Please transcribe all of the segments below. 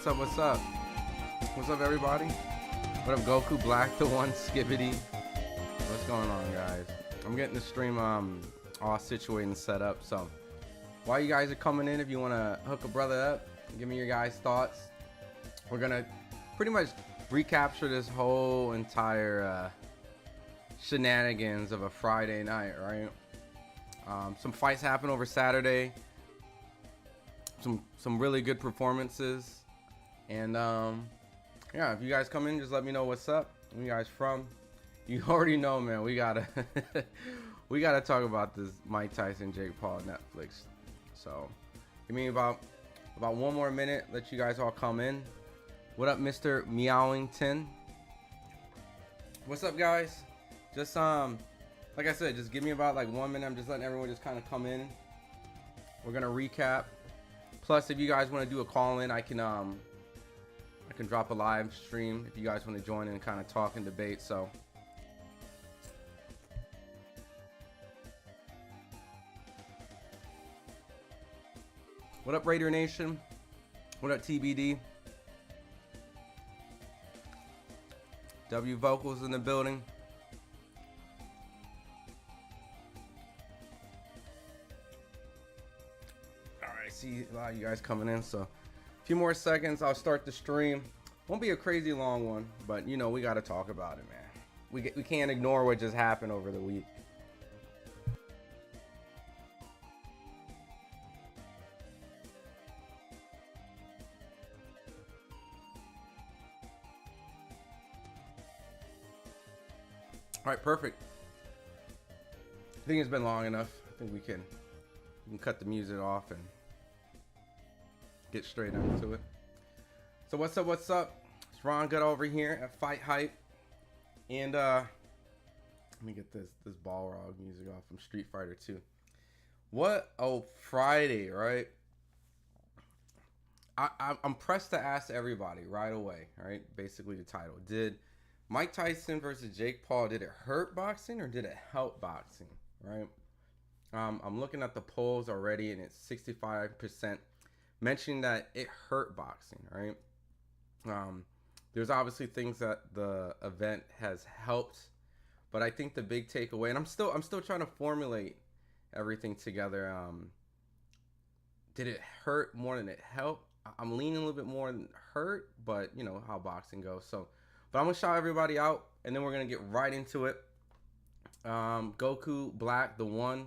What's up? What's up? What's up, everybody? What up, Goku Black, the one, Skibbity? What's going on, guys? I'm getting the stream all situated and set up. So while you guys are coming in, if you want to hook a brother up, give me your guys' thoughts. We're gonna pretty much recapture this whole entire shenanigans of a Friday night, right? Some fights happened over Saturday. Some really good performances, and yeah, if you guys come in, just let me know what's up. Where you guys from? You already know, man. We gotta we gotta talk about this Mike Tyson Jake Paul Netflix. So give me about 1 more minute. Let you guys all come in. What up, Mr. Meowington? What's up, guys? Just like I said, just give me about like 1 minute. I'm just letting everyone just kind of come in. We're gonna recap. Plus, if you guys want to do a call in, I can drop a live stream if you guys want to join in and kind of talk and debate. So what up, Raider Nation? What up, TBD? W Vocals in the building. See a lot of you guys coming in, so a few more seconds, I'll start the stream. Won't be a crazy long one, but you know, we got to talk about it, man. We can't ignore what just happened over the week. All right, perfect. I think it's been long enough. I think we can cut the music off and get straight into it. So what's up? What's up? It's Ron Goodall over here at FightHype, and let me get this Balrog music off from Street Fighter 2. What? Oh, Friday, right? I'm pressed to ask everybody right away, right? Basically, the title: did Mike Tyson versus Jake Paul, did it hurt boxing or did it help boxing? Right? I'm looking at the polls already, and it's 65%. Mentioning that it hurt boxing, right? There's obviously things that the event has helped, but I think the big takeaway, and I'm still trying to formulate everything together. Did it hurt more than it helped? I'm leaning a little bit more than hurt, but you know how boxing goes. So, but I'm gonna shout everybody out, and then we're gonna get right into it. Goku Black, the one.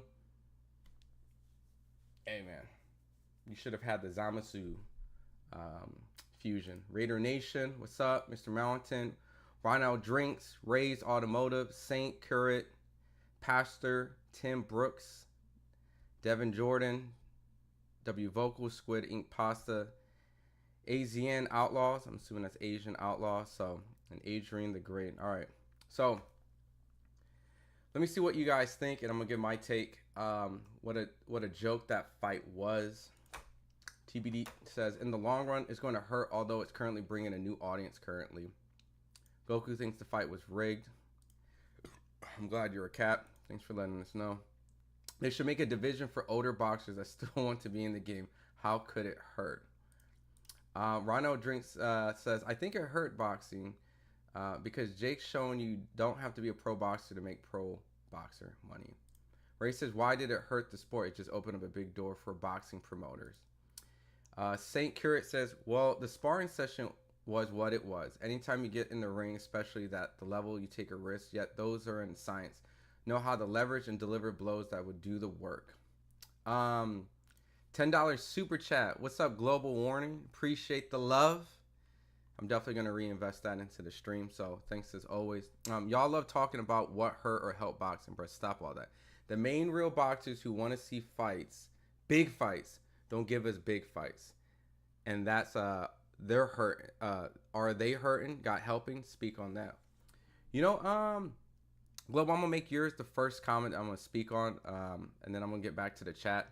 Hey, man. You should have had the Zamasu fusion. Raider Nation, what's up? Mr. Mountain, Ronald Drinks, Ray's Automotive, Saint Curate, Pastor, Tim Brooks, Devin Jordan, W Vocal, Squid Ink Pasta, AZN Outlaws. I'm assuming that's Asian Outlaws. So, and Adrian the Great. All right. So, let me see what you guys think, and I'm gonna give my take. What a joke that fight was. TBD says, in the long run, it's going to hurt, although it's currently bringing a new audience currently. Goku thinks the fight was rigged. I'm glad you're a cat. Thanks for letting us know. They should make a division for older boxers that still want to be in the game. How could it hurt? Rhino Drinks says, I think it hurt boxing because Jake's showing you don't have to be a pro boxer to make pro boxer money. Ray says, why did it hurt the sport? It just opened up a big door for boxing promoters. Saint Curate says, well, the sparring session was what it was. Anytime you get in the ring, especially at the level, you take a risk, yet those are in science. Know how to leverage and deliver blows that would do the work. $10 super chat. What's up, Global Warning? Appreciate the love. I'm definitely going to reinvest that into the stream, so thanks as always. Y'all love talking about what hurt or helped boxing, bro. Stop all that. The main real boxers who want to see fights, big fights, don't give us big fights. And that's they're hurt. Are they hurting? God helping? Speak on that. You know, Globe, I'm gonna make yours the first comment I'm gonna speak on, and then I'm gonna get back to the chat.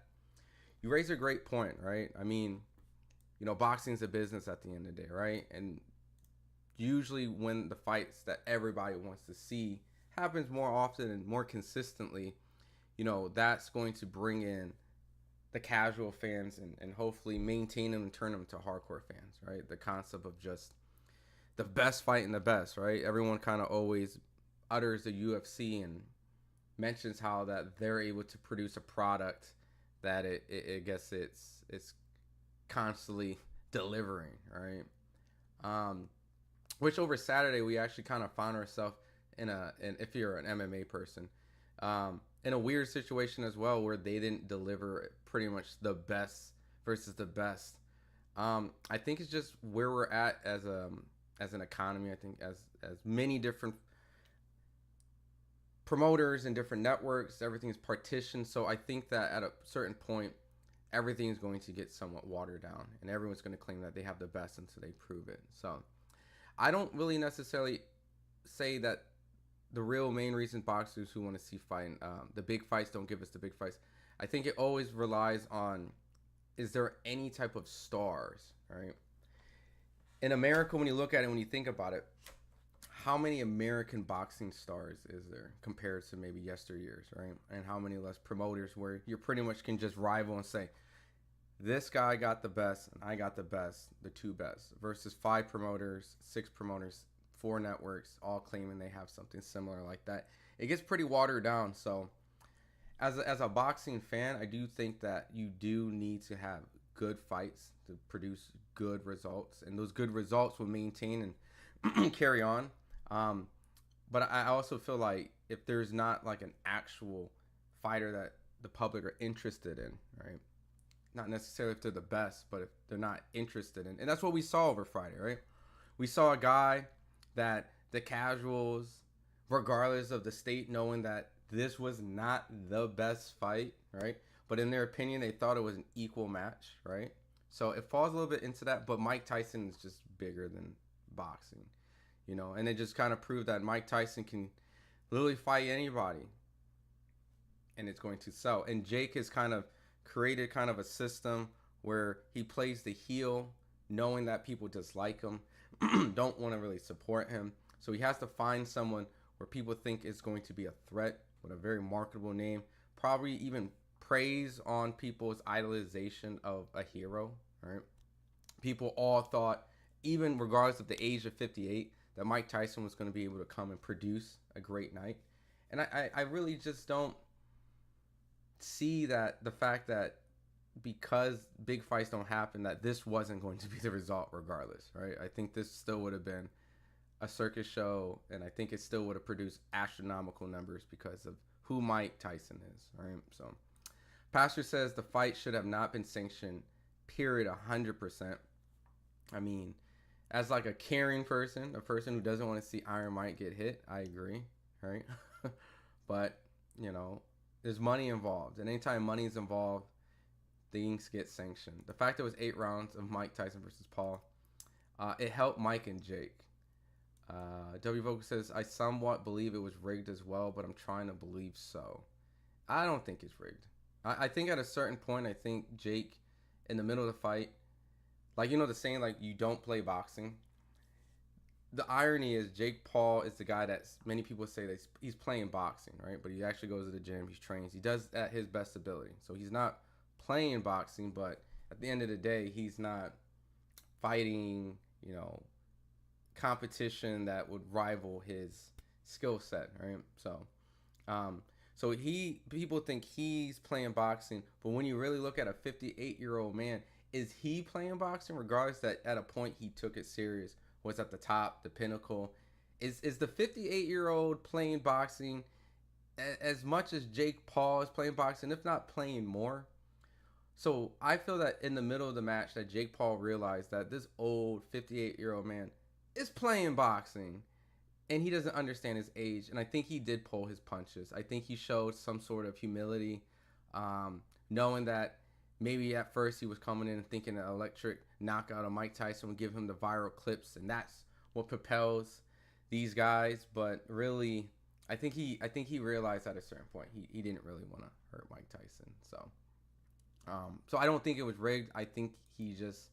You raise a great point, right? I mean, you know, boxing's a business at the end of the day, right? And usually when the fights that everybody wants to see happens more often and more consistently, you know, that's going to bring in the casual fans and hopefully maintain them and turn them to hardcore fans, right? The concept of just the best fighting the best, right? Everyone kind of always utters the UFC and mentions how that they're able to produce a product that I guess it's constantly delivering, right? Um, which over Saturday we actually kind of found ourselves in if you're an MMA person, in a weird situation as well where they didn't deliver pretty much the best versus the best. I think it's just where we're at as an economy. I think as many different promoters and different networks, everything's partitioned. So I think that at a certain point, everything is going to get somewhat watered down, and everyone's going to claim that they have the best until they prove it. So I don't really necessarily say that the real main reason boxers who want to see fighting, the big fights don't give us the big fights. I think it always relies on, is there any type of stars, right? In America, when you look at it, when you think about it, how many American boxing stars is there compared to maybe yesteryears, right? And how many less promoters where you pretty much can just rival and say, this guy got the best and I got the best, the two best, versus 5 promoters, 6 promoters, 4 networks, all claiming they have something similar like that. It gets pretty watered down. So as a boxing fan, I do think that you do need to have good fights to produce good results, and those good results will maintain and carry on. But I also feel like if there's not like an actual fighter that the public are interested in, right? Not necessarily if they're the best, but if they're not interested in, and that's what we saw over Friday, right? We saw a guy that the casuals, regardless of the state, knowing that this was not the best fight, right? But in their opinion, they thought it was an equal match, right? So it falls a little bit into that, but Mike Tyson is just bigger than boxing, you know, and it just kind of proved that Mike Tyson can literally fight anybody and it's going to sell. And Jake has kind of created kind of a system where he plays the heel, knowing that people dislike him, don't want to really support him. So he has to find someone where people think is going to be a threat with a very marketable name, probably even praise on people's idolization of a hero, right? People all thought, even regardless of the age of 58, that Mike Tyson was going to be able to come and produce a great night. And I really just don't see that the fact that because big fights don't happen, that this wasn't going to be the result regardless, right? I think this still would have been a circus show, and I think it still would have produced astronomical numbers because of who Mike Tyson is, right? So Pastor says the fight should have not been sanctioned, period, 100%. I mean, as like a caring person, a person who doesn't want to see Iron Mike get hit, I agree, right? But, you know, there's money involved, and anytime money is involved, things get sanctioned. The fact it was 8 rounds of Mike Tyson versus Paul, it helped Mike and Jake. W. Vocal says, I somewhat believe it was rigged as well, but I'm trying to believe so. I don't think it's rigged. I think at a certain point, I think Jake, in the middle of the fight, like, you know the saying, like, you don't play boxing? The irony is Jake Paul is the guy that many people say that he's playing boxing, right? But he actually goes to the gym, he trains, he does at his best ability. So he's not playing boxing, but at the end of the day, he's not fighting, you know, competition that would rival his skill set, right? So, people think he's playing boxing, but when you really look at a 58-year-old man, is he playing boxing? Regardless that at a point he took it serious, was at the top, the pinnacle. Is the 58-year-old playing boxing as much as Jake Paul is playing boxing, if not playing more? So I feel that in the middle of the match that Jake Paul realized that this old 58-year-old man is playing boxing and he doesn't understand his age. And I think he did pull his punches. I think he showed some sort of humility, knowing that maybe at first he was coming in and thinking an electric knockout of Mike Tyson would give him the viral clips, and that's what propels these guys. But really, I think he realized at a certain point he didn't really want to hurt Mike Tyson. So I don't think it was rigged. I think he just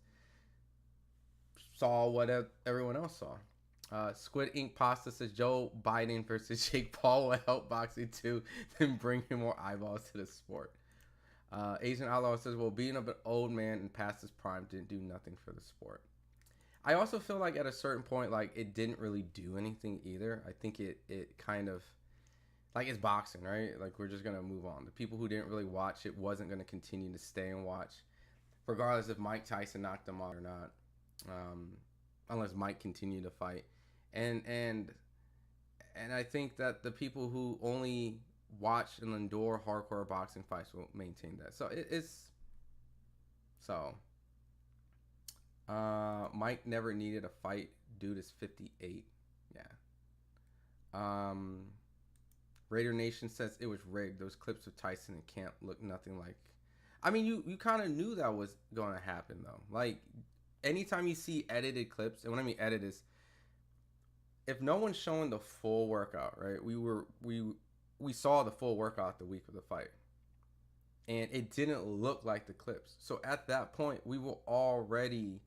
saw what everyone else saw. Squid Ink Pasta says Joe Biden versus Jake Paul will help boxing too, then bring more eyeballs to the sport. Asian Outlaw says, well, being an old man and past his prime didn't do nothing for the sport. I also feel like at a certain point, like it didn't really do anything either. I think it kind of like it's boxing, right? Like we're just gonna move on. The people who didn't really watch it wasn't gonna continue to stay and watch, regardless if Mike Tyson knocked him out or not, um, unless Mike continued to fight. And and and I think that the people who only watch and endure hardcore boxing fights will maintain that. So it's so. Mike never needed a fight. Dude is 58. Yeah. Um, Raider Nation says it was rigged. Those clips of Tyson and Camp look nothing like. I mean, you kind of knew that was going to happen though. Like, anytime you see edited clips, and when I mean edit is, if no one's showing the full workout, right? We saw the full workout the week of the fight, and it didn't look like the clips. So at that point, we were already,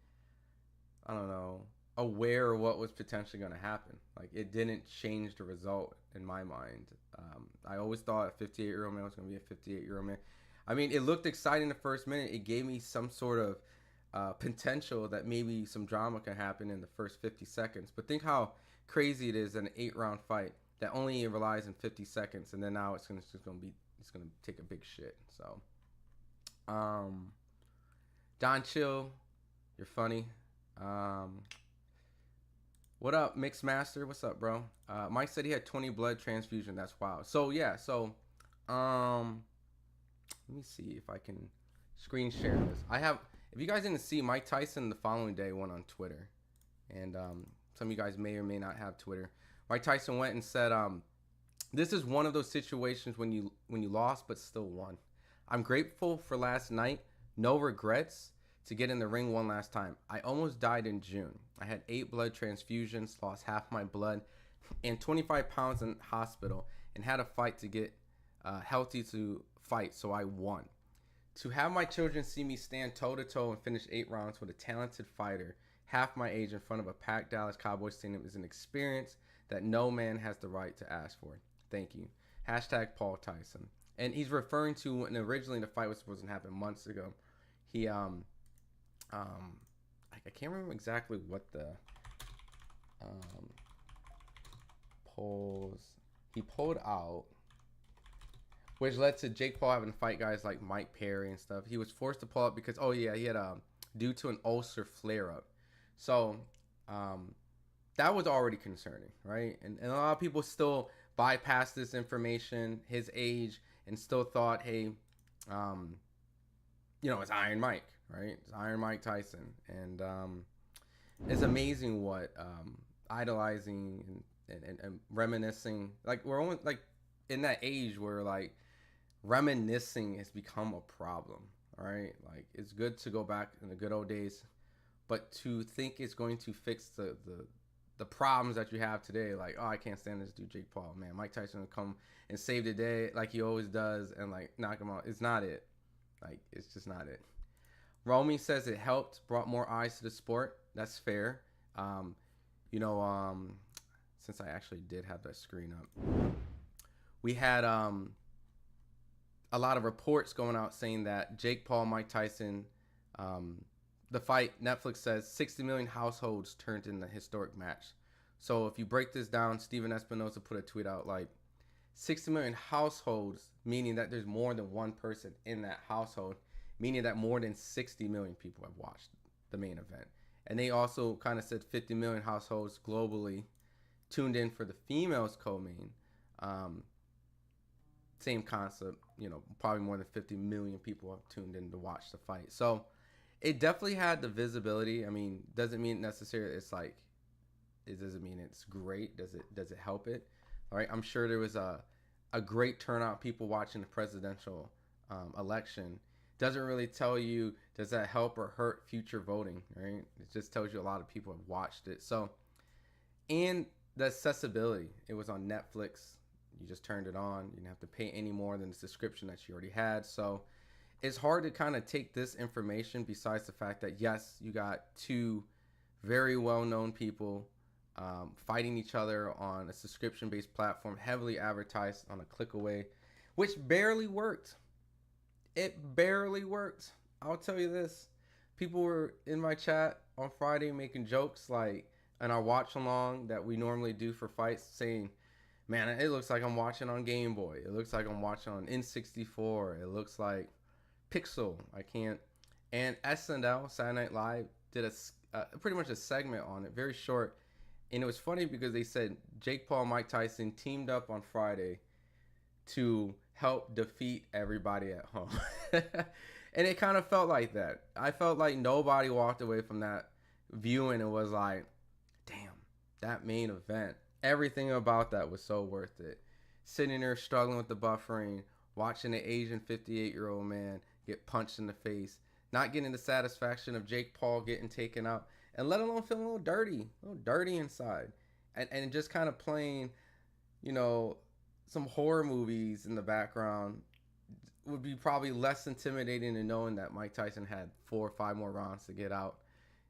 I don't know, aware of what was potentially going to happen. Like it didn't change the result in my mind. I always thought a 58-year-old man was going to be a 58-year-old man. I mean, it looked exciting the first minute. It gave me some sort of potential that maybe some drama can happen in the first 50 seconds. But think how crazy it is in an 8-round fight that only relies in 50 seconds, and then now it's going to take a big shit. So, Don Chill, you're funny. What up, Mixed Master? What's up, bro? Mike said he had 20 blood transfusion. That's wild. So yeah, let me see if I can screen share this. If you guys didn't see, Mike Tyson the following day went on Twitter, and some of you guys may or may not have Twitter. Mike Tyson went and said, "This is one of those situations when you lost but still won. I'm grateful for last night. No regrets." To get in the ring one last time. I almost died in June. I had 8 blood transfusions, lost half my blood, and 25 pounds in hospital, and had a fight to get healthy to fight, so I won. To have my children see me stand toe-to-toe and finish 8 rounds with a talented fighter half my age in front of a packed Dallas Cowboys stadium is an experience that no man has the right to ask for. Thank you. Hashtag Paul Tyson. And he's referring to when originally the fight was supposed to happen months ago. He I can't remember exactly what the polls he pulled out, which led to Jake Paul having to fight guys like Mike Perry and stuff. He was forced to pull out because he had due to an ulcer flare up. So that was already concerning, right? And a lot of people still bypassed this information, his age, and still thought, hey, it's Iron Mike. Right, it's Iron Mike Tyson, and it's amazing what idolizing and reminiscing. Like we're only like in that age where like reminiscing has become a problem. Right, like it's good to go back in the good old days, but to think it's going to fix the problems that you have today, like I can't stand this dude Jake Paul, man. Mike Tyson will come and save the day like he always does, and like knock him out. It's not it. Like it's just not it. Romy says it helped, brought more eyes to the sport. That's fair. Since I actually did have that screen up, we had a lot of reports going out saying that Jake Paul, Mike Tyson, the fight, Netflix says 60 million households turned in the historic match. So if you break this down, Steven Espinosa put a tweet out like 60 million households, meaning that there's more than one person in that household, meaning that more than 60 million people have watched the main event. And they also kind of said 50 million households globally tuned in for the females co-main. Same concept, probably more than 50 million people have tuned in to watch the fight. So it definitely had the visibility. I mean, doesn't mean necessarily it doesn't mean it's great. Does it help it? All right. I'm sure there was a great turnout, people watching the presidential election. Doesn't really tell you, does that help or hurt future voting, right? It just tells you a lot of people have watched it. So, and the accessibility, it was on Netflix. You just turned it on. You didn't have to pay any more than the subscription that you already had. So it's hard to kind of take this information besides the fact that, yes, you got 2 very well-known people fighting each other on a subscription-based platform, heavily advertised on a click away, which barely worked. It barely worked. I'll tell you this. People were in my chat on Friday making jokes like, and our watch along that we normally do for fights, saying, "Man, it looks like I'm watching on Game Boy. It looks like I'm watching on N64. It looks like Pixel. I can't." And SNL Saturday Night Live did pretty much a segment on it, very short, and it was funny because they said Jake Paul and Mike Tyson teamed up on Friday to help defeat everybody at home. And it kind of felt like that. I felt like nobody walked away from that viewing and was like, damn, that main event, everything about that was so worth it. Sitting there struggling with the buffering, watching an Asian 58-year-old man get punched in the face, not getting the satisfaction of Jake Paul getting taken out, and let alone feeling a little dirty inside. And just kind of playing, you know, some horror movies in the background would be probably less intimidating than knowing that Mike Tyson had 4 or 5 more rounds to get out,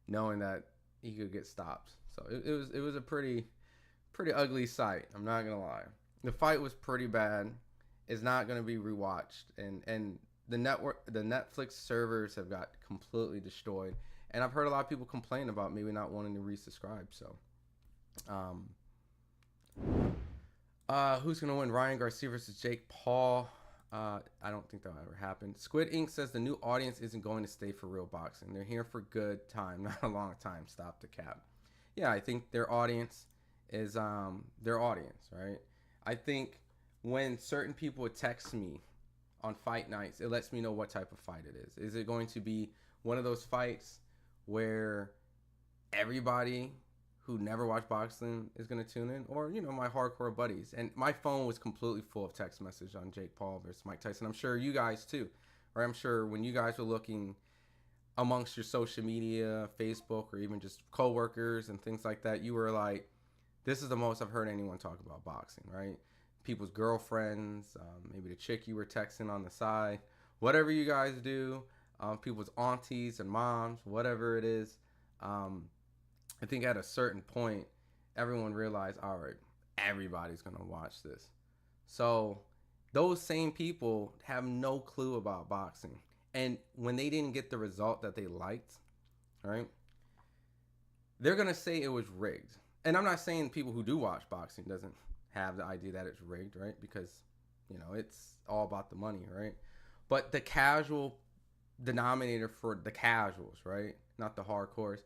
knowing that he could get stopped. So it was a pretty ugly sight. I'm not gonna lie. The fight was pretty bad. It's not gonna be rewatched, and the Netflix servers have got completely destroyed. And I've heard a lot of people complain about maybe not wanting to resubscribe. So, who's gonna win? Ryan Garcia versus Jake Paul. I don't think that'll ever happen. Squid Ink says the new audience isn't going to stay for real boxing. They're here for good time, not a long time. Stop the cap. Yeah, I think their audience is their audience, right? I think when certain people text me on fight nights, it lets me know what type of fight it is. Is it going to be one of those fights where everybody who never watched boxing is going to tune in, or my hardcore buddies? And my phone was completely full of text message on Jake Paul versus Mike Tyson. I'm sure you guys too, or I'm sure when you guys were looking amongst your social media, Facebook, or even just coworkers and things like that, you were like, this is the most I've heard anyone talk about boxing, right? People's girlfriends, maybe the chick you were texting on the side, whatever you guys do, people's aunties and moms, whatever it is. I think at a certain point, everyone realized, all right, everybody's going to watch this. So those same people have no clue about boxing. And when they didn't get the result that they liked, right, they're going to say it was rigged. And I'm not saying people who do watch boxing doesn't have the idea that it's rigged, right? Because, it's all about the money, right? But the casual denominator for the casuals, right? Not the hardcores.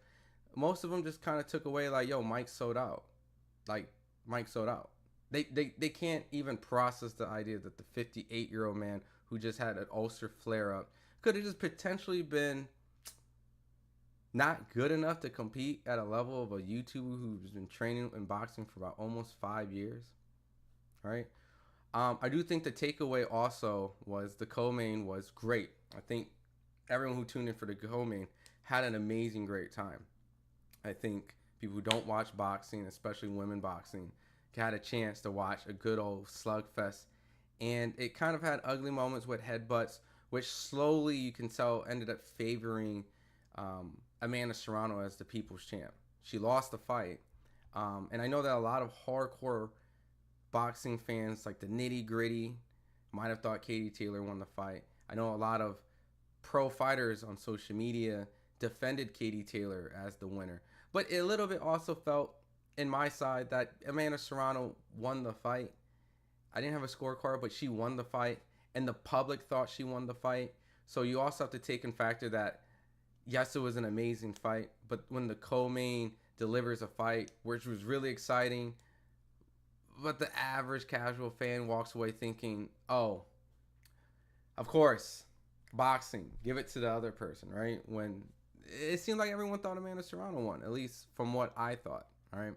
Most of them just kind of took away like, yo, Mike sold out. Like, Mike sold out. They can't even process the idea that the 58-year-old man who just had an ulcer flare-up could have just potentially been not good enough to compete at a level of a YouTuber who's been training in boxing for about almost 5 years, right? I do think the takeaway also was the co-main was great. I think everyone who tuned in for the co-main had an amazing, great time. I think people who don't watch boxing, especially women boxing, had a chance to watch a good old slugfest. And it kind of had ugly moments with headbutts, which slowly you can tell ended up favoring Amanda Serrano as the people's champ. She lost the fight. And I know that a lot of hardcore boxing fans, like the nitty gritty, might have thought Katie Taylor won the fight. I know a lot of pro fighters on social media defended Katie Taylor as the winner. But a little bit also felt in my side that Amanda Serrano won the fight. I didn't have a scorecard, but she won the fight, and the public thought she won the fight. So you also have to take in factor that, yes, it was an amazing fight, but when the co-main delivers a fight, which was really exciting, but the average casual fan walks away thinking, oh, of course, boxing, give it to the other person, right? When it seemed like everyone thought Amanda Serrano won, at least from what I thought, all right?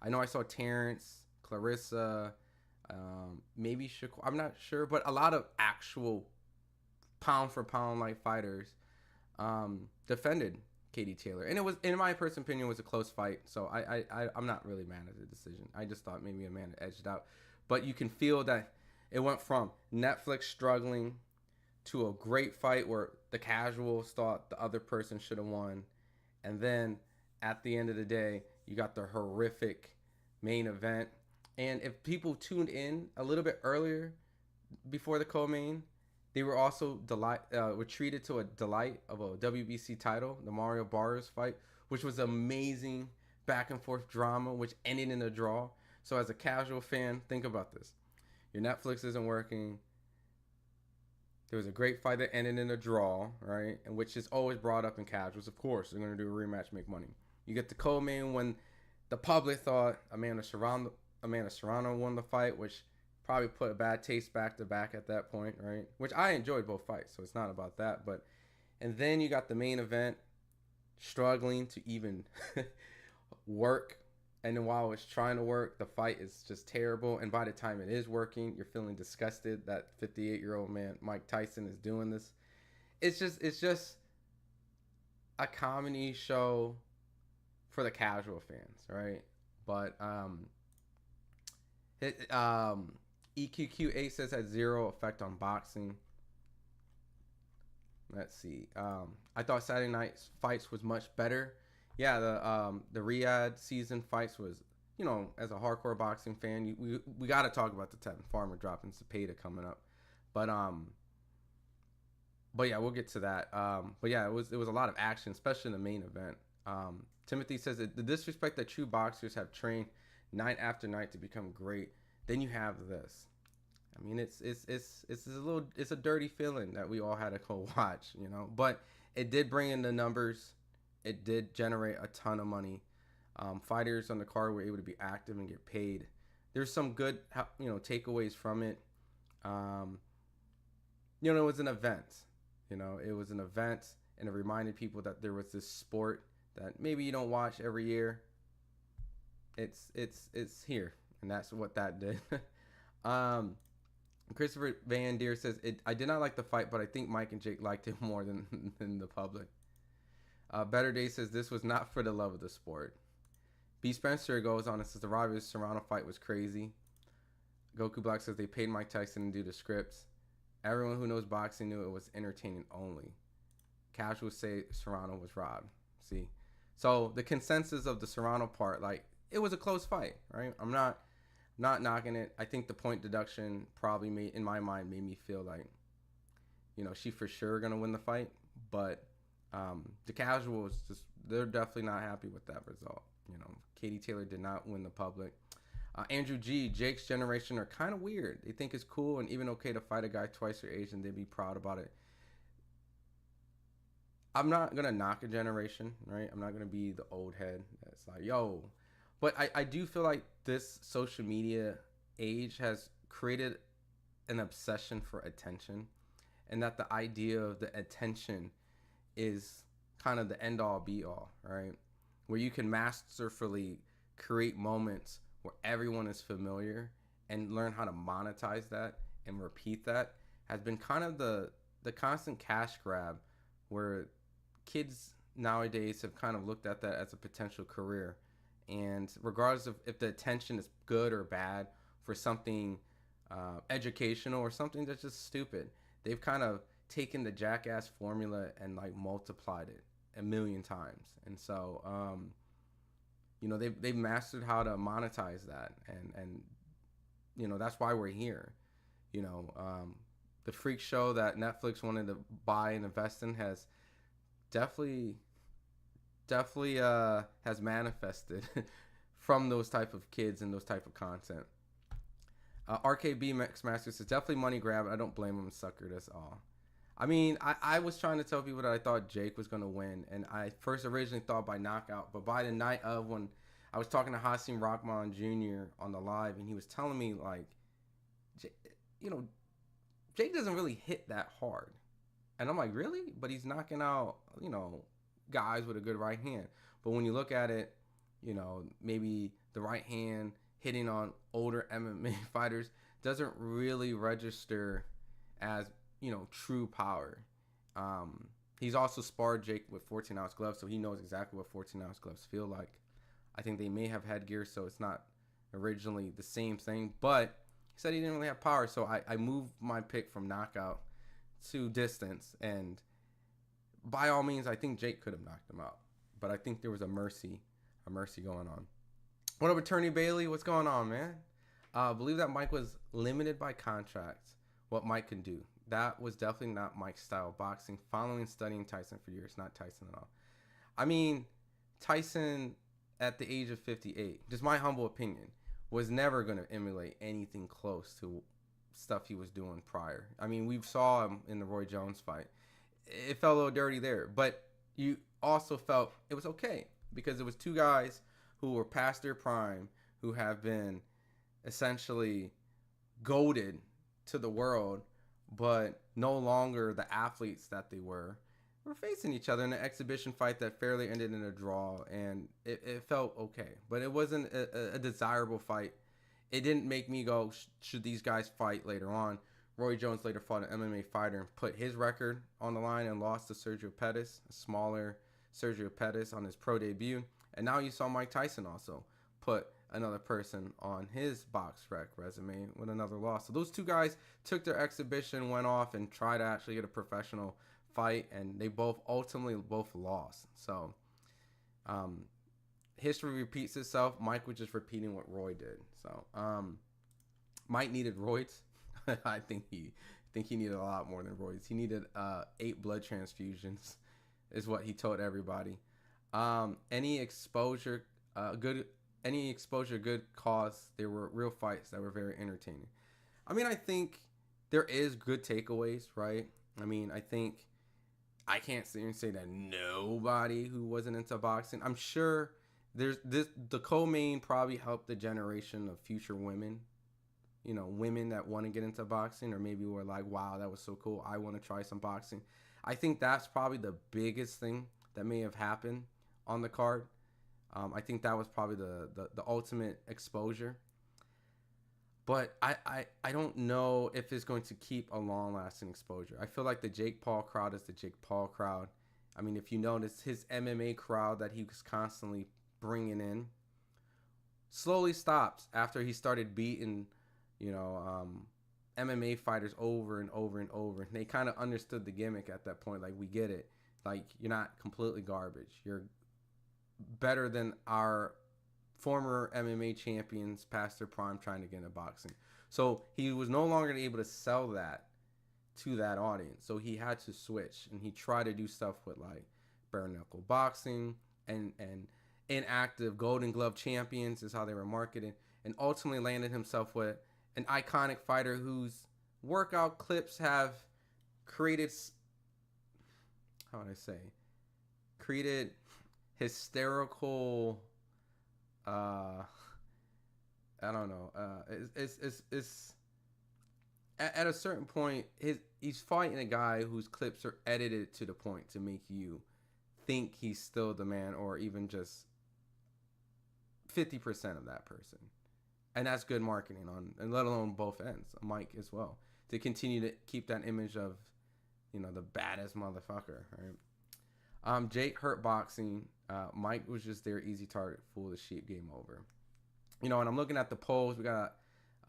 I know I saw Terrence, Clarissa, maybe Shakur, I'm not sure, but a lot of actual pound for pound like fighters defended Katie Taylor, and it was, in my personal opinion, was a close fight. So I'm not really mad at the decision. I just thought maybe Amanda edged out, but you can feel that it went from Netflix struggling to a great fight where the casuals thought the other person should have won, and then at the end of the day, you got the horrific main event. And if people tuned in a little bit earlier before the co-main, They were also were treated to a delight of a WBC title, the Mario Barrios fight, which was amazing back and forth drama, which ended in a draw. So as a casual fan, think about this: your Netflix isn't working. There was a great fight that ended in a draw, right? And which is always brought up in casuals. Of course, they're going to do a rematch, make money. You get the co-main when the public thought Amanda Serrano won the fight, which probably put a bad taste back to back at that point, right? Which I enjoyed both fights, so it's not about that. But and then you got the main event struggling to even work. And then while it's trying to work, the fight is just terrible. And by the time it is working, you're feeling disgusted that 58-year-old man Mike Tyson is doing this. It's just a comedy show for the casual fans, right? But EQQA says has zero effect on boxing. Let's see. I thought Saturday night's fights was much better. Yeah, the Riyadh season fights was, as a hardcore boxing fan, we got to talk about the Tevin Farmer dropping Cepeda coming up, but yeah, we'll get to that. But yeah, it was a lot of action, especially in the main event. Timothy says that the disrespect that true boxers have trained night after night to become great. Then you have this. I mean, it's a dirty feeling that we all had to go watch, But it did bring in the numbers. It did generate a ton of money. Fighters on the card were able to be active and get paid. There's some good, takeaways from it. It was an event. It was an event, and it reminded people that there was this sport that maybe you don't watch every year. It's here, and that's what that did. Christopher Van Deer says, I did not like the fight, but I think Mike and Jake liked it more than the public. Better Day says this was not for the love of the sport. B. Spencer goes on and says the Robbie Serrano fight was crazy. Goku Black says they paid Mike Tyson to do the scripts. Everyone who knows boxing knew it was entertaining only. Casuals say Serrano was robbed. See? So the consensus of the Serrano part, it was a close fight, right? I'm not knocking it. I think the point deduction probably made me feel like, she for sure gonna win the fight. But the casuals they're definitely not happy with that result. Katie Taylor did not win the public. Andrew G. Jake's generation are kind of weird. They think it's cool and even okay to fight a guy twice their age, and they'd be proud about it. I'm not gonna knock a generation, right? I'm not gonna be the old head that's like, yo. But I do feel like this social media age has created an obsession for attention, and that the idea of the attention is kind of the end all be all, right? Where you can masterfully create moments where everyone is familiar and learn how to monetize that and repeat that has been kind of the constant cash grab where kids nowadays have kind of looked at that as a potential career. And regardless of if the attention is good or bad for something educational or something that's just stupid, they've kind of taken the jackass formula and multiplied it a million times. And so they've mastered how to monetize that, and that's why we're here. The freak show that Netflix wanted to buy and invest in has definitely has manifested from those type of kids and those type of content. RKB Max says definitely money grab. I don't blame him, sucker. That's all. I mean, I was trying to tell people that I thought Jake was going to win, and I first originally thought by knockout, but by the night of, when I was talking to Hasim Rahman Jr. on the live, and he was telling me, Jake doesn't really hit that hard. And I'm like, really? But he's knocking out, guys with a good right hand. But when you look at it, maybe the right hand hitting on older MMA fighters doesn't really register as true power. He's also sparred Jake with 14-ounce gloves, so he knows exactly what 14-ounce gloves feel like. I think they may have headgear, so it's not originally the same thing, but he said he didn't really have power, so I moved my pick from knockout to distance, and by all means, I think Jake could have knocked him out, but I think there was a mercy going on. What up, Attorney Bailey? What's going on, man? I believe that Mike was limited by contracts what Mike can do. that was definitely not Mike's style of boxing. Following and studying Tyson for years, not Tyson at all. I mean, Tyson at the age of 58, just my humble opinion, was never going to emulate anything close to stuff he was doing prior. I mean, we saw him in the Roy Jones fight. It felt a little dirty there, but you also felt it was okay because it was two guys who were past their prime, who have been essentially goaded to the world, but no longer the athletes that they were facing each other in an exhibition fight that fairly ended in a draw, and it felt okay. But it wasn't a desirable fight. It didn't make me go, should these guys fight later on? Roy Jones later fought an MMA fighter and put his record on the line and lost to Sergio Pettis, a smaller Sergio Pettis, on his pro debut. And now you saw Mike Tyson also put another person on his BoxRec resume with another loss. So those two guys took their exhibition, went off, and tried to actually get a professional fight, and they both ultimately lost. So history repeats itself. Mike was just repeating what Roy did. So Mike needed roids. I think he needed a lot more than roids. He needed 8 blood transfusions, is what he told everybody. Any exposure good cause. There were real fights that were very entertaining. I mean, I think there is good takeaways, right? I mean, I think I can't sit here and say that nobody who wasn't into boxing. I'm sure there's this. The co-main probably helped the generation of future women. You know, women that want to get into boxing, or maybe were like, wow, that was so cool, I want to try some boxing. I think that's probably the biggest thing that may have happened on the card. I think that was probably the ultimate exposure. But I don't know if it's going to keep a long-lasting exposure. I feel like the Jake Paul crowd is the Jake Paul crowd. I mean, if you notice, his MMA crowd that he was constantly bringing in slowly stops after he started beating, MMA fighters over and over and over. And they kind of understood the gimmick at that point. Like, we get it. Like, you're not completely garbage. You're better than our former MMA champions past their prime trying to get into boxing. So he was no longer able to sell that to that audience. So he had to switch, and he tried to do stuff with like bare knuckle boxing and inactive Golden Glove champions is how they were marketed, and ultimately landed himself with an iconic fighter whose workout clips have created, how would I say, created hysterical, I don't know, it's at a certain point, he's fighting a guy whose clips are edited to the point to make you think he's still the man, or even just 50% of that person. And that's good marketing and let alone both ends, Mike as well, to continue to keep that image of, the baddest motherfucker, right? Jake hurt boxing. Mike was just their easy target, fool the sheep, game over. And I'm looking at the polls. We got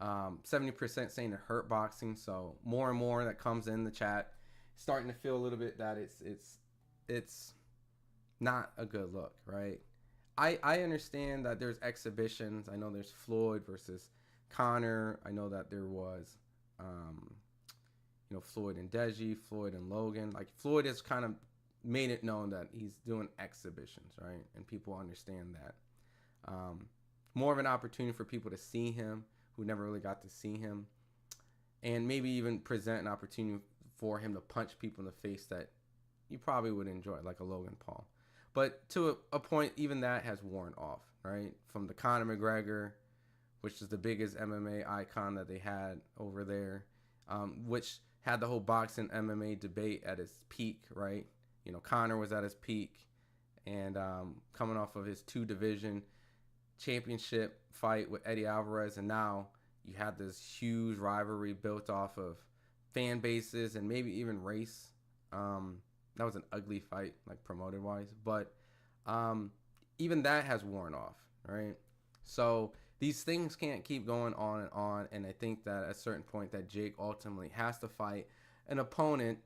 70% saying it hurt boxing. So more and more that comes in the chat, starting to feel a little bit that it's not a good look, right? I understand that there's exhibitions. I know there's Floyd versus Conor. I know that there was, Floyd and Deji, Floyd and Logan. Like, Floyd has kind of made it known that he's doing exhibitions, right? And people understand that. More of an opportunity for people to see him who never really got to see him, and maybe even present an opportunity for him to punch people in the face that you probably would enjoy, like a Logan Paul. But to a point, even that has worn off, right? From the Conor McGregor, which is the biggest MMA icon that they had over there, which had the whole boxing MMA debate at its peak, right? Conor was at his peak, and coming off of his 2-division championship fight with Eddie Alvarez, and now you had this huge rivalry built off of fan bases and maybe even race. That was an ugly fight, like promoted wise, but even that has worn off, right? So these things can't keep going on, and I think that at a certain point that Jake ultimately has to fight an opponent,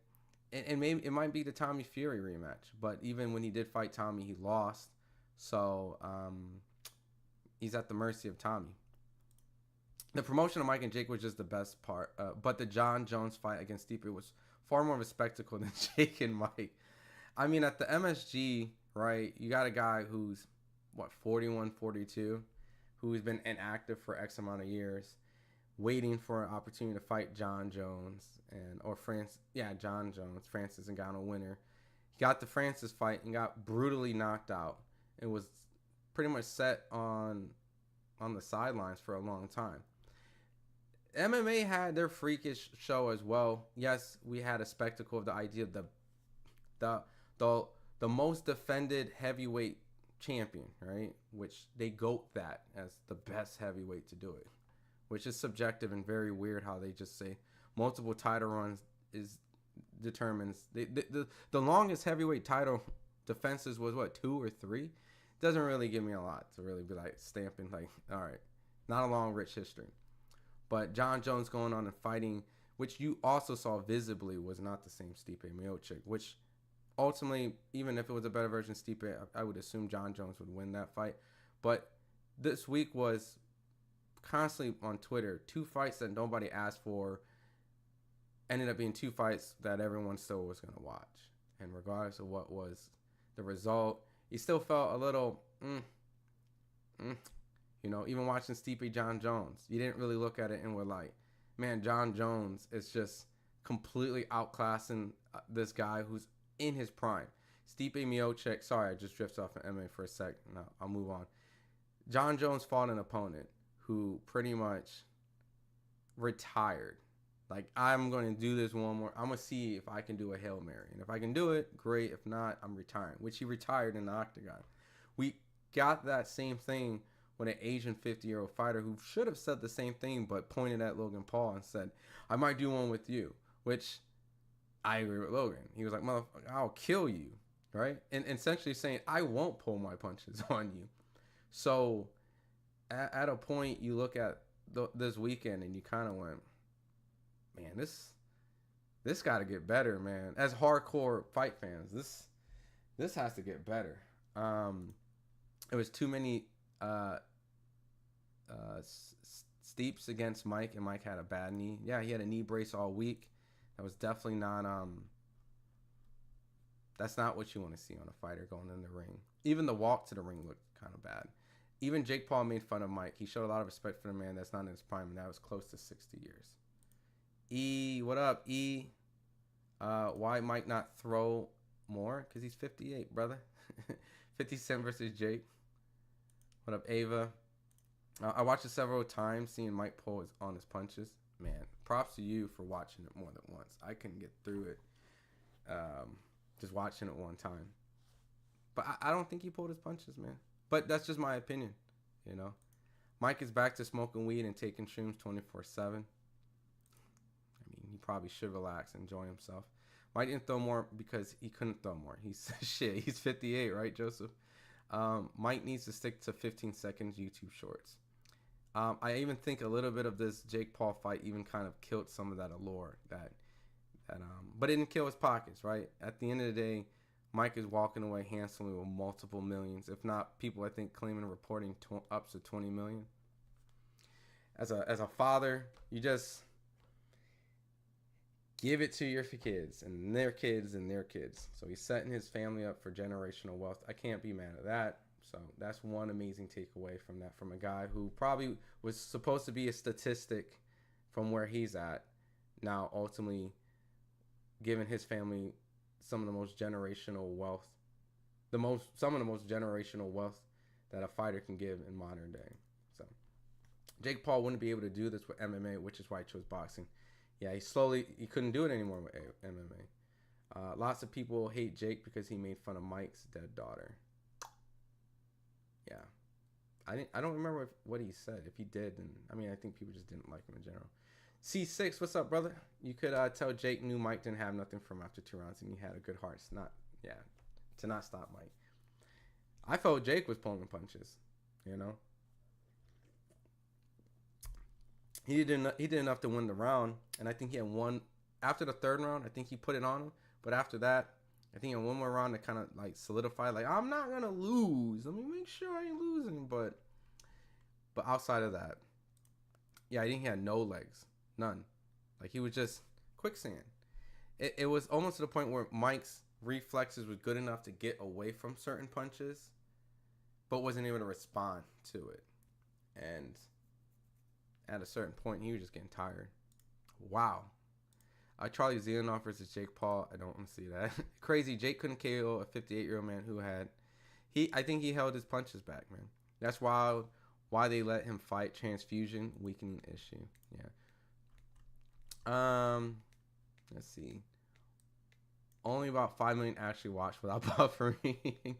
and maybe it might be the Tommy Fury rematch, but even when he did fight Tommy, he lost, so he's at the mercy of Tommy. The promotion of Mike and Jake was just the best part. But the John Jones fight against Stipe was far more of a spectacle than Jake and Mike. I mean, at the MSG, right, you got a guy who's, what, 41, 42, who's been inactive for X amount of years, waiting for an opportunity to fight John Jones John Jones, Francis Ngannou winner. He got the Francis fight and got brutally knocked out. It was pretty much set on the sidelines for a long time. MMA had their freakish show as well. Yes, we had a spectacle of the idea of the most defended heavyweight champion, right? Which they goat that as the best heavyweight to do it, which is subjective and very weird how they just say multiple title runs determines the longest heavyweight title defenses was what, 2 or 3. Doesn't really give me a lot to really be like stamping like, all right, not a long rich history. But John Jones going on and fighting, which you also saw visibly was not the same Stipe Miocic, which ultimately, even if it was a better version of Stipe, I would assume John Jones would win that fight. But this week was constantly on Twitter, 2 fights that nobody asked for ended up being 2 fights that everyone still was going to watch. And regardless of what was the result, you still felt a little, even watching Stipe John Jones, you didn't really look at it and were like, man, John Jones is just completely outclassing this guy who's in his prime. Stipe Miocic, sorry, I just drifted off of MMA for a sec. No, I'll move on. John Jones fought an opponent who pretty much retired. Like, I'm going to do this one more. I'm going to see if I can do a Hail Mary. And if I can do it, great. If not, I'm retiring, which he retired in the octagon. We got that same thing with an Asian 50-year-old fighter who should have said the same thing but pointed at Logan Paul and said, I might do one with you, which I agree with Logan. He was like, motherfucker, I'll kill you, right? And essentially saying, I won't pull my punches on you. So at a point, you look at this weekend and you kind of went, man, this got to get better, man. As hardcore fight fans, this has to get better. It was too many steeps against Mike, and Mike had a bad knee. Yeah, he had a knee brace all week. That was definitely not that's not what you want to see on a fighter going in the ring. Even the walk to the ring looked kind of bad. Even Jake Paul made fun of Mike. He showed a lot of respect for the man that's not in his prime, and that was close to 60 years. E, what up, E? Why Mike not throw more? Because he's 58, brother. 50 Cent versus Jake. What up, Ava? I watched it several times, seeing Mike pull on his punches. Man, props to you for watching it more than once. I couldn't get through it just watching it one time. But I don't think he pulled his punches, man. But that's just my opinion, you know. Mike is back to smoking weed and taking shrooms 24/7. He probably should relax and enjoy himself. Mike didn't throw more because he couldn't throw more. He's 58, right, Joseph? Mike needs to stick to 15 seconds YouTube shorts. I even think a little bit of this Jake Paul fight even kind of killed some of that allure but it didn't kill his pockets, right? At the end of the day, Mike is walking away handsomely with multiple millions, if not people I think claiming and reporting up to 20 million. As a father, you just give it to your kids and their kids and their kids. So he's setting his family up for generational wealth. I can't be mad at that. So that's one amazing takeaway from that, from a guy who probably was supposed to be a statistic from where he's at. Now, ultimately, giving his family some of the most generational wealth, some of the most generational wealth that a fighter can give in modern day. So Jake Paul wouldn't be able to do this with MMA, which is why he chose boxing. Yeah, he couldn't do it anymore with MMA. Lots of people hate Jake because he made fun of Mike's dead daughter. Yeah. I don't remember what he said. If he did, then, I think people just didn't like him in general. C6, what's up, brother? You could tell Jake knew Mike didn't have nothing from after 2 rounds, and he had a good heart to not stop Mike. I felt Jake was pulling punches, you know. He did enough to win the round, and I think he had one after the 3rd round. I think he put it on him, but after that, I think in one more round to kind of like solidify, like, I'm not gonna lose. Let me make sure I ain't losing. But outside of that, Yeah, I think he had no legs, none. Like he was just quicksand. It was almost to the point where Mike's reflexes was good enough to get away from certain punches, but wasn't able to respond to it. And at a certain point, he was just getting tired. Wow. Charlie Zionov versus Jake Paul. I don't want to see that. Crazy. Jake couldn't KO a 58-year-old man who had. I think he held his punches back, man. That's why they let him fight. Transfusion weakening issue. Yeah. Let's see. Only about 5 million actually watched without buffering.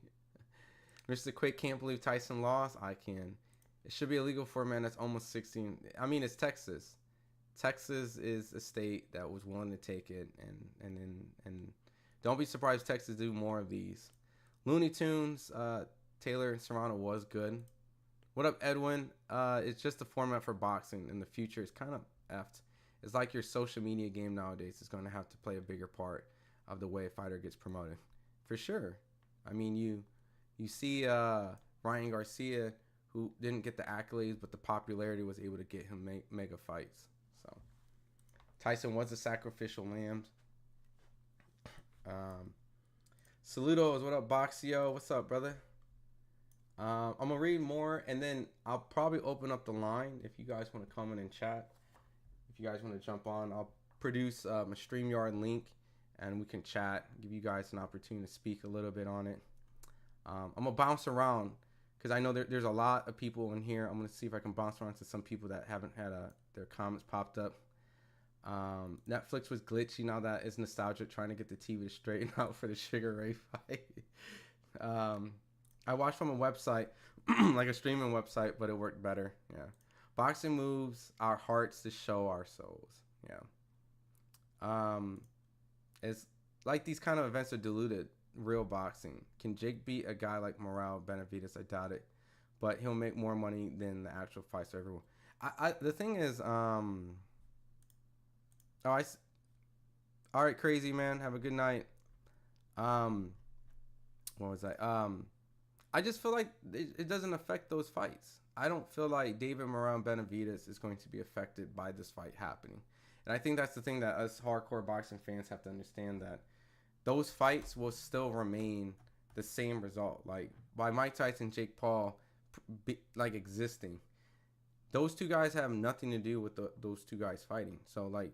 Mr. Quick can't believe Tyson lost. I can. It should be illegal for a man that's almost 16. I mean, it's Texas. Texas is a state that was willing to take it, and don't be surprised if Texas do more of these. Looney Tunes, Taylor Serrano was good. What up, Edwin? It's just the format for boxing. In the future, it's kind of effed. It's like your social media game nowadays is going to have to play a bigger part of the way a fighter gets promoted. For sure. I mean, you see Ryan Garcia, who didn't get the accolades, but the popularity was able to get him mega fights. So Tyson was a sacrificial lamb. Saludos, what up, Boxio? What's up, brother? I'm gonna read more, and then I'll probably open up the line if you guys want to come in and chat. If you guys want to jump on, I'll produce a StreamYard link, and we can chat, give you guys an opportunity to speak a little bit on it. I'm gonna bounce around because I know there's a lot of people in here. I'm gonna see if I can bounce around to some people that haven't had their comments popped up. Netflix was glitchy. Now that is nostalgic, trying to get the TV to straighten out for the Sugar Ray fight. I watched from a website, like a streaming website, but it worked better. Yeah, boxing moves our hearts to show our souls. Yeah. It's like these kind of events are diluted. Real boxing. Can Jake beat a guy like Morale Benavidez? I doubt it, but he'll make more money than the actual fights. Everyone. The thing is, all right, crazy man. Have a good night. What was I? I just feel like it doesn't affect those fights. I don't feel like David Morale Benavidez is going to be affected by this fight happening, and I think that's the thing that us hardcore boxing fans have to understand, that those fights will still remain the same result. Like by Mike Tyson, Jake Paul, like existing, those two guys have nothing to do with those two guys fighting. So like,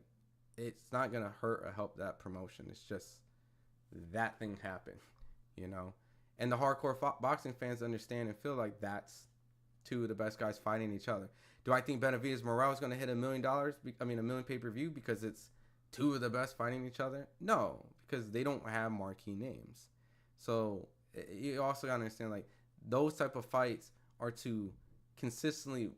it's not gonna hurt or help that promotion. It's just that thing happened, you know. And the hardcore boxing fans understand and feel like that's two of the best guys fighting each other. Do I think Benavidez Morale is going to hit $1 million? I mean, $1 million pay-per-view because it's two of the best fighting each other? No, because they don't have marquee names. So you also got to understand, like, those type of fights are to consistently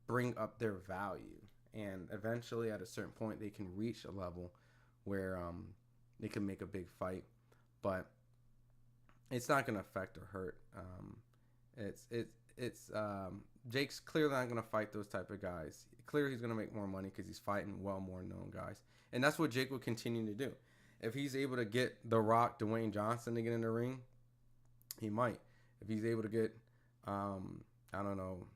bring up their value. And eventually, at a certain point, they can reach a level where they can make a big fight. But it's not going to affect or hurt. Jake's clearly not going to fight those type of guys. Clearly he's going to make more money because he's fighting well more known guys. And that's what Jake will continue to do. If he's able to get The Rock, Dwayne Johnson to get in the ring, he might. If he's able to get, I don't know,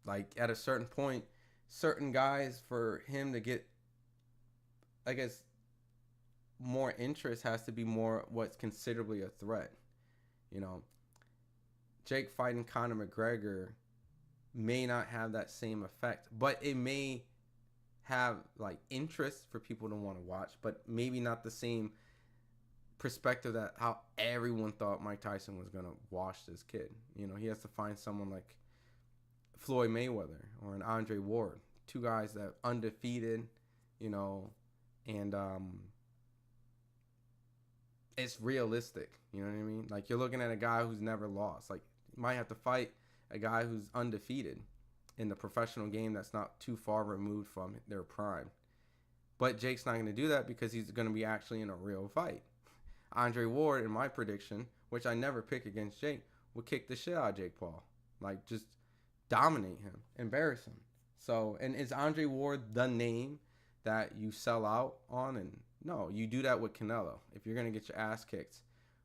like at a certain point, certain guys, for him to get, I guess, more interest has to be more what's considerably a threat. You know, Jake fighting Conor McGregor may not have that same effect, but it may have like interest for people to want to watch, but maybe not the same perspective that how everyone thought Mike Tyson was going to wash this kid. You know, he has to find someone like Floyd Mayweather or an Andre Ward, two guys that undefeated, you know, and it's realistic. You know what I mean? Like, you're looking at a guy who's never lost. Like, you might have to fight a guy who's undefeated in the professional game that's not too far removed from their prime. But Jake's not going to do that because he's going to be actually in a real fight. Andre Ward, in my prediction, which I never pick against Jake, would kick the shit out of Jake Paul. Like, just dominate him, embarrass him. So, and is Andre Ward the name that you sell out on? And no, you do that with Canelo. If you're going to get your ass kicked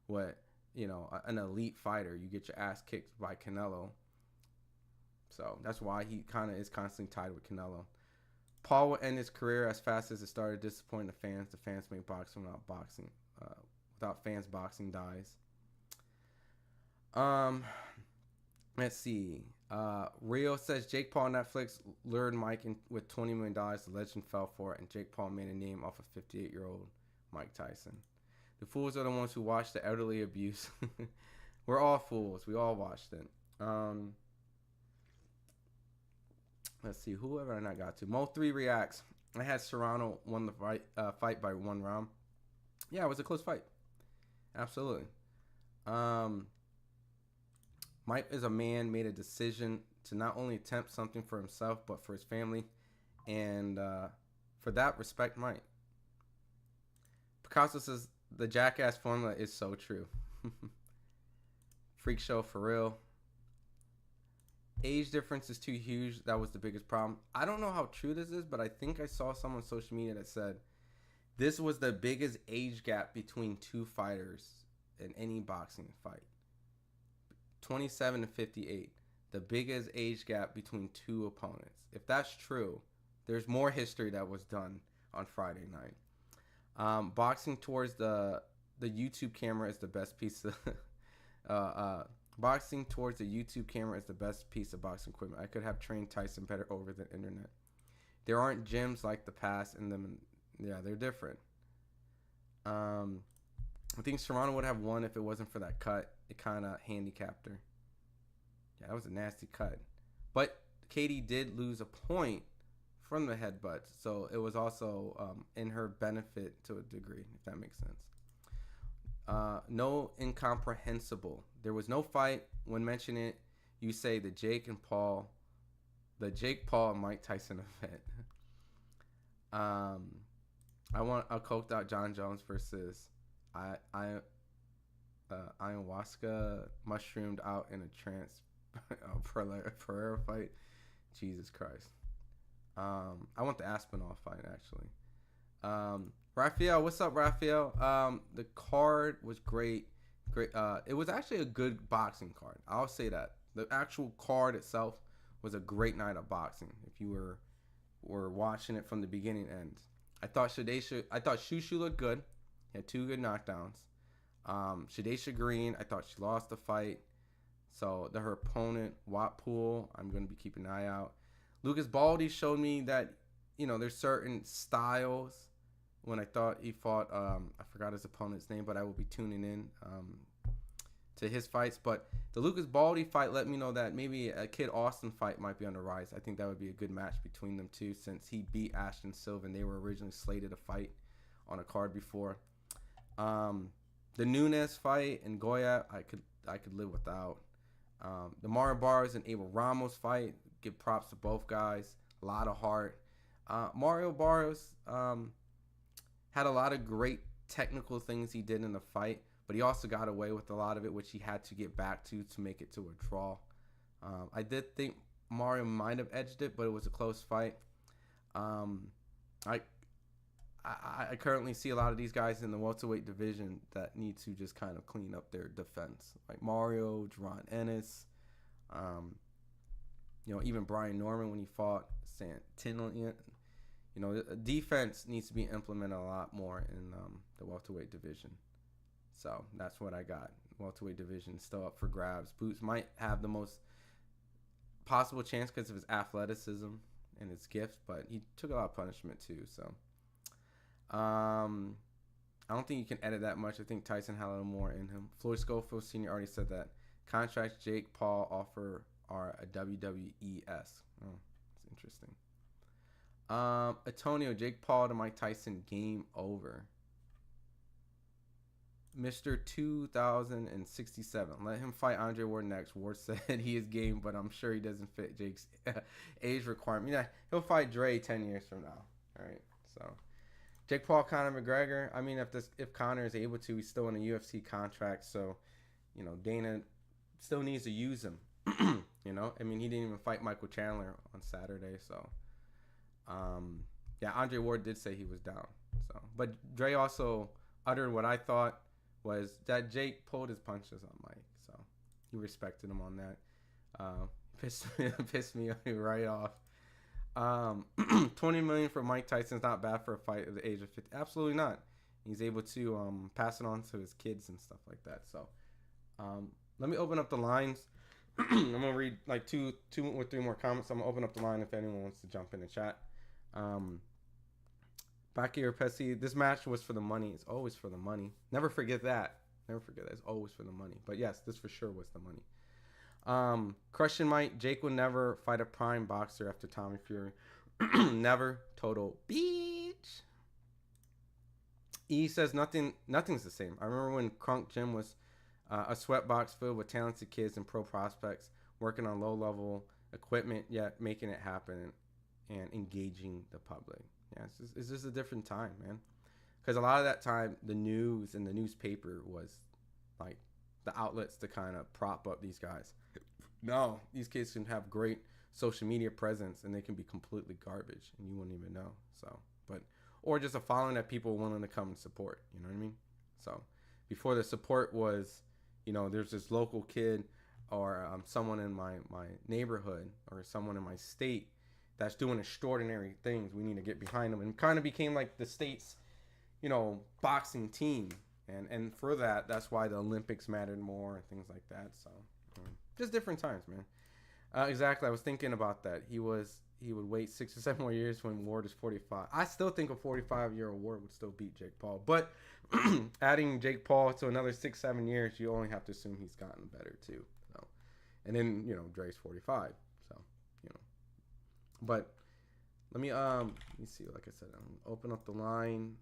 with, you know, an elite fighter, you get your ass kicked by Canelo. So that's why he kind of is constantly tied with Canelo. Paul will end his career as fast as it started, disappointing the fans. The fans make boxing without boxing. Without fans, boxing dies. Let's see. Rio says Jake Paul Netflix lured Mike in with $20 million. The legend fell for it, and Jake Paul made a name off of 58-year-old Mike Tyson. The fools are the ones who watch the elderly abuse. We're all fools. We all watched it. Let's see. Whoever I not got to. Mo3 reacts. I had Serrano won the fight by 1 round. Yeah, it was a close fight. Absolutely. Mike is a man, made a decision to not only attempt something for himself, but for his family. And for that, respect Mike. Picasso says, the jackass formula is so true. Freak show for real. Age difference is too huge. That was the biggest problem. I don't know how true this is, but I think I saw someone on social media that said this was the biggest age gap between 2 fighters in any boxing fight. 27 to 58. The biggest age gap between 2 opponents. If that's true, there's more history that was done on Friday night. Boxing towards the YouTube camera is the best piece of boxing towards the YouTube camera is the best piece of boxing equipment. I could have trained Tyson better over the internet. There aren't gyms like the past in them. Yeah, they're different. I think Serrano would have won if it wasn't for that cut. It kind of handicapped her. Yeah, that was a nasty cut. But Katie did lose a point from the headbutt, so it was also in her benefit to a degree, if that makes sense. No incomprehensible. There was no fight. When mentioning it, you say the Jake Paul and Mike Tyson event. I want a coked out John Jones versus ayahuasca mushroomed out in a trance Pereira fight. Jesus Christ. I want the Aspinall fight actually. Raphael, what's up, Raphael? The card was great. It was actually a good boxing card. I'll say that. The actual card itself was a great night of boxing. If you were watching it from the beginning and end. I thought Shushu looked good. He had 2 good knockdowns. Shadesha Green, I thought she lost the fight. So her opponent, Watpool, I'm going to be keeping an eye out. Lucas Baldy showed me that, there's certain styles. When I thought he fought, I forgot his opponent's name, but I will be tuning in to his fights. But the Lucas Baldy fight let me know that maybe a Kid Austin fight might be on the rise. I think that would be a good match between them two since he beat Ashton Silva and they were originally slated to fight on a card before. The Nunes fight and Goya, I could live without. The Mario Barrios and Abel Ramos fight, give props to both guys. A lot of heart. Mario Barrios had a lot of great technical things he did in the fight, but he also got away with a lot of it, which he had to get back to make it to a draw. I did think Mario might have edged it, but it was a close fight. I currently see a lot of these guys in the welterweight division that need to just kind of clean up their defense, like Mario, Jerron Ennis, even Brian Norman when he fought Santinelli. Defense needs to be implemented a lot more in the welterweight division. So that's what I got. Welterweight division still up for grabs. Boots might have the most possible chance because of his athleticism and his gift, but he took a lot of punishment too. So I don't think you can edit that much. I think Tyson had a little more in him. Floyd Schofield Sr. already said that contracts Jake Paul offer are a WWES. Oh, that's interesting. Antonio, Jake Paul to Mike Tyson, game over. Mr. 2067. Let him fight Andre Ward next. Ward said he is game, but I'm sure he doesn't fit Jake's age requirement. Yeah, he'll fight Dre 10 years from now. All right, so Jake Paul, Conor McGregor. I mean, if Conor is able to, he's still in a UFC contract, so Dana still needs to use him. I mean, he didn't even fight Michael Chandler on Saturday, so yeah, Andre Ward did say he was down. So, but Dre also uttered what I thought was that Jake pulled his punches on Mike, so he respected him on that. Pissed me right off. $20 million for Mike Tyson's not bad for a fight at the age of 50. Absolutely not. He's able to pass it on to his kids and stuff like that. So um, let me open up the lines. I'm gonna read like two or three more comments. I'm gonna open up the line if anyone wants to jump in the chat. Um, Baki or Pessy, this match was for the money. It's always for the money. Never forget that. Never forget that. It's always for the money. But yes, this for sure was the money. Question Mike, Jake will never fight a prime boxer after Tommy Fury. Never. Total beach. E says nothing's the same. I remember when Crunk Gym was a sweatbox filled with talented kids and pro prospects working on low level equipment, yet making it happen and engaging the public. Yeah, it's just a different time, man. Because a lot of that time, the news and the newspaper was like the outlets to kind of prop up these guys. No, these kids can have great social media presence and they can be completely garbage and you wouldn't even know. So, but or just a following that people are willing to come and support. You know what I mean? So, before the support was, there's this local kid or someone in my neighborhood or someone in my state that's doing extraordinary things. We need to get behind them, and kind of became like the state's, boxing team. And for that's why the Olympics mattered more and things like that. So, just different times, man. Exactly. I was thinking about that. He would wait 6 or 7 more years when Ward is 45. I still think a 45-year-old Ward would still beat Jake Paul. But adding Jake Paul to another 6, 7 years, you only have to assume he's gotten better too. So, and then Dre's 45. So, you know. But let me see. Like I said, open up the line.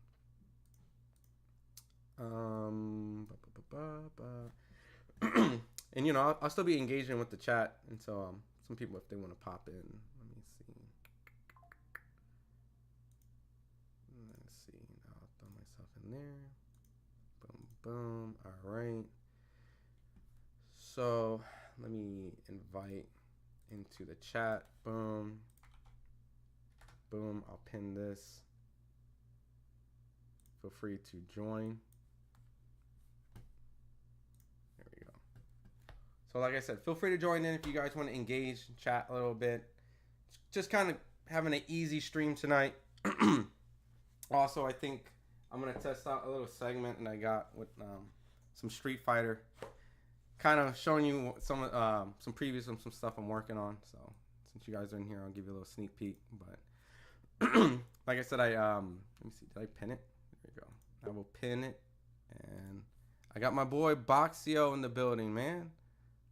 Ba, ba, ba, and I'll still be engaging with the chat, and so some people, if they want to pop in, let me see. Let's see. I'll throw myself in there. Boom, boom. All right. So let me invite into the chat. Boom, boom. I'll pin this. Feel free to join. There we go. So like I said, feel free to join in if you guys want to engage, chat a little bit. Just kind of having an easy stream tonight. Also, I think I'm gonna test out a little segment and I got with some Street Fighter, kind of showing you some previews of some stuff I'm working on. So since you guys are in here, I'll give you a little sneak peek. But like I said, let me see, did I pin it? There we go. I will pin it, and I got my boy Boxio in the building, man.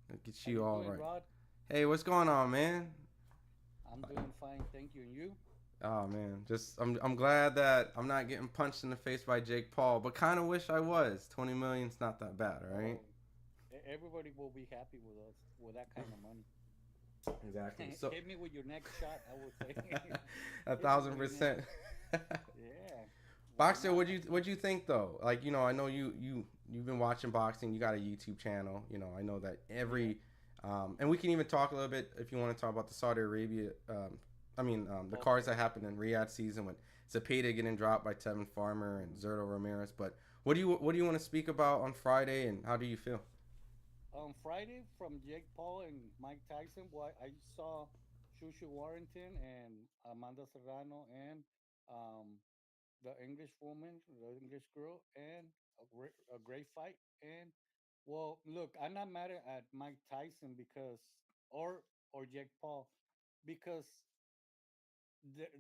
I'll get you all right. Rod? Hey, what's going on, man? I'm doing fine, thank you. And you? Oh man, just I'm glad that I'm not getting punched in the face by Jake Paul, but kind of wish I was. 20 million's not that bad, right? Oh, everybody will be happy with us with that kind of money. Exactly. So Hit me with your next shot, I would say. a Hit me thousand with your next. percent. Yeah. Why Boxer, not? what'd you think though? Like, I know you've been watching boxing. You got a YouTube channel. I know that Yeah. and we can even talk a little bit if you want to talk about the Saudi Arabia. The cards Okay. that happened in Riyadh season with Zepeda getting dropped by Tevin Farmer and Zerto Ramirez. But what do you want to speak about on Friday, and how do you feel? On Friday from Jake Paul and Mike Tyson, well, I saw Shushu Warrington and Amanda Serrano and um, the English woman, the English girl, and a great fight. And well, look, I'm not mad at Mike Tyson because, or Jake Paul, because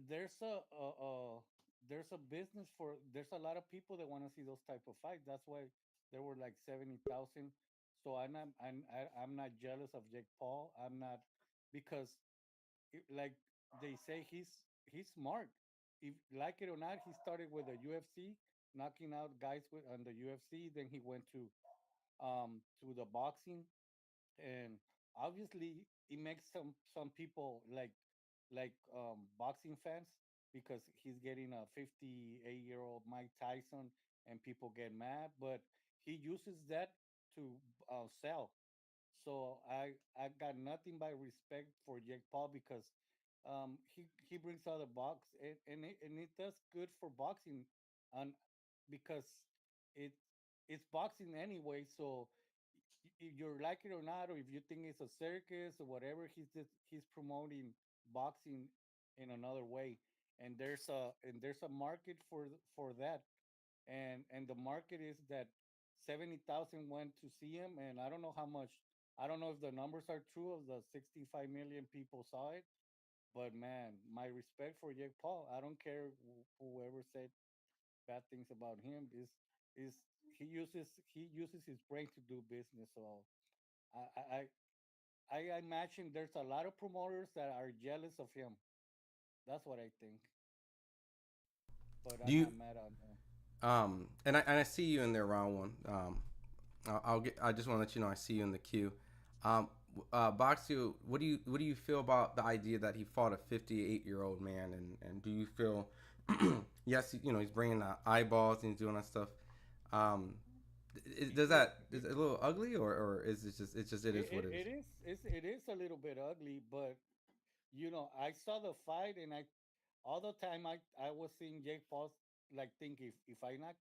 there's there's a business for there's a lot of people that want to see those type of fights. That's why there were like 70,000. So I'm not jealous of Jake Paul. I'm not because like they say he's smart. If like it or not, he started with the UFC, knocking out guys on the UFC. Then he went to the boxing, and obviously it makes some people boxing fans because he's getting a 58-year-old Mike Tyson, and people get mad, but he uses that to sell. So I got nothing but respect for Jake Paul because he brings out the box, and it does good for boxing, and because it it's boxing anyway. So if you like it or not, or if you think it's a circus or whatever, he's promoting boxing in another way, and there's a market for that, and the market is that 70,000 went to see him, and I don't know how much. I don't know if the numbers are true of the 65 million people saw it, but man, my respect for Jake Paul. I don't care whoever said bad things about him. Is he uses his brain to do business. So I I I imagine there's a lot of promoters that are jealous of him. That's what I think. But Do I'm you not mad on him. and I see you in there round one. I'll get. I just want to let you know I see you in the queue. Um, Boxio, what do you feel about the idea that he fought a 58-year-old man, and do you feel yes, he's bringing the eyeballs and he's doing that stuff. Um, does that is it a little ugly, or is it just it is what it is. It is a little bit ugly, but I saw the fight, and I all the time I was seeing Jake Paul like think if I knock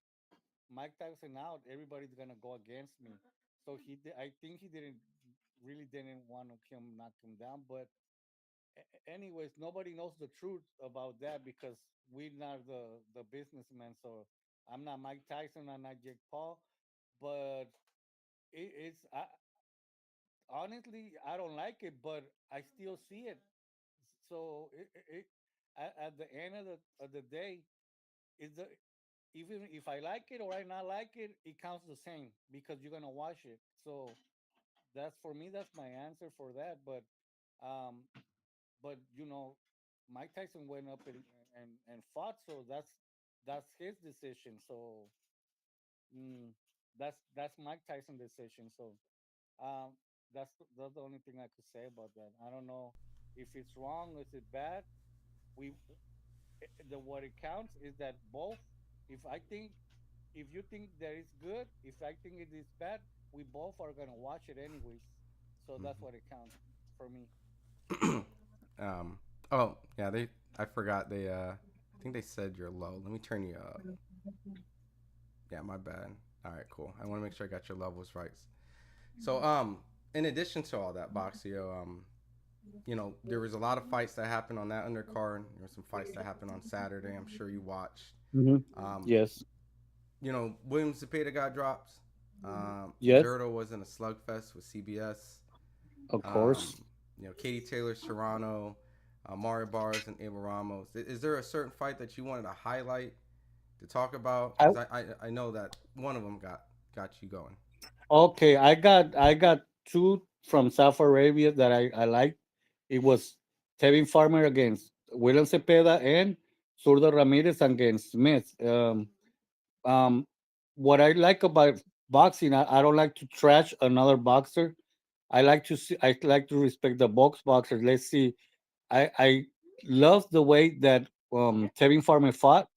Mike Tyson out, everybody's gonna go against me. So I think he didn't want to him knock him down. But anyways, nobody knows the truth about that because we're not the businessmen. So I'm not Mike Tyson, I'm not Jake Paul, but it's honestly I don't like it, but I still see it. So at the end of the day, is the even if I like it or I not like it, it counts the same because you're gonna watch it. So that's for me. That's my answer for that. Um, but Mike Tyson went up and fought, so that's his decision. So mm, that's Mike Tyson decision. So um, that's the only thing I could say about that. I don't know if it's wrong, is it bad. We the what it counts is that both. If I think if you think that it's good, if I think it is bad, we both are gonna watch it anyways. So that's what it counts for me. um, oh yeah, I forgot I think they said you're low. Let me turn you up. Yeah, my bad. All right, cool. I want to make sure I got your levels right. So, in addition to all that, Boxio, there was a lot of fights that happened on that undercard. There were some fights that happened on Saturday. I'm sure you watched. Hmm. Um, Yes. William Zepeda got dropped. Yes. Zerto was in a slugfest with CBS. Of course. Um, Katie Taylor, Serrano, Mario Bars, and Abel Ramos. Is there a certain fight that you wanted to highlight to talk about? I Because I know that one of them got you going. Okay, I got two from South Arabia that I like. It was Tevin Farmer against William Cepeda and Zurdo Ramirez against Smith. Um, what I like about boxing, I don't like to trash another boxer. I like to respect the boxers. Let's see. I love the way that Tevin Farmer fought.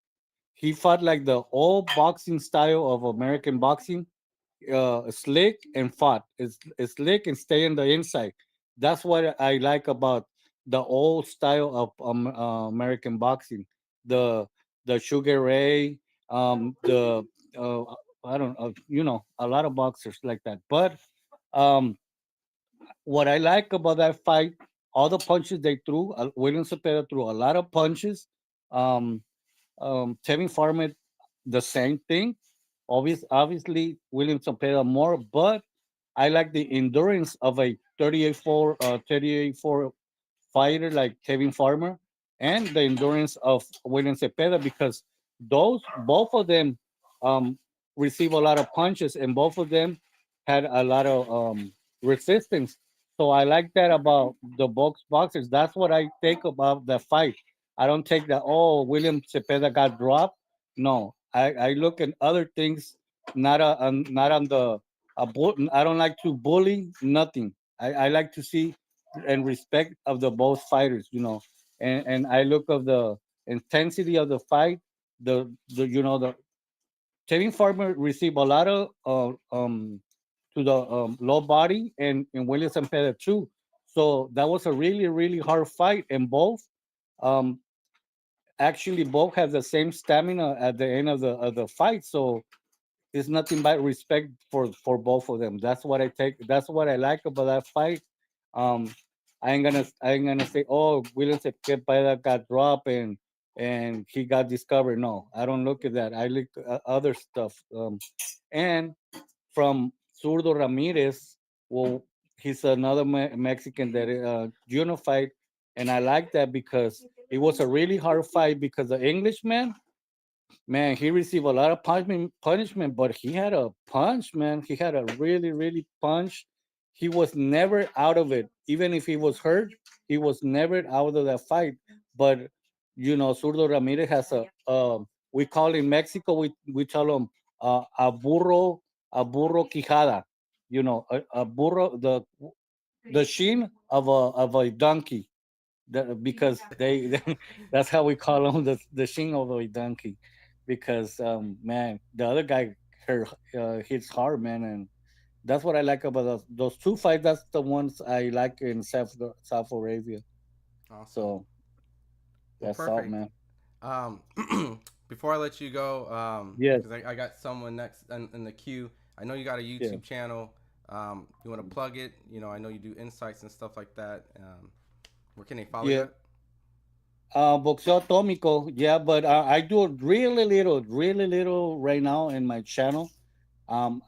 He fought like the old boxing style of American boxing, slick and fought. It's slick and stay on the inside. That's what I like about the old style of American boxing. The the Sugar Ray, the uh, I don't a lot of boxers like that. But um, what I like about that fight, all the punches they threw, William Cepeda threw a lot of punches. Um, Tevin Farmer, the same thing. Obviously, William Cepeda more, but I like the endurance of a 38-4 fighter like Kevin Farmer and the endurance of William Cepeda because those both of them um, receive a lot of punches and both of them had a lot of resistance. So I like that about the boxers. That's what I take about the fight. I don't take that. Oh, William Cepeda got dropped. No, I look at other things, not on the I don't like to bully nothing. I like to see and respect of the both fighters, and I look of the intensity of the fight. The Kevin Farmer received a lot of to the low body and William Sampeda too. So that was a really really hard fight, and um, both have the same stamina at the end of the fight. So it's nothing but respect for both of them. That's what I take. That's what I like about that fight. Um, I ain't gonna say, oh, William Cepeda got dropped and he got discovered. No, I don't look at that. I look at other stuff. And from Zurdo Ramirez, well, he's another Mexican that unified, and I like that because it was a really hard fight because the Englishman, man, he received a lot of punishment, but he had a punch, man. He had a really, really punch. He was never out of it. Even if he was hurt, he was never out of that fight. But Zurdo Ramirez has we call in Mexico, we tell him a burro quijada. A burro, the shin of a donkey. Because that's how we call him, the shin of a donkey, because man, the other guy hits hard, man, and that's what I like about those two fights. That's the ones I like in South Arabia. Awesome. So Well, that's all, perfect. man. Um, before I let you go, Yes, because I got someone next in the queue. I know you got a yeah, YouTube channel. You want to plug it? I know you do insights and stuff like that. Where can they follow you yeah. at? Boxeo Atomico, yeah, but I do really little right now in my channel. I'm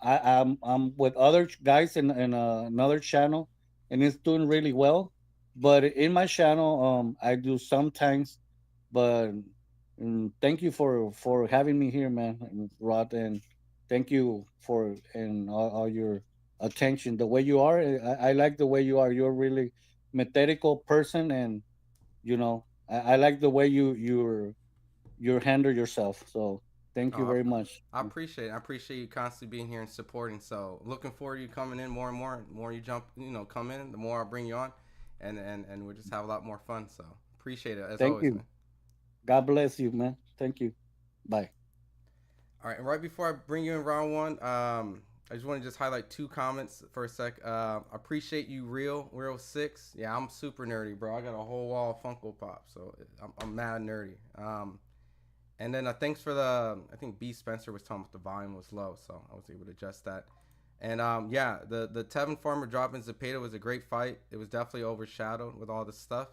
with other guys in another channel, and it's doing really well. But in my channel, I do sometimes. But thank you for having me here, man, Rod, and thank you for and all your attention. The way you are, I like the way you are. You're a really methodical person, and I like the way you handle yourself. So thank Oh, you very much. I appreciate it. I appreciate you constantly being here and supporting. So looking forward to you coming in more and more. The more you jump, come in, the more I bring you on, and we'll just have a lot more fun. So appreciate it as Thank always, you. man. God bless you, man. Thank you. Bye. All right, and right before I bring you in round one, I just want to just highlight two comments for a sec. Appreciate you, real six. Yeah, I'm super nerdy, bro. I got a whole wall of Funko Pop, so I'm mad nerdy. And then thanks for I think B Spencer was telling me the volume was low, so I was able to adjust that. And yeah, the Tevin Farmer dropping Zepeda was a great fight. It was definitely overshadowed with all this stuff,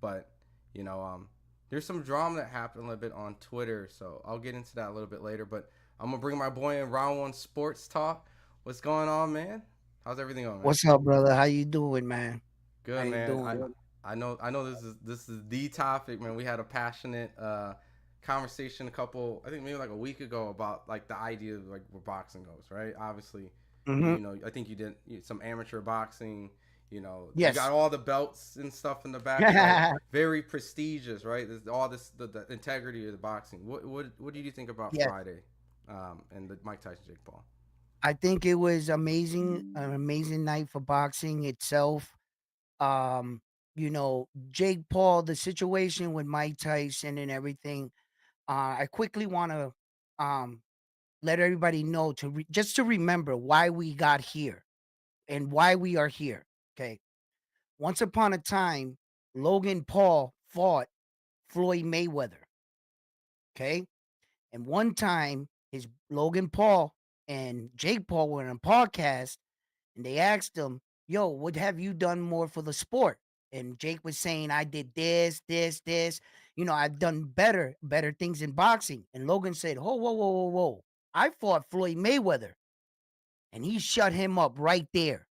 but you know, there's some drama that happened a little bit on Twitter, so I'll get into that a little bit later. But I'm gonna bring my boy in round one sports talk. What's going on, man? How's everything going, man? What's up, brother? How you doing, man? How Good, you man. doing? I know this is the topic, man. We had a passionate conversation I think maybe like a week ago about like the idea of like where boxing goes, right? Obviously, Mm-hmm. I think you did some amateur boxing. You got Yes. all the belts and stuff in the back, so very prestigious, right? There's all this the integrity of the boxing. What did you think about Yes. Friday, and the Mike Tyson Jake Paul? I think it was amazing, an amazing night for boxing itself. Um, Jake Paul, the situation with Mike Tyson and everything. I quickly want to um let everybody know just to remember why we got here and why we are here. Okay. Once upon a time, Logan Paul fought Floyd Mayweather. Okay. And one time, his Logan Paul and Jake Paul were on a podcast, and they asked him, "Yo, what have you done more for the sport?" And Jake was saying, "I did this, this, this. I've done better things in boxing." And Logan said, "Whoa, whoa, whoa, whoa, whoa! I fought Floyd Mayweather," and he shut him up right there.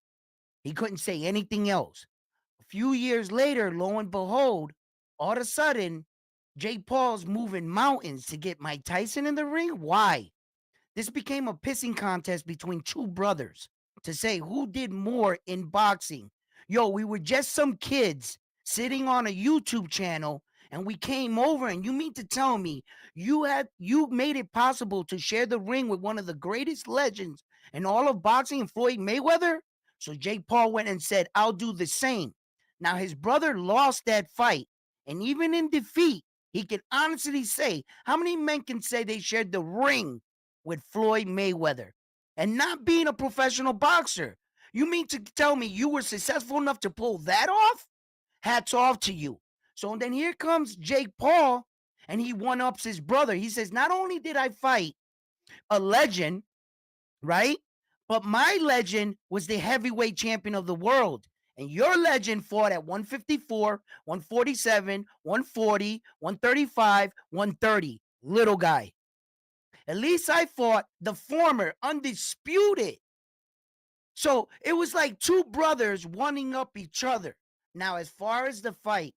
He couldn't say anything else. A few years later, lo and behold, all of a sudden, Jake Paul's moving mountains to get Mike Tyson in the ring. Why? This became a pissing contest between two brothers to say who did more in boxing. Yo, we were just some kids sitting on a YouTube channel and we came over, and you mean to tell me you made it possible to share the ring with one of the greatest legends in all of boxing, Floyd Mayweather? So Jake Paul went and said, "I'll do the same." Now his brother lost that fight, and even in defeat, he can honestly say, how many men can say they shared the ring with Floyd Mayweather and not being a professional boxer? You mean to tell me you were successful enough to pull that off? Hats off to you. So then here comes Jake Paul, and he one ups his brother. He says, "Not only did I fight a legend, right? But my legend was the heavyweight champion of the world. And your legend fought at 154, 147, 140, 135, 130. Little guy. At least I fought the former, undisputed. So it was like two brothers wanting up each other. Now, as far as the fight,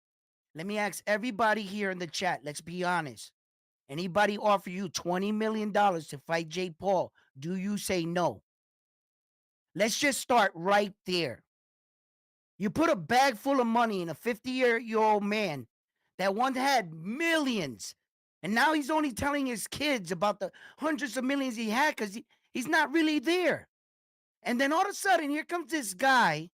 let me ask everybody here in the chat. Let's be honest. Anybody offer you $20 million to fight Jake Paul? Do you say no? Let's just start right there. You put a bag full of money in a 50-year-old man that once had millions, and now he's only telling his kids about the hundreds of millions he had because he's not really there. And then all of a sudden, here comes this guy,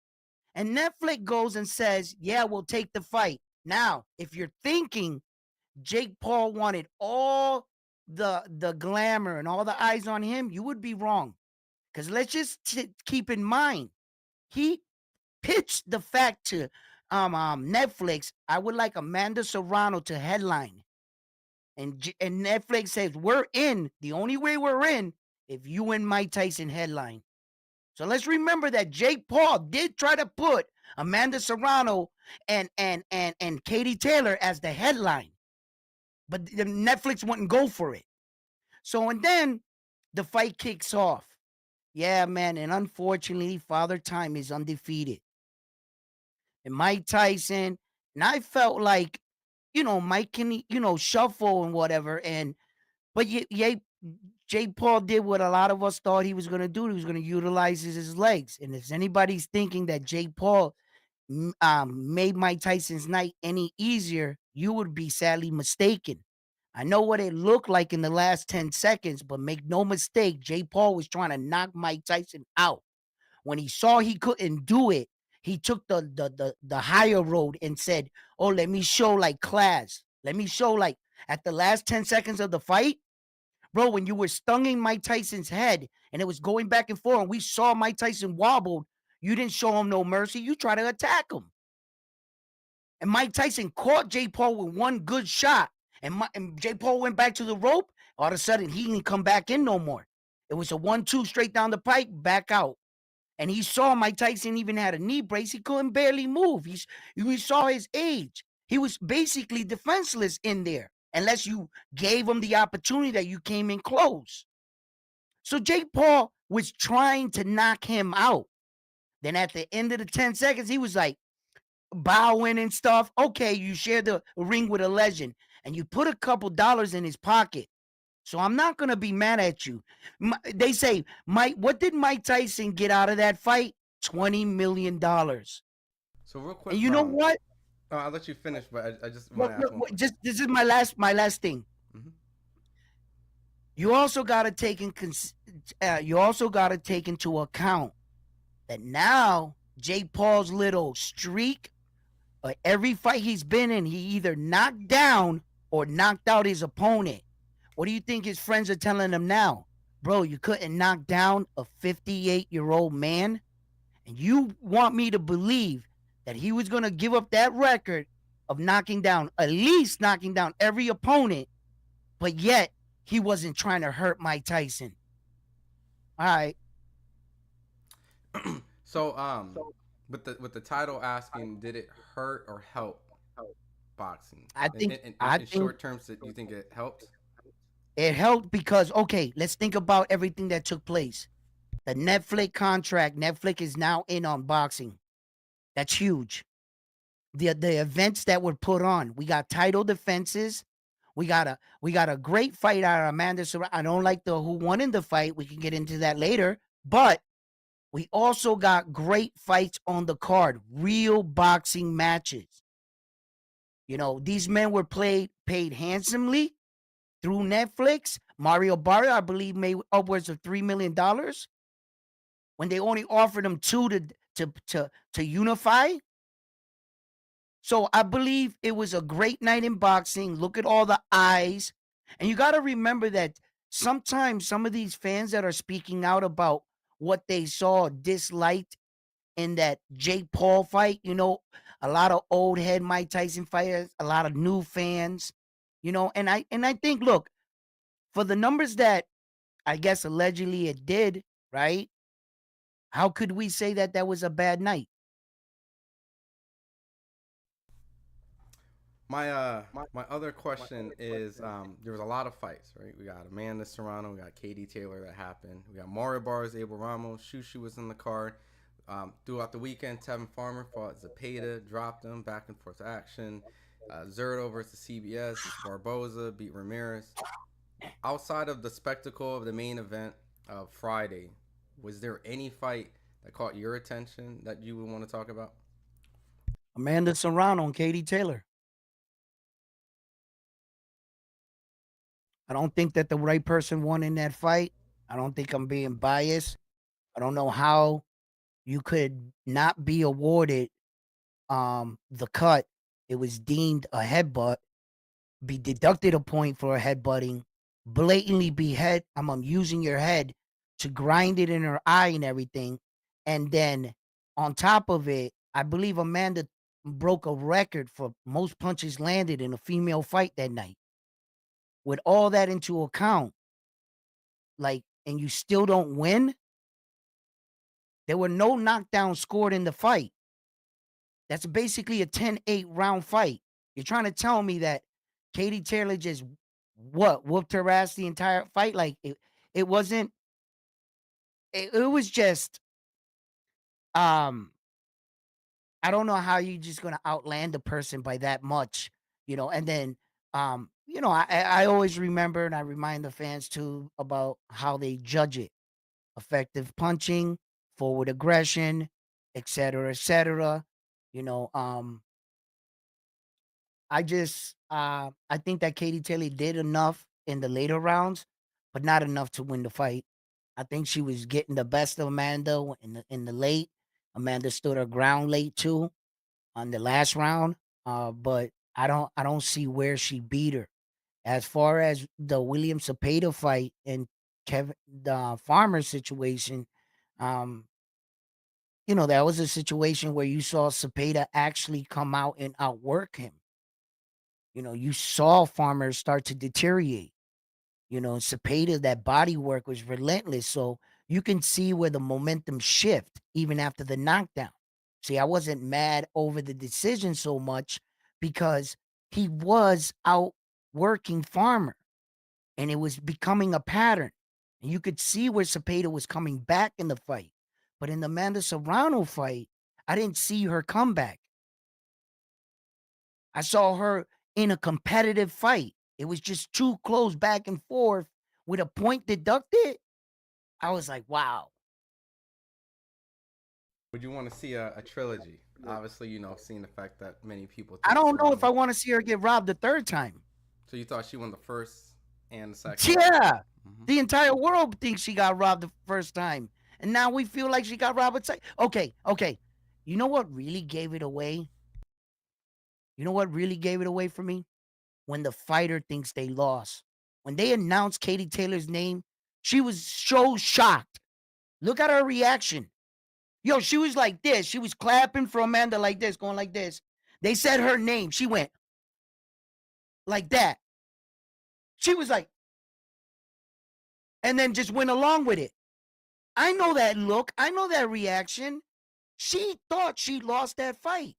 and Netflix goes and says, yeah, we'll take the fight. Now, if you're thinking Jake Paul wanted all the glamour and all the eyes on him, you would be wrong. Because let's just keep in mind, he pitched the fact to Netflix, I would like Amanda Serrano to headline. And Netflix says, we're in. The only way we're in if you and Mike Tyson headline. So let's remember that Jake Paul did try to put Amanda Serrano and Katie Taylor as the headline. But the Netflix wouldn't go for it. So, and then the fight kicks off. Yeah, man. And unfortunately, Father Time is undefeated. And Mike Tyson, and I felt like, Mike can, shuffle and whatever. But Jake Paul did what a lot of us thought he was going to do. He was going to utilize his legs. And if anybody's thinking that Jake Paul made Mike Tyson's night any easier, you would be sadly mistaken. I know what it looked like in the last 10 seconds, but make no mistake, Jake Paul was trying to knock Mike Tyson out. When he saw he couldn't do it, he took the higher road and said, oh, let me show like class. Let me show like at the last 10 seconds of the fight, bro, when you were stinging Mike Tyson's head and it was going back and forth and we saw Mike Tyson wobbled, you didn't show him no mercy. You tried to attack him. And Mike Tyson caught Jake Paul with one good shot. And Jake Paul went back to the rope. All of a sudden, he didn't come back in no more. It was a 1-2 straight down the pike, back out. And he saw Mike Tyson even had a knee brace. He couldn't barely move. We saw his age. He was basically defenseless in there unless you gave him the opportunity that you came in close. So Jake Paul was trying to knock him out. Then at the end of the 10 seconds, he was like bowing and stuff. Okay, you share the ring with a legend and you put a couple dollars in his pocket. So I'm not going to be mad at you. They say, Mike, what did Mike Tyson get out of that fight? $20 million. So real quick, And you know what? I'll let you finish, but I just want to ask one question. This is my last thing. Mm-hmm. You also got to take into account that now Jake Paul's little streak, every fight he's been in, he either knocked down or knocked out his opponent. What do you think his friends are telling him now? Bro, you couldn't knock down a 58-year-old man? And you want me to believe that he was going to give up that record of at least knocking down every opponent, but yet he wasn't trying to hurt Mike Tyson. All right. So, with the title asking, did it hurt or help boxing? I think in short terms, do you think it helped? It helped because, okay, let's think about everything that took place. The Netflix contract, Netflix is now in on boxing. That's huge. The events that were put on, we got title defenses. We got a great fight out of Amanda Serrano. I don't like who won in the fight. We can get into that later. But we also got great fights on the card, real boxing matches. These men were paid handsomely through Netflix. Mario Barrio, I believe, made upwards of $3 million when they only offered him $2 to unify. So I believe it was a great night in boxing. Look at all the eyes. And you got to remember that sometimes some of these fans that are speaking out about what they saw disliked in that Jake Paul fight, a lot of old head Mike Tyson fighters, a lot of new fans, and I think, look, for the numbers that I guess allegedly it did, right? How could we say that was a bad night? My other question is there was a lot of fights, right? We got Amanda Serrano, we got Katie Taylor that happened. We got Mario Bars, Abel Ramos, Shushu was in the card. Throughout the weekend, Tevin Farmer fought Zapata, dropped him, back and forth action. Zerto versus CBS, Barboza beat Ramirez. Outside of the spectacle of the main event of Friday, was there any fight that caught your attention that you would want to talk about? Amanda Serrano and Katie Taylor. I don't think that the right person won in that fight. I don't think I'm being biased. I don't know how you could not be awarded the cut. It was deemed a headbutt, be deducted a point for a headbutting, blatantly be I'm using your head to grind it in her eye and everything. And then on top of it, I believe Amanda broke a record for most punches landed in a female fight that night. With all that into account, like, and you still don't win, there were no knockdowns scored in the fight. That's basically a 10-8 round fight. You're trying to tell me that Katie Taylor just whooped her ass the entire fight? Like it wasn't. It was just. Um, I don't know how you just gonna outland a person by that much, And then, I always remember and I remind the fans too about how they judge it: effective punching, forward aggression, et cetera, et cetera. You know, um, I think that Katie Taylor did enough in the later rounds, but not enough to win the fight. I think she was getting the best of Amanda in the late. Amanda stood her ground late too on the last round. But I don't see where she beat her. As far as the William Cepeda fight and Kevin the Farmer situation, um, that was a situation where you saw Cepeda actually come out and outwork him. You saw Farmer start to deteriorate. Cepeda, that body work was relentless. So you can see where the momentum shift even after the knockdown. See, I wasn't mad over the decision so much because he was outworking Farmer and it was becoming a pattern. And you could see where Cepeda was coming back in the fight. But in the Amanda Serrano fight, I didn't see her come back. I saw her in a competitive fight. It was just too close back and forth with a point deducted. I was like, wow. Would you want to see a trilogy? Obviously, seeing the fact that many people I think don't know if Serrano. I want to see her get robbed the third time. So you thought she won the first and the second? Yeah. Hmm. The entire world thinks she got robbed the first time. And now we feel like she got robbed a second. Okay, okay. You know what really gave it away? You know what really gave it away for me? When the fighter thinks they lost. When they announced Katie Taylor's name, she was so shocked. Look at her reaction. Yo, she was like this. She was clapping for Amanda like this, going like this. They said her name. She went like that. She was like, and then just went along with it. I know that look. I know that reaction. She thought she lost that fight.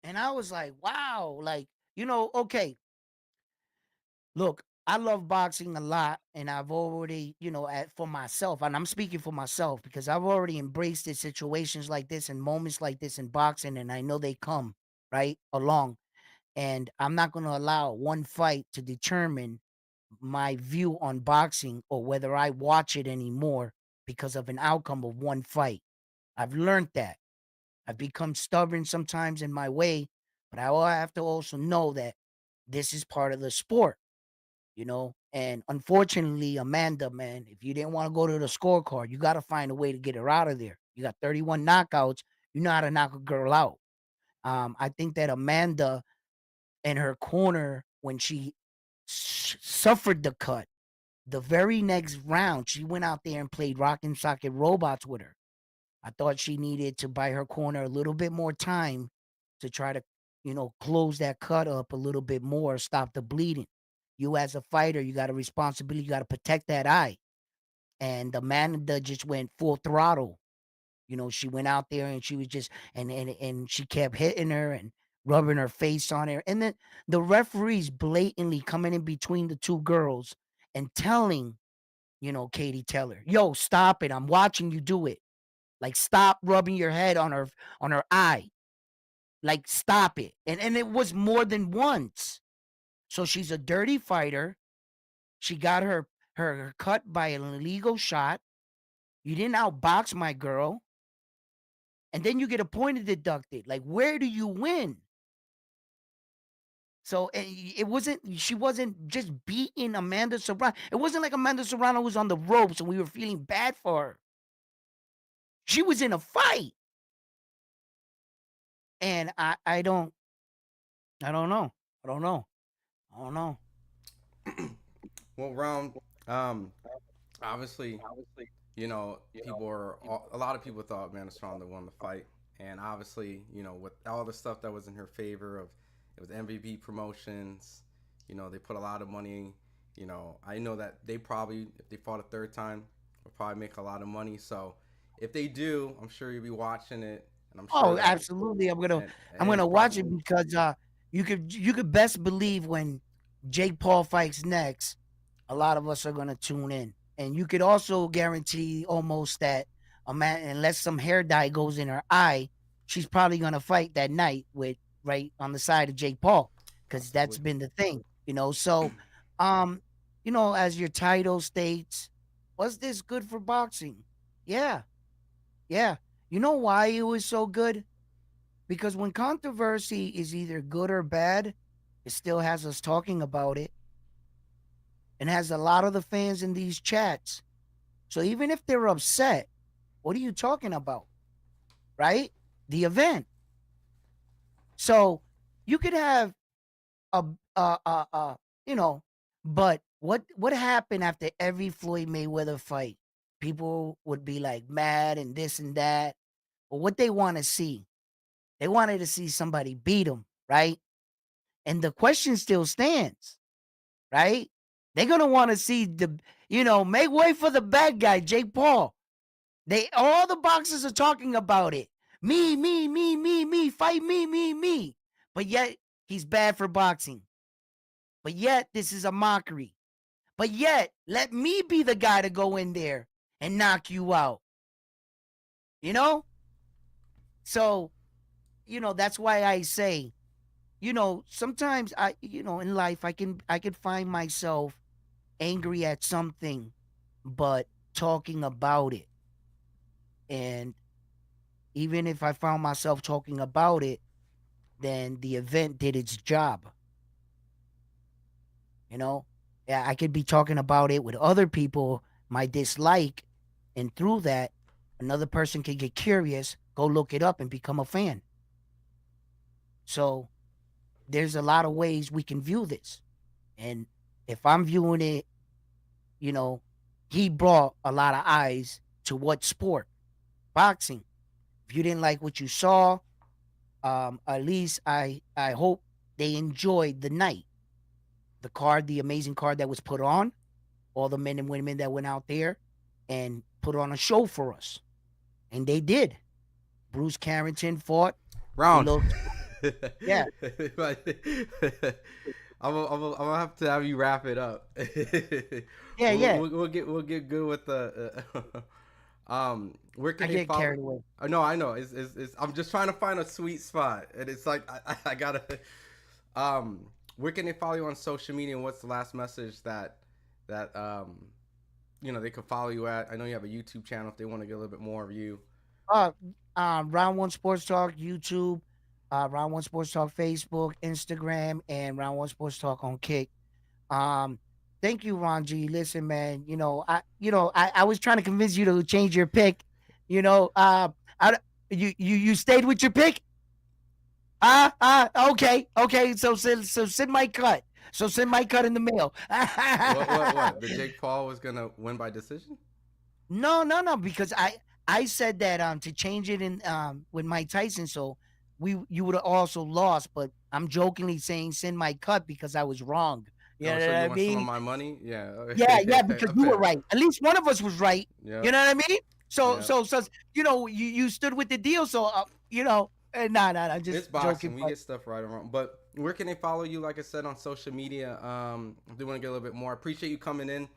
And I was like, wow. Like, okay, look, I love boxing a lot, and I've already, for myself, and I'm speaking for myself because I've already embraced it, situations like this and moments like this in boxing, and I know they come right along. And I'm not going to allow one fight to determine my view on boxing or whether I watch it anymore because of an outcome of one fight. I've learned that. I've become stubborn sometimes in my way, but I have to also know that this is part of the sport. And unfortunately, Amanda, man, if you didn't want to go to the scorecard, you got to find a way to get her out of there. You got 31 knockouts. You know how to knock a girl out. I think that Amanda and her corner, when she suffered the cut, the very next round, she went out there and played rock and socket robots with her. I thought she needed to buy her corner a little bit more time to try to, close that cut up a little bit more, stop the bleeding. You as a fighter, you got a responsibility. You got to protect that eye. And Amanda just went full throttle. She went out there and she was just and she kept hitting her and rubbing her face on her. And then the referees blatantly coming in between the two girls and telling, Katie Taylor, yo, stop it. I'm watching you do it. Like, stop rubbing your head on her eye. Like, stop it. And it was more than once. So she's a dirty fighter. She got her cut by an illegal shot. You didn't outbox my girl. And then you get a point deducted. Like, where do you win? So she wasn't just beating Amanda Serrano. It wasn't like Amanda Serrano was on the ropes and we were feeling bad for her. She was in a fight. And I don't know. I don't know. I don't know. Well, round, um, obviously, a lot of people thought Amanda Serrano won the fight, and obviously, with all the stuff that was in her favor of it was MVP promotions, they put a lot of money. I know that they probably, if they fought a third time, will probably make a lot of money. So if they do, I'm sure you'll be watching it, and I'm sure Oh, that absolutely. I'm gonna and, I'm and gonna watch probably it because you could best believe when Jake Paul fights next, a lot of us are gonna tune in. And you could also guarantee almost that a man, unless some hair dye goes in her eye, she's probably gonna fight that night with right on the side of Jake Paul, because that's absolutely. been the thing. So, um, as your title states, was this good for boxing? Yeah, yeah. You know why it was so good? Because when controversy is either good or bad, it still has us talking about it and has a lot of the fans in these chats. So even if they're upset, what are you talking about? Right? The event. So you could have a you know, but what happened after every Floyd Mayweather fight? People would be like mad and this and that. But what they want to see, they wanted to see somebody beat him, right? And the question still stands, right? They're gonna want to see make way for the bad guy, Jake Paul. They all the boxers are talking about it. Me, fight me. But yet he's bad for boxing. But yet this is a mockery. But yet let me be the guy to go in there and knock you out. You know? So, that's why I say, sometimes in life I can find myself angry at something, but talking about it. And even if I found myself talking about it, then the event did its job. You know, yeah, I could be talking about it with other people, my dislike, and through that, another person can get curious, go look it up, and become a fan. So there's a lot of ways we can view this. And if I'm viewing it, you know, he brought a lot of eyes to what sport? Boxing. If you didn't like what you saw, at least I hope they enjoyed the night, the card, the amazing card that was put on, all the men and women that went out there and put on a show for us, and they did. Bruce Carrington fought. He Round. looked, yeah, I'm gonna have to have you wrap it up. yeah, yeah. We'll get good with the. Where I can they get follow? carried away. No, I know. I'm just trying to find a sweet spot, and it's like I gotta. Where can they follow you on social media, and what's the last message that they could follow you at? I know you have a YouTube channel if they want to get a little bit more of you. Uh, Round One Sports Talk YouTube, Round One Sports Talk Facebook, Instagram, and Round One Sports Talk on Kick. Um, Thank you, Ron G. Listen, man. I was trying to convince you to change your pick. You know, I, you stayed with your pick. Okay. So send my cut. So send my cut in the mail. What? The Jake Paul was gonna win by decision? No, because I said that to change it in with Mike Tyson, so you would have also lost. But I'm jokingly saying send my cut because I was wrong. You Oh, know so what you I want some of mean? my money? Yeah. Yeah, because you were Fair. right. At least one of us was right. Yeah. You know what I mean? So Yeah. so so you stood with the deal. So Nah, just It's joking. boxing. We But get stuff right or wrong. But where can they follow you? Like I said, on social media. If they want to get a little bit more. I appreciate you coming in.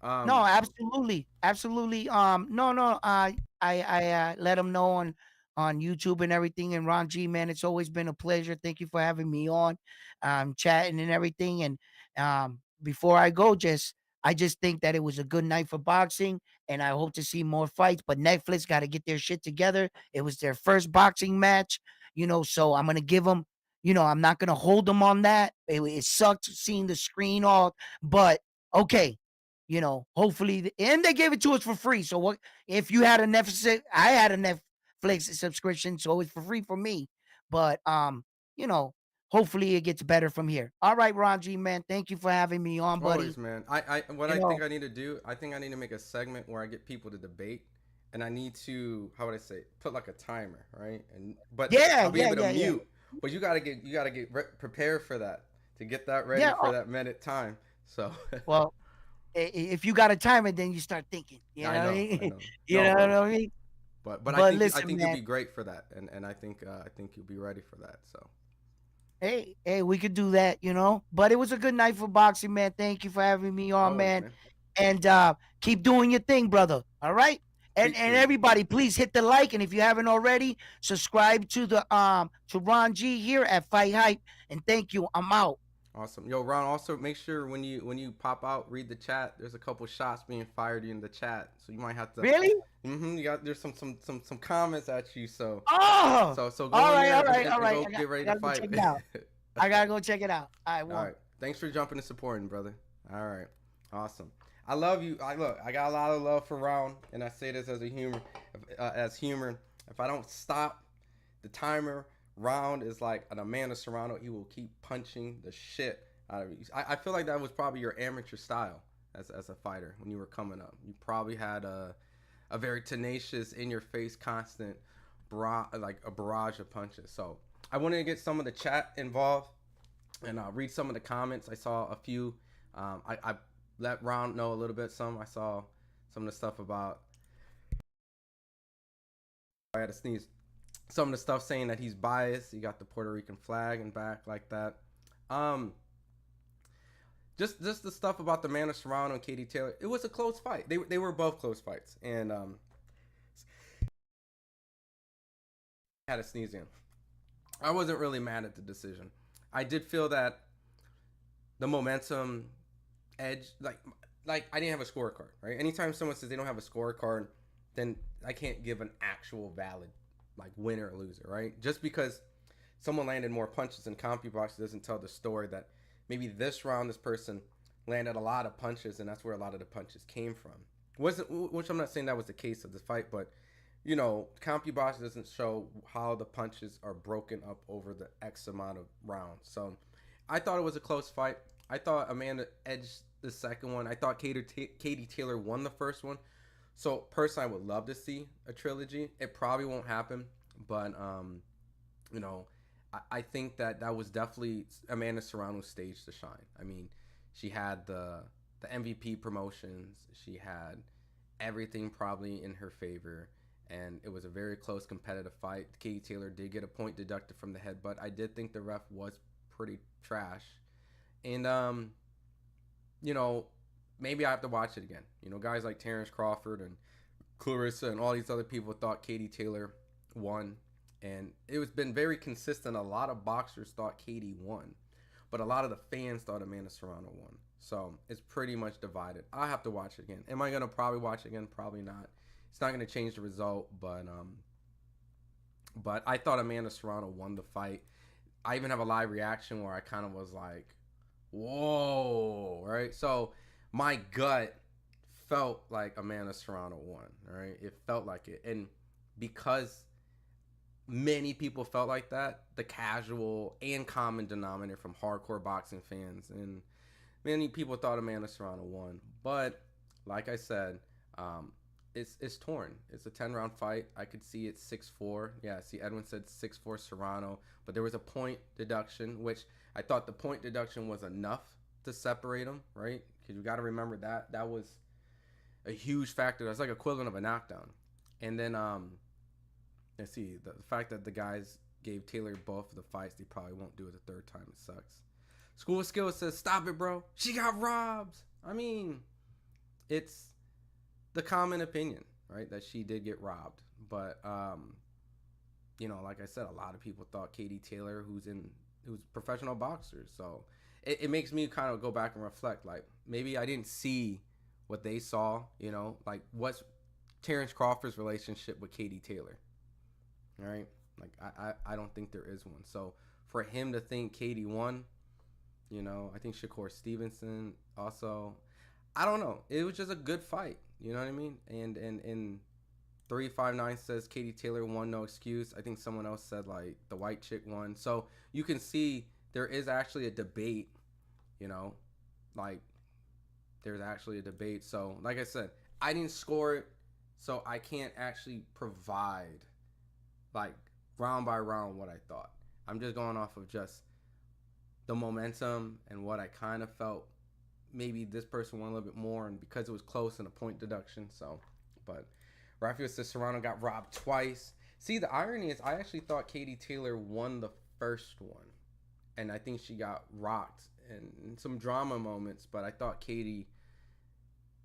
no, Um, absolutely, absolutely. No. I let them know on YouTube and everything. And Ron G, man, it's always been a pleasure. Thank you for having me on, chatting and everything. And before I go, I just think that it was a good night for boxing, and I hope to see more fights. But Netflix got to get their shit together. It was their first boxing match, so I'm gonna give them. I'm not gonna hold them on that. It sucked seeing the screen all, but okay, hopefully, and they gave it to us for free. So what if you had a Netflix? I had a Netflix subscription, so it's for free for me. But you know, hopefully it gets better from here. All right, Ron G, man, thank you for having me on, buddy. Always, man. What You I think know, I need to do, I think I need to make a segment where I get people to debate, and I need to, how would I say, it? Put like a timer, right? And but yeah, I'll be yeah, able to yeah, yeah, mute. But you gotta get prepared for that to get that ready yeah. for that minute time. So Well, if you got a timer, then you start thinking. You I know what I know, I mean? know. You No, know what but I mean? but I But think I listen, think you'll man. be great for that, and I think you'll be ready for that. So Hey, we could do that, But it was a good night for boxing, man. Thank you for having me on, always, man. man. And keep doing your thing, brother. All right. And Appreciate you. everybody, please hit the like, and if you haven't already, subscribe to Ron G here at Fight Hype. And thank you. I'm out. Awesome. Yo, Ron, also make sure when you pop out, read the chat. There's a couple shots being fired in the chat. So you might have to Really? you got there's some comments at you, so Oh, go in there all and, right, and, all and right. go get I ready to gotta go fight. check it out. I gotta go check it out. All right, All one. right. Thanks for jumping and supporting, brother. All right. Awesome. I love you. I got a lot of love for Ron, and I say this as humor. If I don't stop the timer, Round is like an Amanda Serrano. He will keep punching the shit out of you. I feel like that was probably your amateur style as a fighter when you were coming up. You probably had a very tenacious, in your face, constant, like a barrage of punches. So I wanted to get some of the chat involved and read some of the comments. I saw a few. I let Ron know a little bit. I saw some of the stuff about. I had to sneeze. Some of the stuff saying that he's biased. You got the Puerto Rican flag and back like that. Um, just the stuff about the man of Serrano and Katie Taylor. It was a close fight. They were both close fights, and I had a sneeze in. I wasn't really mad at the decision. I did feel that the momentum edge, like I didn't have a scorecard, right? Anytime someone says they don't have a scorecard, then I can't give an actual valid like winner or loser, right? Just because someone landed more punches in CompuBox doesn't tell the story that maybe this round this person landed a lot of punches and that's where a lot of the punches came from. Wasn't Which I'm not saying that was the case of the fight, but CompuBox doesn't show how the punches are broken up over the X amount of rounds. So I thought it was a close fight. I thought Amanda edged the second one. I thought Katie Taylor won the first one. So personally, I would love to see a trilogy. It probably won't happen, but you know, I think that was definitely Amanda Serrano's stage to shine. I mean, she had the MVP promotions. She had everything probably in her favor, and it was a very close competitive fight. Katie Taylor did get a point deducted from the headbutt. I did think the ref was pretty trash, and you know, maybe I have to watch it again. Guys like Terrence Crawford and Clarissa and all these other people thought Katie Taylor won, and it was been very consistent. A lot of boxers thought Katie won, but a lot of the fans thought Amanda Serrano won. So it's pretty much divided. I have to watch it again. Am I gonna probably watch it again? Probably not. It's not gonna change the result, but I thought Amanda Serrano won the fight. I even have a live reaction where I kind of was like, whoa, right? So my gut felt like Amanda Serrano won, right? It felt like it. And because many people felt like that, the casual and common denominator from hardcore boxing fans, and many people thought Amanda Serrano won. But like I said, it's torn. It's a 10-round fight. I could see it 6-4. Yeah, see, Edwin said 6-4 Serrano, but there was a point deduction, which I thought the point deduction was enough to separate them, right? Because you got to remember that was a huge factor. That's like equivalent of a knockdown. And then let's see, the fact that the guys gave Taylor both of the fights. They probably won't do it the third time. It sucks. School of Skills says, stop it, bro. She got robbed. I mean, it's the common opinion, right, that she did get robbed. But, like I said, a lot of people thought Katie Taylor, who's a professional boxer. So it makes me kind of go back and reflect. Like, maybe I didn't see what they saw, like what's Terrence Crawford's relationship with Katie Taylor, all right? Like, I don't think there is one. So for him to think Katie won, I think Shakur Stevenson also, I don't know. It was just a good fight, you know what I mean? And 359 says Katie Taylor won, no excuse. I think someone else said, like, the white chick won. So you can see there is actually a debate, like, there's actually a debate. So, like I said, I didn't score it, so I can't actually provide, like, round by round what I thought. I'm just going off of just the momentum and what I kind of felt. Maybe this person won a little bit more, and because it was close and a point deduction. So, but Rafael says Serrano got robbed twice. See, the irony is I actually thought Katie Taylor won the first one, and I think she got rocked in some drama moments, but I thought Katie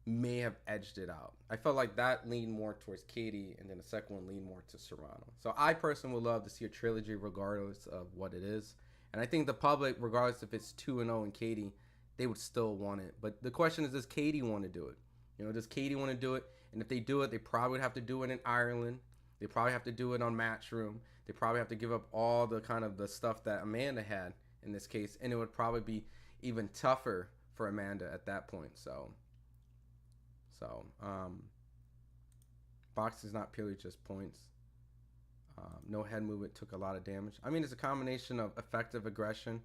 may have edged it out. I felt like that leaned more towards Katie, and then the second one leaned more to Serrano. So I personally would love to see a trilogy regardless of what it is. And I think the public, regardless if it's 2-0 and Katie, they would still want it. But the question is, does Katie want to do it? Does Katie want to do it? And if they do it, they probably would have to do it in Ireland. They probably have to do it on Matchroom. They probably have to give up all the kind of the stuff that Amanda had in this case. And it would probably be even tougher for Amanda at that point. So boxing is not purely just points. No head movement took a lot of damage. I mean, it's a combination of effective aggression.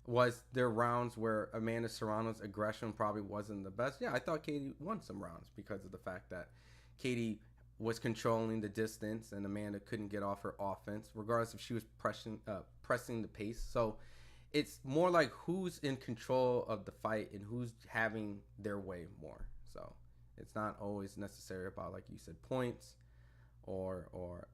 Was there rounds where Amanda Serrano's aggression probably wasn't the best? Yeah, I thought Katie won some rounds because of the fact that Katie was controlling the distance and Amanda couldn't get off her offense, regardless if she was pressing the pace. So it's more like who's in control of the fight and who's having their way more. So it's not always necessary about, like you said, points or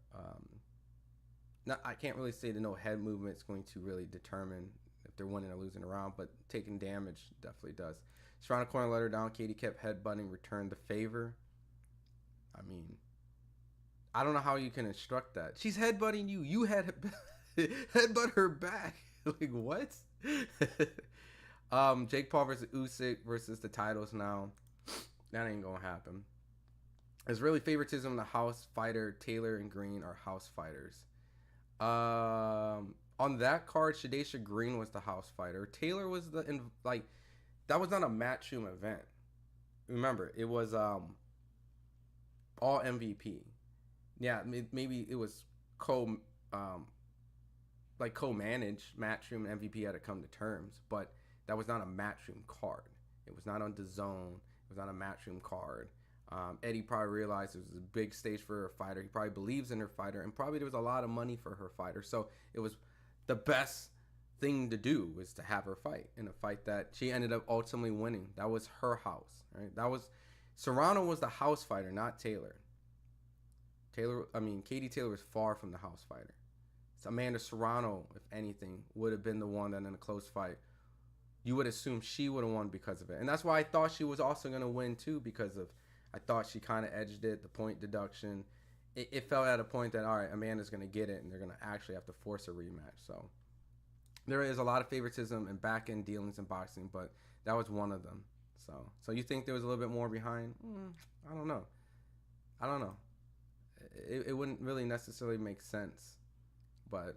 I can't really say that no head movement is going to really determine if they're winning or losing a round, but taking damage definitely does. Serrano corner let her down. Katie kept headbutting, returned the favor. I mean, I don't know how you can instruct that. She's headbutting you. You had headbutt her back. Like, what? Jake Paul versus Usyk versus the titles now. That ain't gonna happen. There's really favoritism in the house fighter. Taylor and Green are house fighters. On that card, Shadesha Green was the house fighter. Taylor was that was not a matchroom event. Remember, it was all MVP. Yeah, maybe it was co-managed matchroom. MVP had to come to terms, but that was not a matchroom card. It was not on DAZN. It was not a matchroom card. Eddie probably realized it was a big stage for her fighter. He probably believes in her fighter, and probably there was a lot of money for her fighter. So it was the best thing to do was to have her fight in a fight that she ended up ultimately winning. That was her house, right? Serrano was the house fighter, not Taylor. Katie Taylor was far from the house fighter. So Amanda Serrano, if anything, would have been the one that in a close fight, you would assume she would have won because of it. And that's why I thought she was also going to win too, because I thought she kind of edged it, the point deduction. It fell at a point that, all right, Amanda's going to get it, and they're going to actually have to force a rematch. So there is a lot of favoritism and back-end dealings in boxing, but that was one of them. So you think there was a little bit more behind? I don't know. It wouldn't really necessarily make sense. But,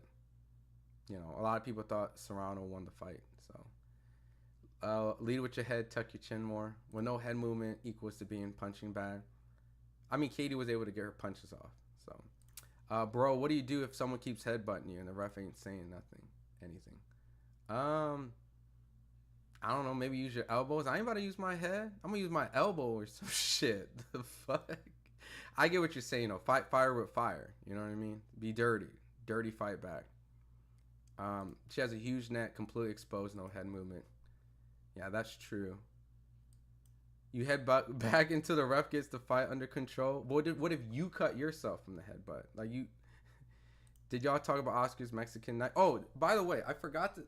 a lot of people thought Serrano won the fight. So lead with your head, tuck your chin more. When no head movement equals to being punching bag. I mean, Katie was able to get her punches off. So, bro, what do you do if someone keeps headbutting you and the ref ain't saying anything? I don't know. Maybe use your elbows. I ain't about to use my head. I'm gonna use my elbow or some shit. The fuck? I get what you're saying. Fight fire with fire. You know what I mean? Be dirty fight back. She has a huge neck, completely exposed, no head movement. Yeah, that's true. You headbutt back into the ref, gets the fight under control. What if you cut yourself from the headbutt? Like, you Did y'all talk about Oscar's Mexican night? Oh, by the way, I forgot to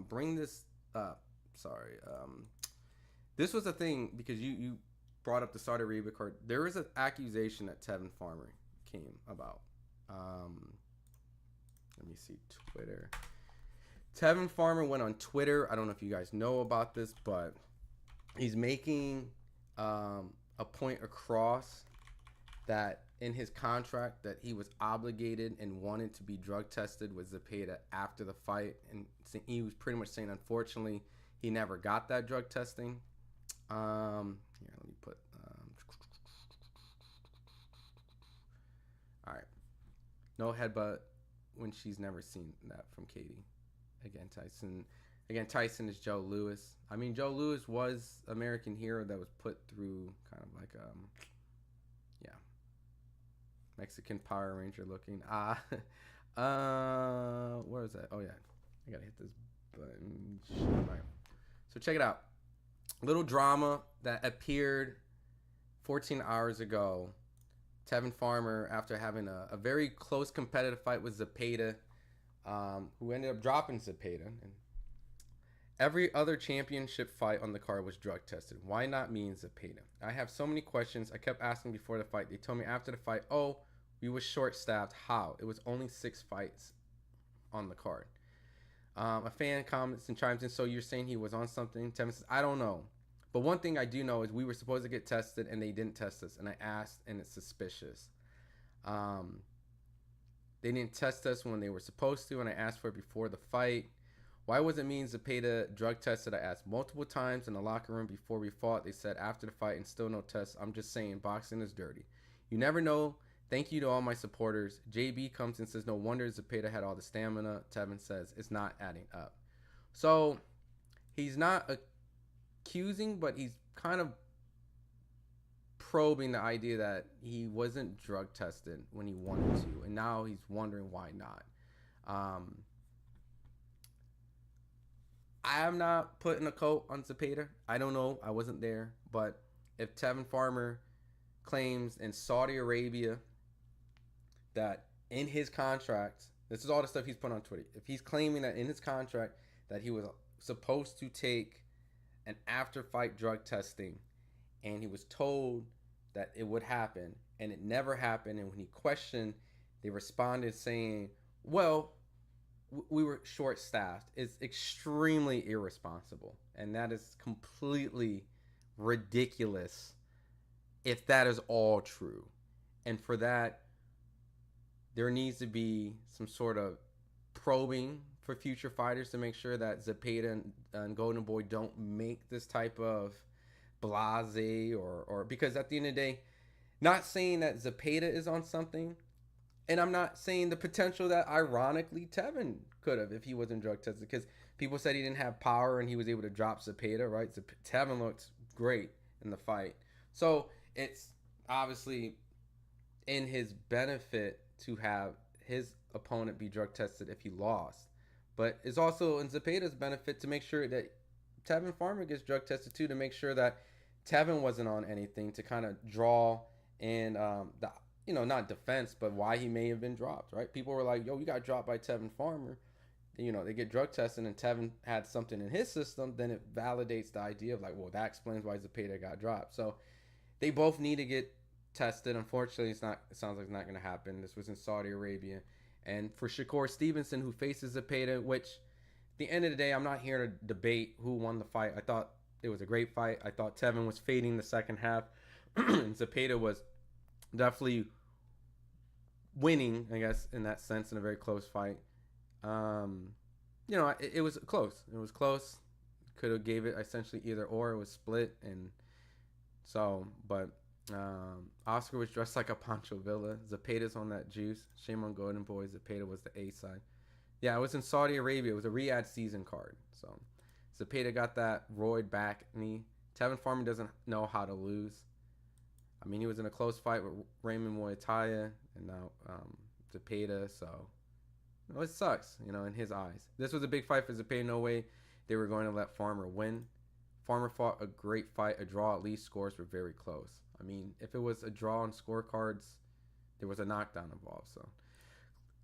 bring this up. Sorry. This was a thing because you brought up the Saudi Arabia card. There is an accusation that Tevin Farmer came about. Let me see Twitter. Tevin Farmer went on Twitter. I don't know if you guys know about this, but he's making a point across that in his contract that he was obligated and wanted to be drug tested with Zepeda after the fight, and he was pretty much saying unfortunately he never got that drug testing. Here, let me put all right, no headbutt when she's never seen that from Katie. Tyson is Joe Louis. I mean, Joe Louis was American hero that was put through kind of like Mexican Power Ranger looking. Where is that? Oh yeah, I gotta hit this button. All right. So check it out. Little drama that appeared 14 hours ago. Tevin Farmer, after having a very close competitive fight with Zepeda, who ended up dropping Zepeda. And every other championship fight on the card was drug tested. Why not me and Zepeda? I have so many questions. I kept asking before the fight. They told me after the fight, oh, we were short-staffed. How? It was only 6 fights on the card. A fan comments and chimes in, so you're saying he was on something? Tevin says, I don't know. But one thing I do know is we were supposed to get tested and they didn't test us. And I asked and it's suspicious. They didn't test us when they were supposed to, and I asked for it before the fight. Why wasn't me and Zepeda drug tested? I asked multiple times in the locker room before we fought. They said after the fight and still no tests. I'm just saying boxing is dirty. You never know. Thank you to all my supporters. JB comes and says no wonder Zepeda had all the stamina. Tevin says it's not adding up. So he's not accusing, but he's kind of probing the idea that he wasn't drug tested when he wanted to, and now he's wondering why not. I'm not putting a coat on Zepeda. I don't know. I wasn't there. But if Tevin Farmer claims in Saudi Arabia that in his contract, this is all the stuff he's put on Twitter. If he's claiming that in his contract that he was supposed to take an after-fight drug testing and he was told that it would happen and it never happened, and when he questioned, they responded saying, well, we were short-staffed, is extremely irresponsible, and that is completely ridiculous if that is all true. And for that, there needs to be some sort of probing for future fighters to make sure that Zepeda and Golden Boy don't make this type of blase or because at the end of the day, not saying that Zepeda is on something, and I'm not saying the potential that ironically Tevin could have if he wasn't drug tested, because people said he didn't have power and he was able to drop Zepeda, right? Tevin looked great in the fight. So it's obviously in his benefit to have his opponent be drug tested if he lost. But it's also in Zepeda's benefit to make sure that Tevin Farmer gets drug tested too, to make sure that Tevin wasn't on anything, to kind of draw in not defense, but why he may have been dropped, right? People were like, yo, you got dropped by Tevin Farmer. They get drug tested and Tevin had something in his system, then it validates the idea of like, well, that explains why Zepeda got dropped. So they both need to get tested. Unfortunately, it sounds like it's not going to happen. This was in Saudi Arabia. And for Shakur Stevenson, who faces Zepeda, which at the end of the day, I'm not here to debate who won the fight. I thought it was a great fight. I thought Tevin was fading the second half. And Zepeda was definitely winning, I guess, in that sense, in a very close fight. It was close. It was close. Could have gave it essentially either or. It was split. And so, but Oscar was dressed like a Pancho Villa. Zepeda's on that juice. Shame on Golden Boy. Zepeda was the A side. Yeah, it was in Saudi Arabia. It was a Riyadh season card. So Zepeda got that roid back knee. Tevin Farmer doesn't know how to lose. I mean, he was in a close fight with Raymond Muay Thai and now Zepeda. So it sucks, in his eyes. This was a big fight for Zepeda. No way they were going to let Farmer win. Farmer fought a great fight. A draw, at least scores were very close. I mean, if it was a draw on scorecards, there was a knockdown involved. So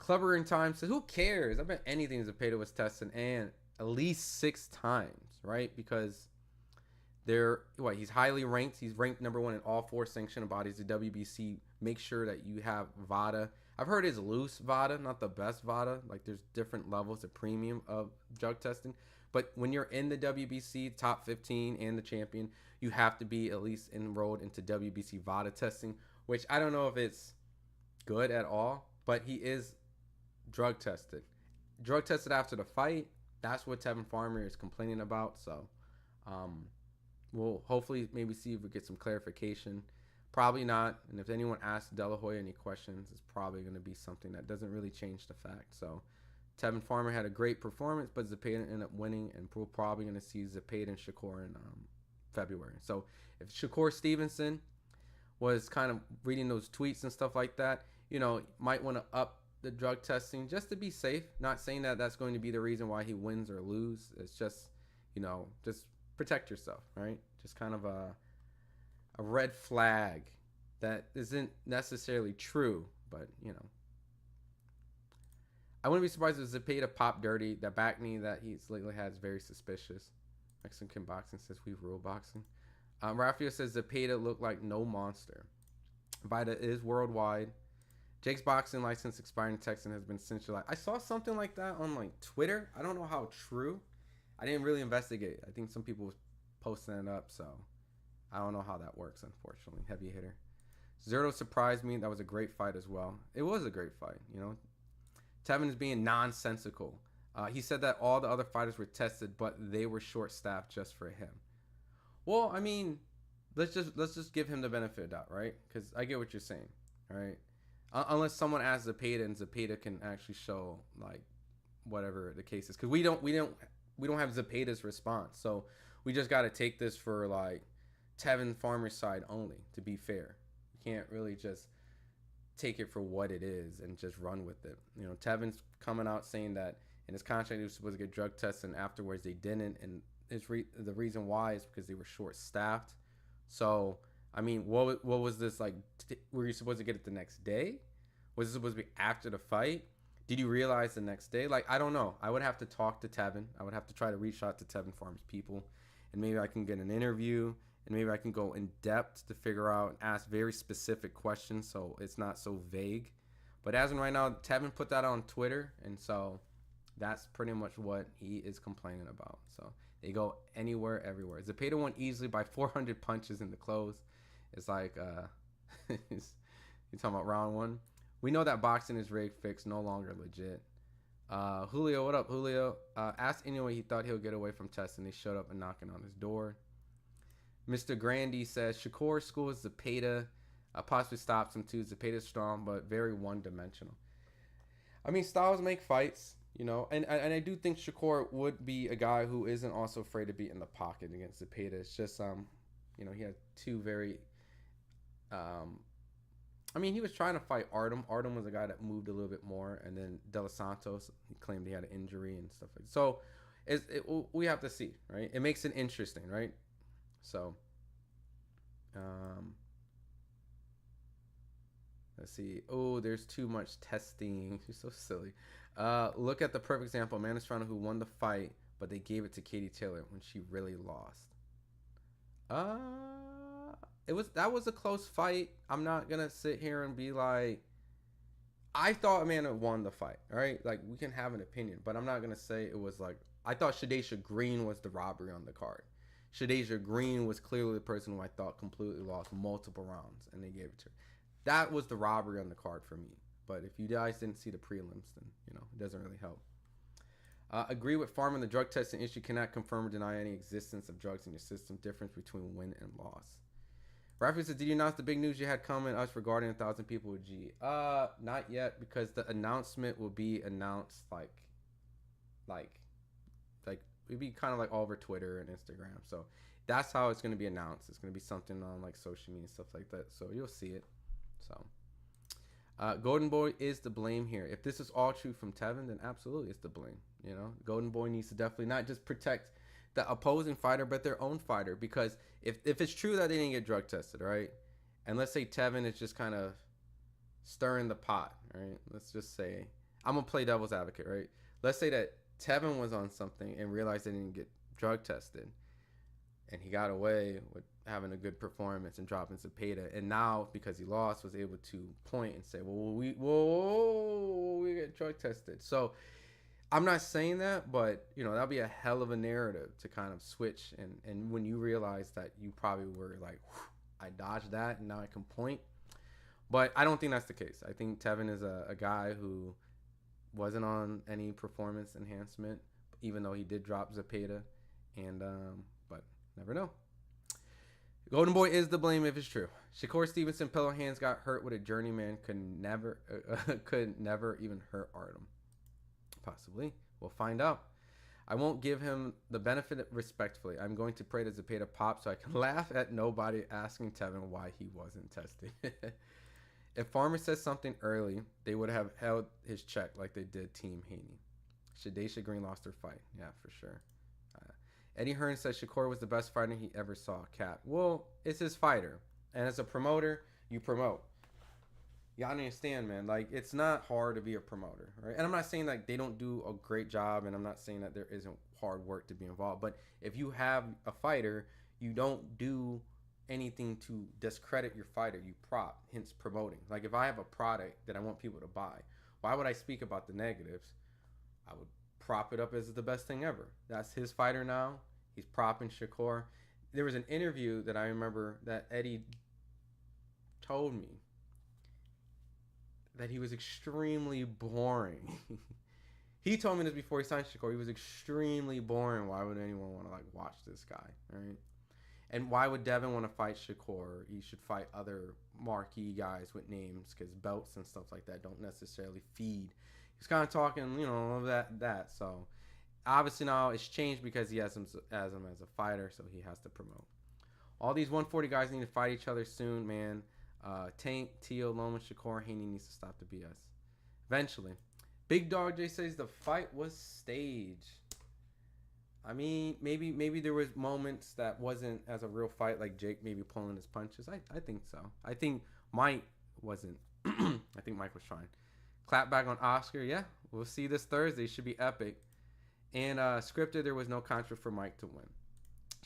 Clever in Time says, who cares? I bet anything Zepeda was tested, and at least 6 times, right? Because he's highly ranked. He's ranked number 1 in all 4 sanctioned bodies. The WBC makes sure that you have VADA. I've heard it's loose VADA, not the best VADA. Like, there's different levels of premium of drug testing. But when you're in the WBC top 15 and the champion, you have to be at least enrolled into WBC VADA testing, which I don't know if it's good at all, but he is drug tested. Drug tested after the fight. That's what Tevin Farmer is complaining about. So, we'll hopefully maybe see if we get some clarification. Probably not. And if anyone asks De La Hoya any questions, it's probably going to be something that doesn't really change the fact. So, Tevin Farmer had a great performance, but Zepeda ended up winning, and we're probably going to see Zepeda and Shakur in February. So, if Shakur Stevenson was kind of reading those tweets and stuff like that, might want to up the drug testing just to be safe. Not saying that that's going to be the reason why he wins or lose. It's just, just protect yourself, right? Just kind of a red flag that isn't necessarily true, but I wouldn't be surprised if Zepeda popped dirty. That back knee that he's lately had is very suspicious. Mexican Boxing says we rule boxing. Rafael says Zepeda looked like no monster. Vida is worldwide. Jake's boxing license expiring in Texas has been centralized. I saw something like that on Twitter. I don't know how true. I didn't really investigate. I think some people was posting it up, so I don't know how that works, unfortunately. Heavy hitter. Zerto surprised me. That was a great fight as well. It was a great fight, Tevin is being nonsensical. He said that all the other fighters were tested, but they were short-staffed just for him. Well, I mean, let's just give him the benefit of doubt, right? Because I get what you're saying, all right? Unless someone asks Zepeda and Zepeda can actually show whatever the case is, because we don't have Zepeda's response, so we just got to take this for Tevin Farmer's side only. To be fair, you can't really just take it for what it is and just run with it. Tevin's coming out saying that in his contract he was supposed to get drug tests, and afterwards they didn't, and the reason why is because they were short-staffed. So, I mean, what was this like? Were you supposed to get it the next day? Was it supposed to be after the fight? Did you realize the next day? I don't know. I would have to talk to Tevin. I would have to try to reach out to Tevin Farm's people, and maybe I can get an interview, and maybe I can go in depth to figure out and ask very specific questions so it's not so vague. But as of right now, Tevin put that on Twitter, and so that's pretty much what he is complaining about. So they go anywhere, everywhere. Zepeda won easily by 400 punches in the close. It's like, you're talking about round 1. We know that boxing is rigged, fixed, no longer legit. Julio, what up, Julio? Asked anyway he thought he'll get away from testing. They showed up and knocking on his door. Mr. Grandy says Shakur schools Zepeda, possibly stops him too. Zepeda's strong, but very one-dimensional. I mean, styles make fights, and I do think Shakur would be a guy who isn't also afraid to be in the pocket against Zepeda. It's just, he had two very, he was trying to fight Artem. Artem was a guy that moved a little bit more, and then De Los Santos, he claimed he had an injury and stuff like that. So, we have to see, right? It makes it interesting, right? So, let's see. Oh, there's too much testing. You're so silly. Look at the perfect example. Amanda Serrano, who won the fight, but they gave it to Katie Taylor when she really lost. That was a close fight. I'm not gonna sit here and be like, I thought Amanda won the fight. All right, we can have an opinion, but I'm not gonna say it was I thought Shadesha Green was the robbery on the card. Shadesha Green was clearly the person who I thought completely lost multiple rounds, and they gave it to her. That was the robbery on the card for me. But if you guys didn't see the prelims, then it doesn't really help. Agree with Farmer. The drug testing issue cannot confirm or deny any existence of drugs in your system. Difference between win and loss. Rafi said, did you announce the big news you had coming us regarding 1,000 people with G? Not yet, because the announcement will be announced it'd be kind of all over Twitter and Instagram. So that's how it's going to be announced. It's going to be something on social media and stuff like that. So you'll see it. So Golden Boy is to blame here. If this is all true from Tevin, then absolutely it's to blame. Golden Boy needs to definitely not just protect the opposing fighter, but their own fighter. Because if it's true that they didn't get drug tested, right? And let's say Tevin is just kind of stirring the pot, right? Let's just say, I'm gonna play devil's advocate, right? Let's say that Tevin was on something and realized they didn't get drug tested, and he got away with having a good performance and dropping Zepeda, and now because he lost, was able to point and say, "Well, we get drug tested." So I'm not saying that, but that'll be a hell of a narrative to kind of switch, and when you realize that you probably were like, I dodged that, and now I can point. But I don't think that's the case. I think Tevin is a guy who wasn't on any performance enhancement, even though he did drop Zepeda, and but never know. Golden Boy is the blame if it's true. Shakur Stevenson pillow hands got hurt with a journeyman could never even hurt Artem. Possibly. We'll find out. I won't give him the benefit respectfully. I'm going to pray to Zepeda pop so I can laugh at nobody asking Tevin why he wasn't tested. If Farmer says something early, they would have held his check like they did Team Haney. Shadesha Green lost her fight. Yeah, for sure. Eddie Hearn says Shakur was the best fighter he ever saw. Cat. Well, it's his fighter. And as a promoter, you promote. You understand, man. Like, it's not hard to be a promoter, right? And I'm not saying like they don't do a great job, and I'm not saying that there isn't hard work to be involved. But if you have a fighter, you don't do anything to discredit your fighter. You prop, hence promoting. Like, if I have a product that I want people to buy, why would I speak about the negatives? I would prop it up as the best thing ever. That's his fighter now. He's propping Shakur. There was an interview that I remember that Eddie told me that he was extremely boring. He told me this before he signed Shakur. He was extremely boring. Why would anyone want to like watch this guy, right? And why would Devin want to fight Shakur? He should fight other marquee guys with names, because belts and stuff like that don't necessarily feed. He's kind of talking, that. So obviously now it's changed because he has him as a fighter, so he has to promote. All these 140 guys need to fight each other soon, man. Tank, Teo, Loma, Shakur, Haney needs to stop the BS. Eventually. Big Dog J says the fight was staged. I mean, maybe there was moments that wasn't as a real fight, like Jake maybe pulling his punches. I think so. I think Mike wasn't. I think Mike was trying. Clap back on Oscar. Yeah, we'll see this Thursday. Should be epic. And scripted, there was no contract for Mike to win.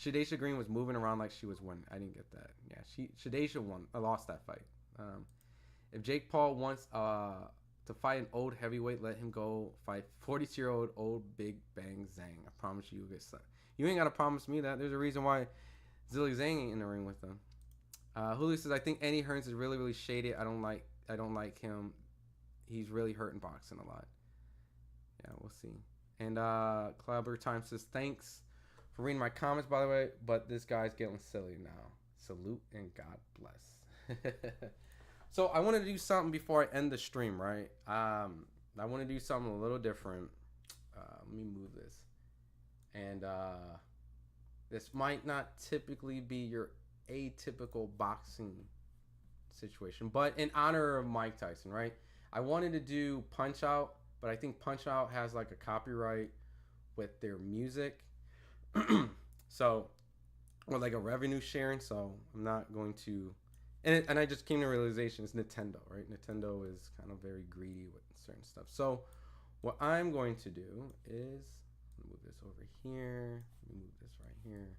Shadesha Green was moving around like she was winning. I didn't get that. Yeah, Shadesha won. I lost that fight. If Jake Paul wants to fight an old heavyweight, let him go fight 42-year-old old Big Bang Zhang. I promise you, you'll get stuck. You ain't got to promise me that. There's a reason why Zilly Zhang ain't in the ring with them. Julio says, I think Eddie Hearns is really, really shady. I don't like him. He's really hurting boxing a lot. Yeah, we'll see. And Clubber Time says, thanks for reading my comments, by the way, but this guy's getting silly now. Salute and God bless. So I want to do something before I end the stream, right? I want to do something a little different. Let me move this. And this might not typically be your atypical boxing situation, but in honor of Mike Tyson, right? I wanted to do Punch Out, but I think Punch Out has like a copyright with their music. So, or like a revenue sharing, so I'm not going to, and I just came to the realization it's Nintendo, right? Nintendo is kind of very greedy with certain stuff. So what I'm going to do is move this over here, move this right here.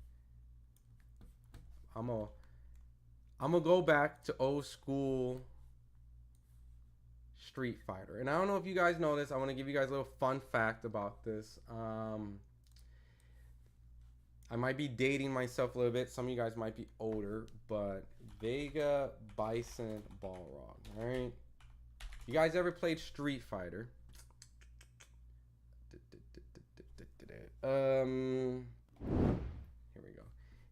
I'm gonna go back to old school Street Fighter, and I don't know if you guys know this. I want to give you guys a little fun fact about this. I might be dating myself a little bit. Some of you guys might be older, but Vega Bison Balrog, all right? You guys ever played Street Fighter? Here we go.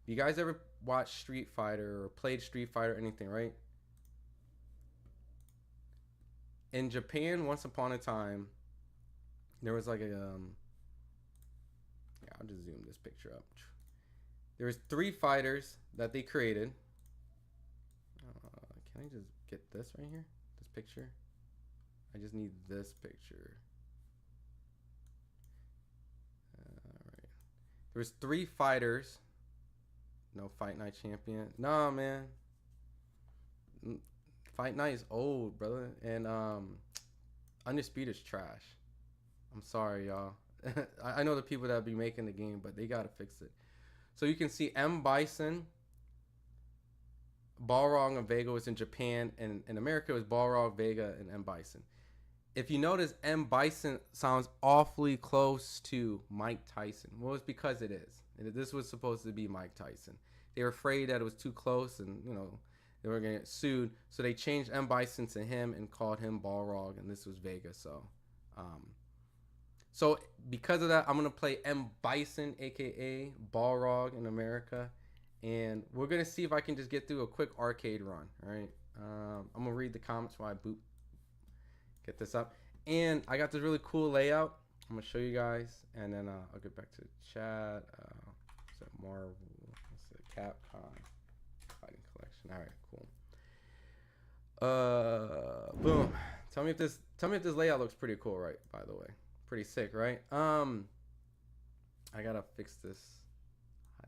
You guys ever watched Street Fighter or played Street Fighter or anything, right? In Japan, once upon a time, there was like a yeah, I'll just zoom this picture up. There was 3 fighters that they created. Can I just get this right here? This picture? I just need this picture. Alright. There was 3 fighters. No Fight Night champion. Nah, man. Fight Night is old, brother. And Undisputed is trash. I'm sorry, y'all. I know the people that be making the game, but they gotta fix it. So you can see M Bison, Balrog, and Vega was in Japan, and in America it was Balrog, Vega, and M Bison. If you notice, M Bison sounds awfully close to Mike Tyson. Well, it's because it is. This was supposed to be Mike Tyson. They were afraid that it was too close, and they were gonna get sued. So they changed M Bison to him and called him Balrog, and this was Vega. So because of that, I'm gonna play M Bison, aka Balrog in America, and we're gonna see if I can just get through a quick arcade run. All right. I'm gonna read the comments while I get this up, and I got this really cool layout. I'm gonna show you guys, and then I'll get back to the chat. So Marvel, what's it? Capcom Fighting Collection. All right, cool. Boom. Tell me if this layout looks pretty cool, right? By the way, pretty sick, right? I gotta fix this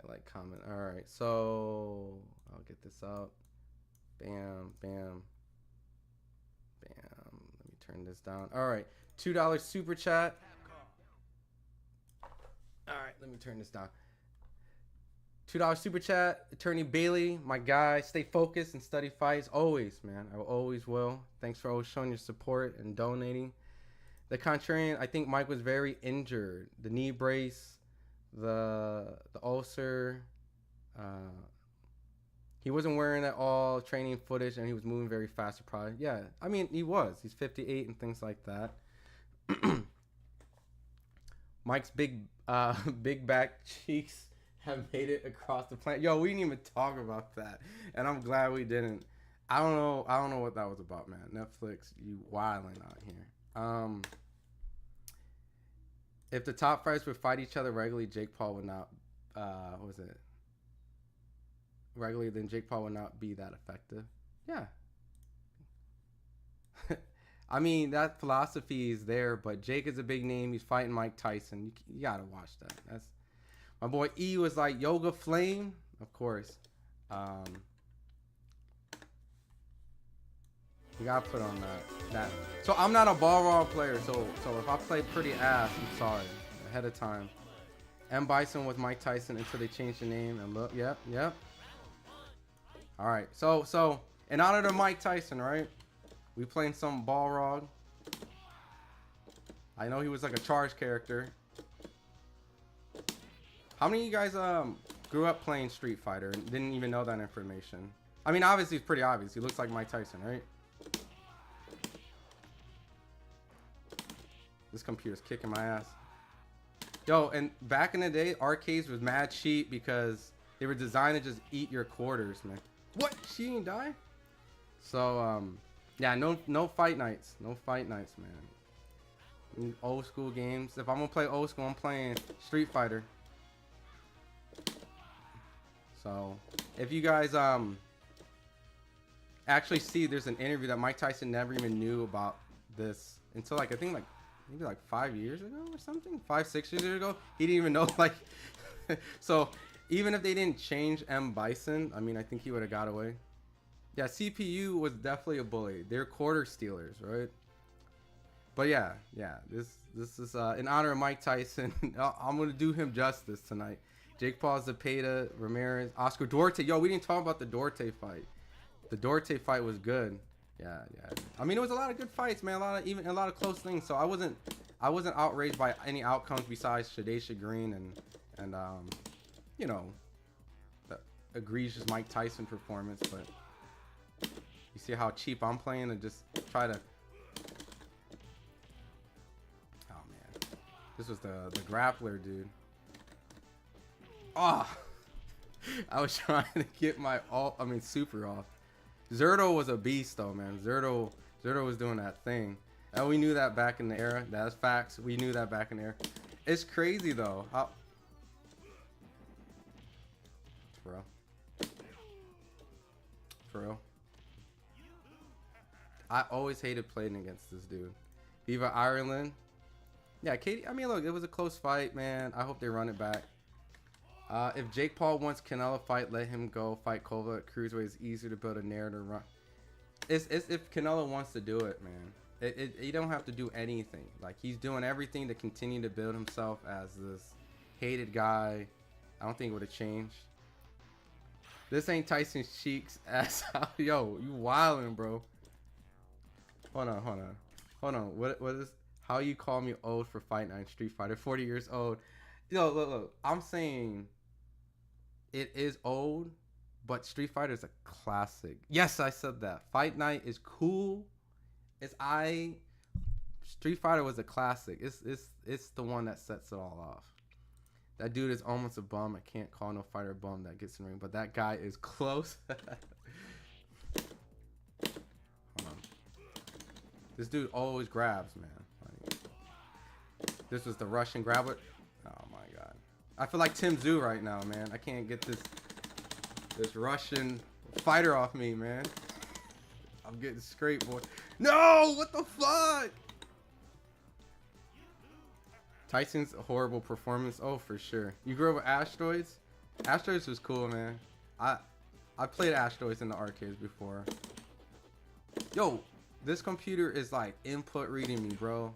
highlight comment. All right, so I'll get this up. Bam, bam, bam. Let me turn this down. All right, $2 super chat. All right, let me turn this down. $2 super chat. Attorney Bailey, my guy. Stay focused and study fights. Always, man. I always will. Thanks for always showing your support and donating. The Contrarian, I think Mike was very injured. The knee brace, the ulcer. He wasn't wearing at all training footage, and he was moving very fast. Probably, yeah. I mean, he was. He's 58 and things like that. Mike's big back cheeks have made it across the planet. Yo, we didn't even talk about that, and I'm glad we didn't. I don't know what that was about, man. Netflix, you wilding out here. If the top fighters would fight each other regularly, Jake Paul would not. What was it? Regularly, then Jake Paul would not be that effective. Yeah. I mean, that philosophy is there, but Jake is a big name. He's fighting Mike Tyson. You gotta watch that. That's my boy E was like Yoga Flame, of course. You gotta put on that. So I'm not a Balrog player, so if I play pretty ass, I'm sorry ahead of time. M Bison was Mike Tyson until they changed the name. And look, yep. All right, so in honor to Mike Tyson, right? We playing some Balrog. I know he was like a charged character. How many of you guys grew up playing Street Fighter and didn't even know that information? I mean, obviously it's pretty obvious. He looks like Mike Tyson, right? This computer's kicking my ass. Yo, and back in the day, arcades was mad cheap because they were designed to just eat your quarters, man. What? She didn't die? So, yeah, no fight nights. No fight nights, man. Old school games. If I'm gonna play old school, I'm playing Street Fighter. So, if you guys actually see, there's an interview that Mike Tyson never even knew about this until like I think like maybe like 5 years ago or something, 5-6 years ago. He didn't even know like. So even if they didn't change M Bison, I mean I think he would have got away. Yeah, CPU was definitely a bully. They're quarter stealers, right? But yeah, this is in honor of Mike Tyson. I'm gonna do him justice tonight. Jake Paul, Zepeda, Ramirez, Oscar Duarte. Yo, we didn't talk about the Duarte fight. The Duarte fight was good. Yeah. I mean, it was a lot of good fights, man. A lot of close things. So I wasn't outraged by any outcomes besides Shadesha Green and the egregious Mike Tyson performance. But you see how cheap I'm playing and just try to. Oh man, this was the grappler, dude. Oh, I was trying to get my super off. Zerto was a beast though, man. Zerto was doing that thing. And we knew that back in the era. That's facts. We knew that back in the era. It's crazy though. How For real. I always hated playing against this dude. Viva Ireland. Yeah, Katie. I mean, look, it was a close fight, man. I hope they run it back. If Jake Paul wants Canelo fight, let him go fight Kova at cruiserweight. It's easier to build a narrative run. It's if Canelo wants to do it, man. He don't have to do anything. Like, he's doing everything to continue to build himself as this hated guy. I don't think it would have changed. This ain't Tyson's cheeks ass. Yo, you wildin', bro. Hold on. What is? How you call me old for Fight Night Street Fighter? 40 years old. Yo, look. I'm saying it is old, but Street Fighter is a classic. Yes, I said that. Fight Night is cool. Street Fighter was a classic. It's the one that sets it all off. That dude is almost a bum. I can't call no fighter a bum that gets in the ring, but that guy is close. Hold on. This dude always grabs, man. Like, this was the Russian grab it. Oh my god. I feel like Tim Zhu right now, man. I can't get this Russian fighter off me, man. I'm getting scraped, boy. No! What the fuck? Tyson's a horrible performance. Oh, for sure. You grew up with Asteroids? Asteroids was cool, man. I played Asteroids in the arcades before. Yo, this computer is like input reading me, bro.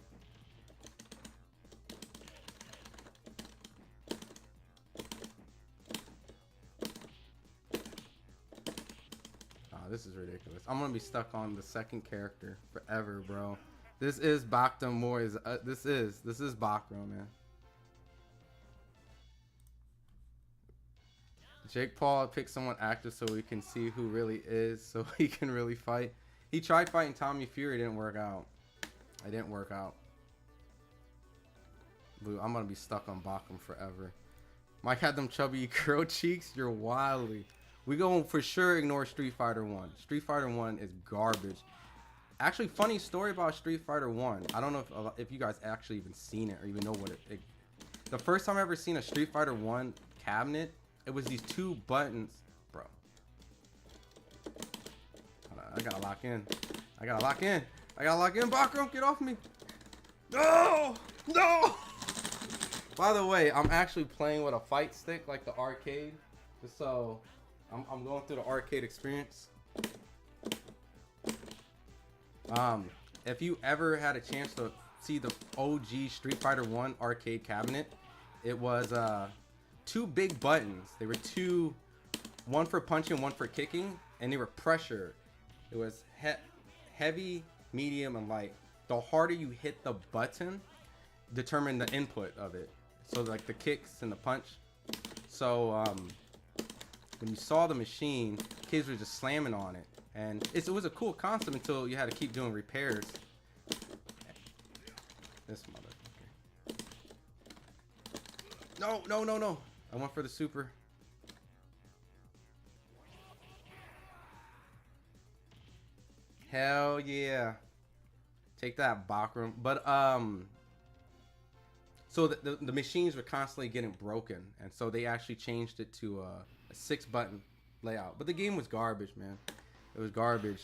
This is ridiculous. I'm gonna be stuck on the second character forever, bro. This is Bakta Moyes. This is Bakro, man. Jake Paul picked someone active so we can see who really is, so he can really fight. He tried fighting Tommy Fury, it didn't work out. It didn't work out. Boo, I'm gonna be stuck on Bakram forever. Mike had them chubby curl cheeks. You're wildly. We gonna for sure ignore Street Fighter 1. Street Fighter 1 is garbage. Actually, funny story about Street Fighter 1. I don't know if you guys actually even seen it or even know what it. The first time I ever seen a Street Fighter 1 cabinet, it was these two buttons, bro. Hold on, I gotta lock in. I gotta lock in. Bakram, get off me. No! No! By the way, I'm actually playing with a fight stick like the arcade, just so. I'm going through the arcade experience. If you ever had a chance to see the OG Street Fighter 1 arcade cabinet, it was two big buttons. They were one for punching, one for kicking, and they were pressure. It was heavy, medium, and light. The harder you hit the button, determined the input of it. So like the kicks and the punch. So when you saw the machine, kids were just slamming on it, and it was a cool concept until you had to keep doing repairs. This motherfucker. No. I went for the super. Hell yeah. Take that, Bakram. But so the machines were constantly getting broken, and so they actually changed it to a 6-button layout. But the game was garbage, man. It was garbage.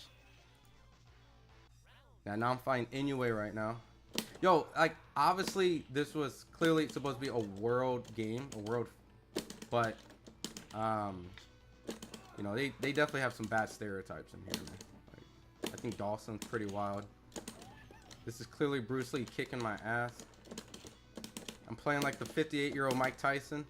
Now I'm fighting Inoue right now. Yo, like, obviously this was clearly supposed to be a world game, but you know, they definitely have some bad stereotypes in here, man. Like, I think Dawson's pretty wild. This is clearly Bruce Lee kicking my ass. I'm playing like the 58-year-old Mike Tyson.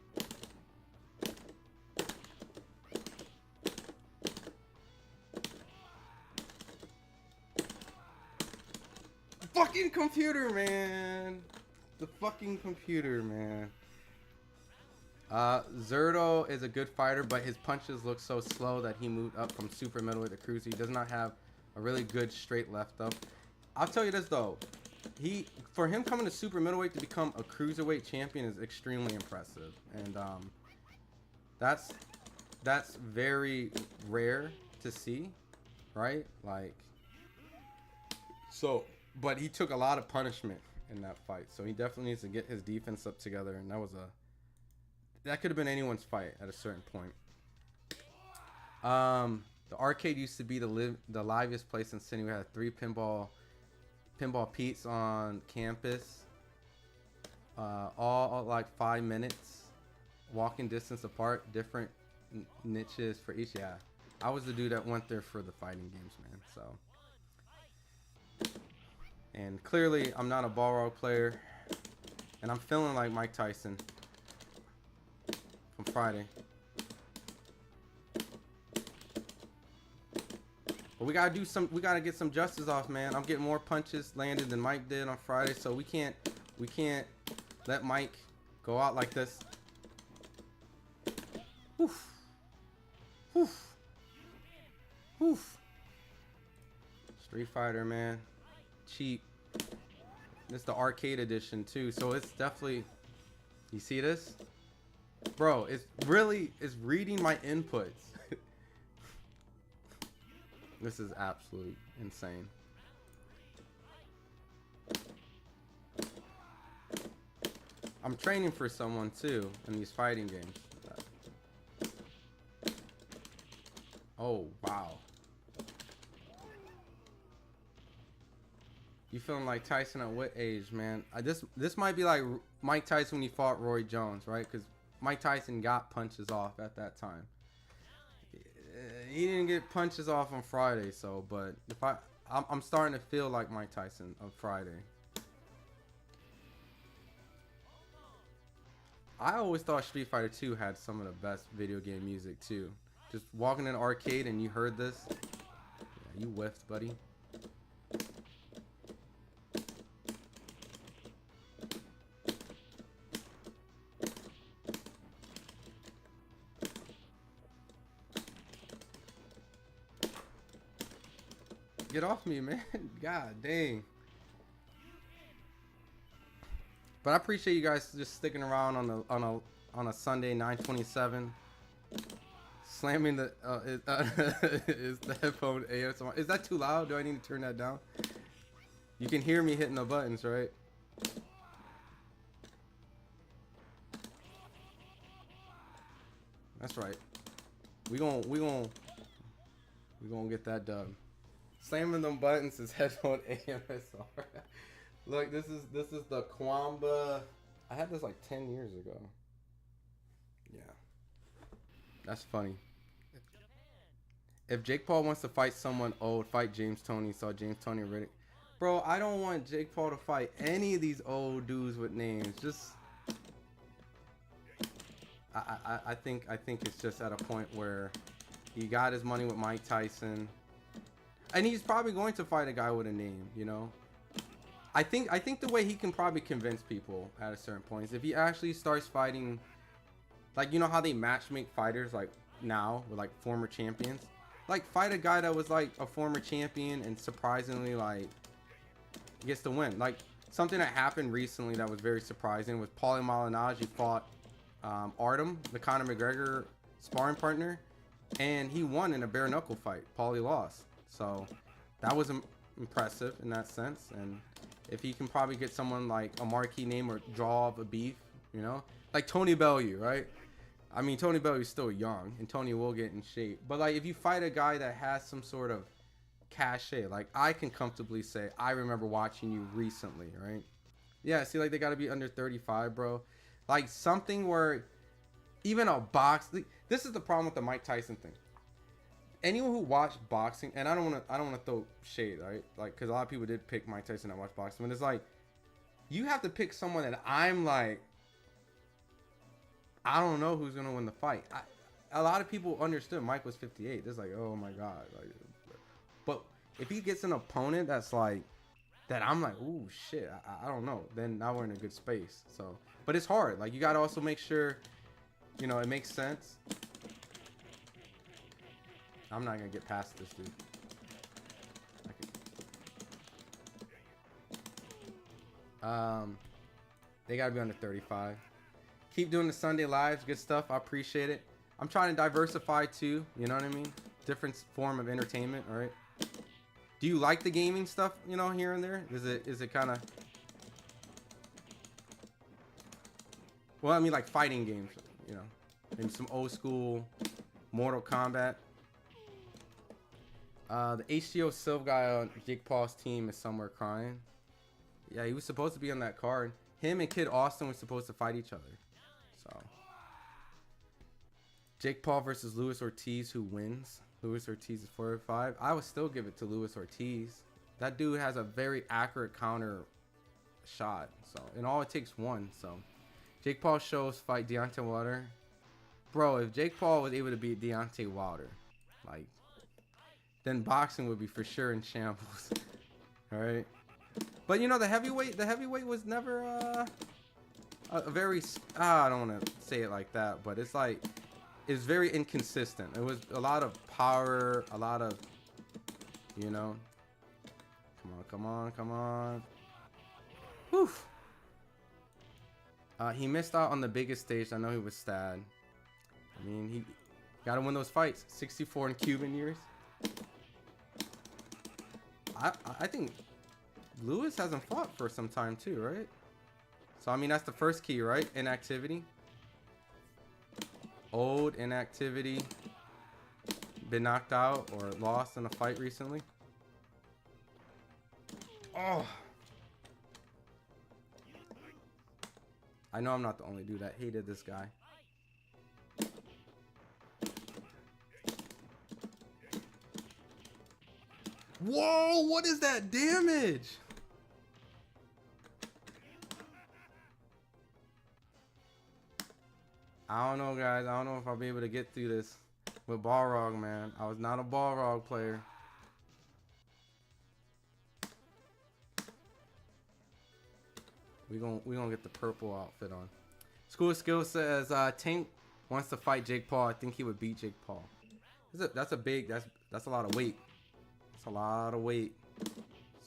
Fucking computer, man. The fucking computer, man. Zerto is a good fighter, but his punches look so slow that he moved up from super middleweight to cruiser. He does not have a really good straight left up. I'll tell you this though, for him coming to super middleweight to become a cruiserweight champion is extremely impressive, and that's very rare to see, right? Like, so, but he took a lot of punishment in that fight, so he definitely needs to get his defense up together, and that could have been anyone's fight at a certain point. The arcade used to be the liveliest place in Sydney. We had 3 pinball Pete's on campus, all like 5 minutes, walking distance apart, different niches for each. Yeah, I was the dude that went there for the fighting games, man. So And clearly, I'm not a Balrog player. And I'm feeling like Mike Tyson from Friday. But we gotta get some justice off, man. I'm getting more punches landed than Mike did on Friday, so we can't let Mike go out like this. Oof. Oof. Oof. Street Fighter, man. Cheap. This is the arcade edition too, so it's definitely, you see this? Bro, it's reading my inputs. This is absolutely insane. I'm training for someone too in these fighting games. Oh, wow. You feeling like Tyson at what age, man? This might be like Mike Tyson when he fought Roy Jones, right? Because Mike Tyson got punches off at that time. He didn't get punches off on Friday, so, but if I'm starting to feel like Mike Tyson on Friday. I always thought Street Fighter 2 had some of the best video game music too. Just walking in an arcade and you heard this, yeah, you whiffed, buddy. Get off me, man. God dang. But I appreciate you guys just sticking around on a Sunday 9:27. Slamming the is the headphone ASMR. Is that too loud? Do I need to turn that down? You can hear me hitting the buttons, right? That's right. We gonna get that done. Slamming them buttons is headphone ASMR. Look, this is the Kwamba. I had this like 10 years ago. Yeah. That's funny. If Jake Paul wants to fight someone old, fight James Toney. Saw James Toney Riddick. Bro, I don't want Jake Paul to fight any of these old dudes with names. Just I think it's just at a point where he got his money with Mike Tyson. And he's probably going to fight a guy with a name, you know. I think the way he can probably convince people at a certain point is if he actually starts fighting, like, you know how they matchmake fighters like now with like former champions, like fight a guy that was like a former champion and surprisingly like gets to win. Like something that happened recently that was very surprising was Paulie Malignaggi fought Artem, the Conor McGregor sparring partner, and he won in a bare knuckle fight. Paulie lost. So that was impressive in that sense. And if he can probably get someone like a marquee name or draw up a beef, you know, like Tony Bellew, right? I mean, Tony Bellew's still young and Tony will get in shape. But like if you fight a guy that has some sort of cachet, like I can comfortably say, I remember watching you recently, right? Yeah, see, like they got to be under 35, bro. Like something where even a box. This is the problem with the Mike Tyson thing. Anyone who watched boxing, and I don't want to throw shade, right? Like, because a lot of people did pick Mike Tyson that watched boxing, but it's like you have to pick someone that I'm like, I don't know who's gonna win the fight. A lot of people understood Mike was 58. It's like, oh my god, like, but if he gets an opponent that's like that, I'm like, ooh shit, I don't know. Then now we're in a good space. So, but it's hard. Like you gotta also make sure, you know, it makes sense. I'm not gonna get past this dude. They gotta be under 35. Keep doing the Sunday lives, good stuff. I appreciate it. I'm trying to diversify too. You know what I mean? Different form of entertainment. All right. Do you like the gaming stuff? You know, here and there. Is it kind of? Well, I mean, like fighting games. You know, and some old school Mortal Kombat. The HTO Silv guy on Jake Paul's team is somewhere crying. Yeah, he was supposed to be on that card. Him and Kid Austin were supposed to fight each other. So, Jake Paul versus Luis Ortiz, who wins? Luis Ortiz is 4-5. I would still give it to Luis Ortiz. That dude has a very accurate counter shot. So, and all it takes one. So, Jake Paul shows fight Deontay Wilder. Bro, if Jake Paul was able to beat Deontay Wilder, like, then boxing would be for sure in shambles. All right. But you know, the heavyweight was never a very, I don't want to say it like that, but it's like, it's very inconsistent. It was a lot of power, a lot of, you know, come on. Whew. He missed out on the biggest stage. I know he was sad. I mean, he got to win those fights. 64 in Cuban years. I think Lewis hasn't fought for some time too, right? So, I mean, that's the first key, right? Inactivity. Old inactivity. Been knocked out or lost in a fight recently. Oh. I know I'm not the only dude that hated this guy. Whoa, what is that damage? I don't know, guys. I don't know if I'll be able to get through this with Balrog, man. I was not a Balrog player. We gonna get the purple outfit on. School of Skill says Tank wants to fight Jake Paul. I think he would beat Jake Paul. That's a lot of weight. That's a lot of weight.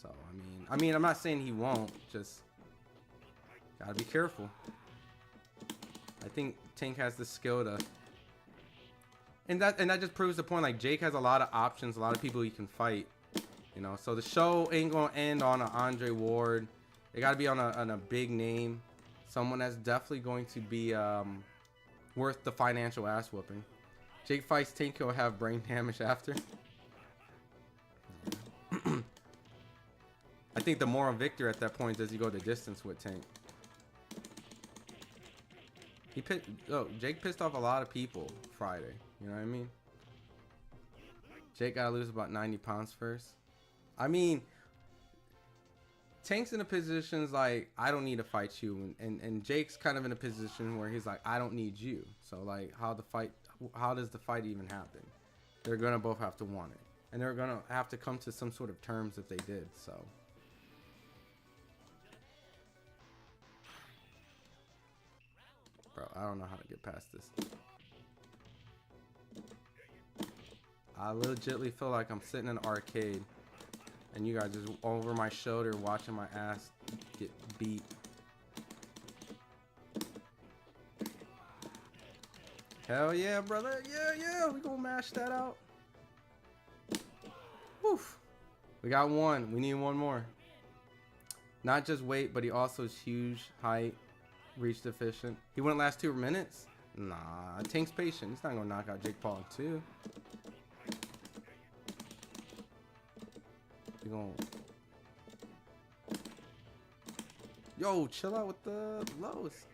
So I mean I'm not saying he won't. Just gotta be careful. I think Tank has the skill to, and that just proves the point. Like, Jake has a lot of options, a lot of people he can fight. You know, so the show ain't gonna end on an Andre Ward. It got to be on a big name, someone that's definitely going to be worth the financial ass whooping. Jake fights Tank, he'll have brain damage after. I think the moral victor at that point is you go the distance with Tank. Jake pissed off a lot of people Friday. You know what I mean? Jake gotta lose about 90 pounds first. I mean, Tank's in a position like, I don't need to fight you, and Jake's kind of in a position where he's like, I don't need you. So like, how does the fight even happen? They're gonna both have to want it, and they're gonna have to come to some sort of terms if they did. So bro, I don't know how to get past this. I legitimately feel like I'm sitting in an arcade and you guys just over my shoulder watching my ass get beat. Hell yeah, brother. Yeah. We gonna mash that out. Woof. We got one. We need one more. Not just weight, but he also is huge, height, reach deficient. He wouldn't last 2 minutes? Nah, Tank's patient. He's not gonna knock out Jake Paul in 2. You gonna... Yo, chill out with the lows.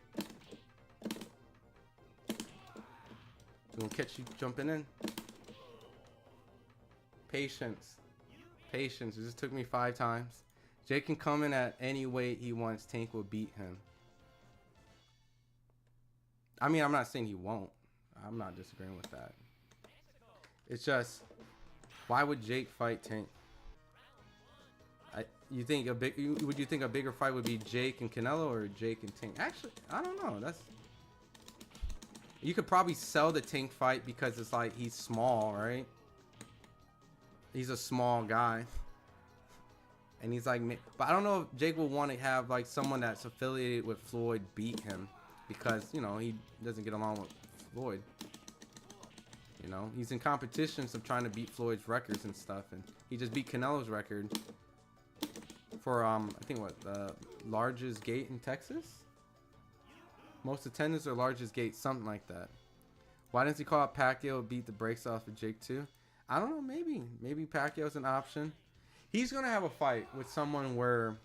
Gonna catch you jumping in. Patience. Patience. It just took me 5 times. Jake can come in at any weight he wants. Tank will beat him. I mean, I'm not saying he won't. I'm not disagreeing with that. It's just, why would Jake fight Tank? Would you think a bigger fight would be Jake and Canelo or Jake and Tank? Actually, I don't know. You could probably sell the Tank fight because it's like he's small, right? He's a small guy. And he's like, but I don't know if Jake will want to have like someone that's affiliated with Floyd beat him because, you know, he doesn't get along with Floyd. You know, he's in competitions of trying to beat Floyd's records and stuff, and he just beat Canelo's record for I think the largest gate in Texas. Most attendance or largest gate, something like that. Why doesn't he call out Pacquiao, beat the brakes off of Jake too? I don't know. Maybe Pacquiao's an option. He's gonna have a fight with someone where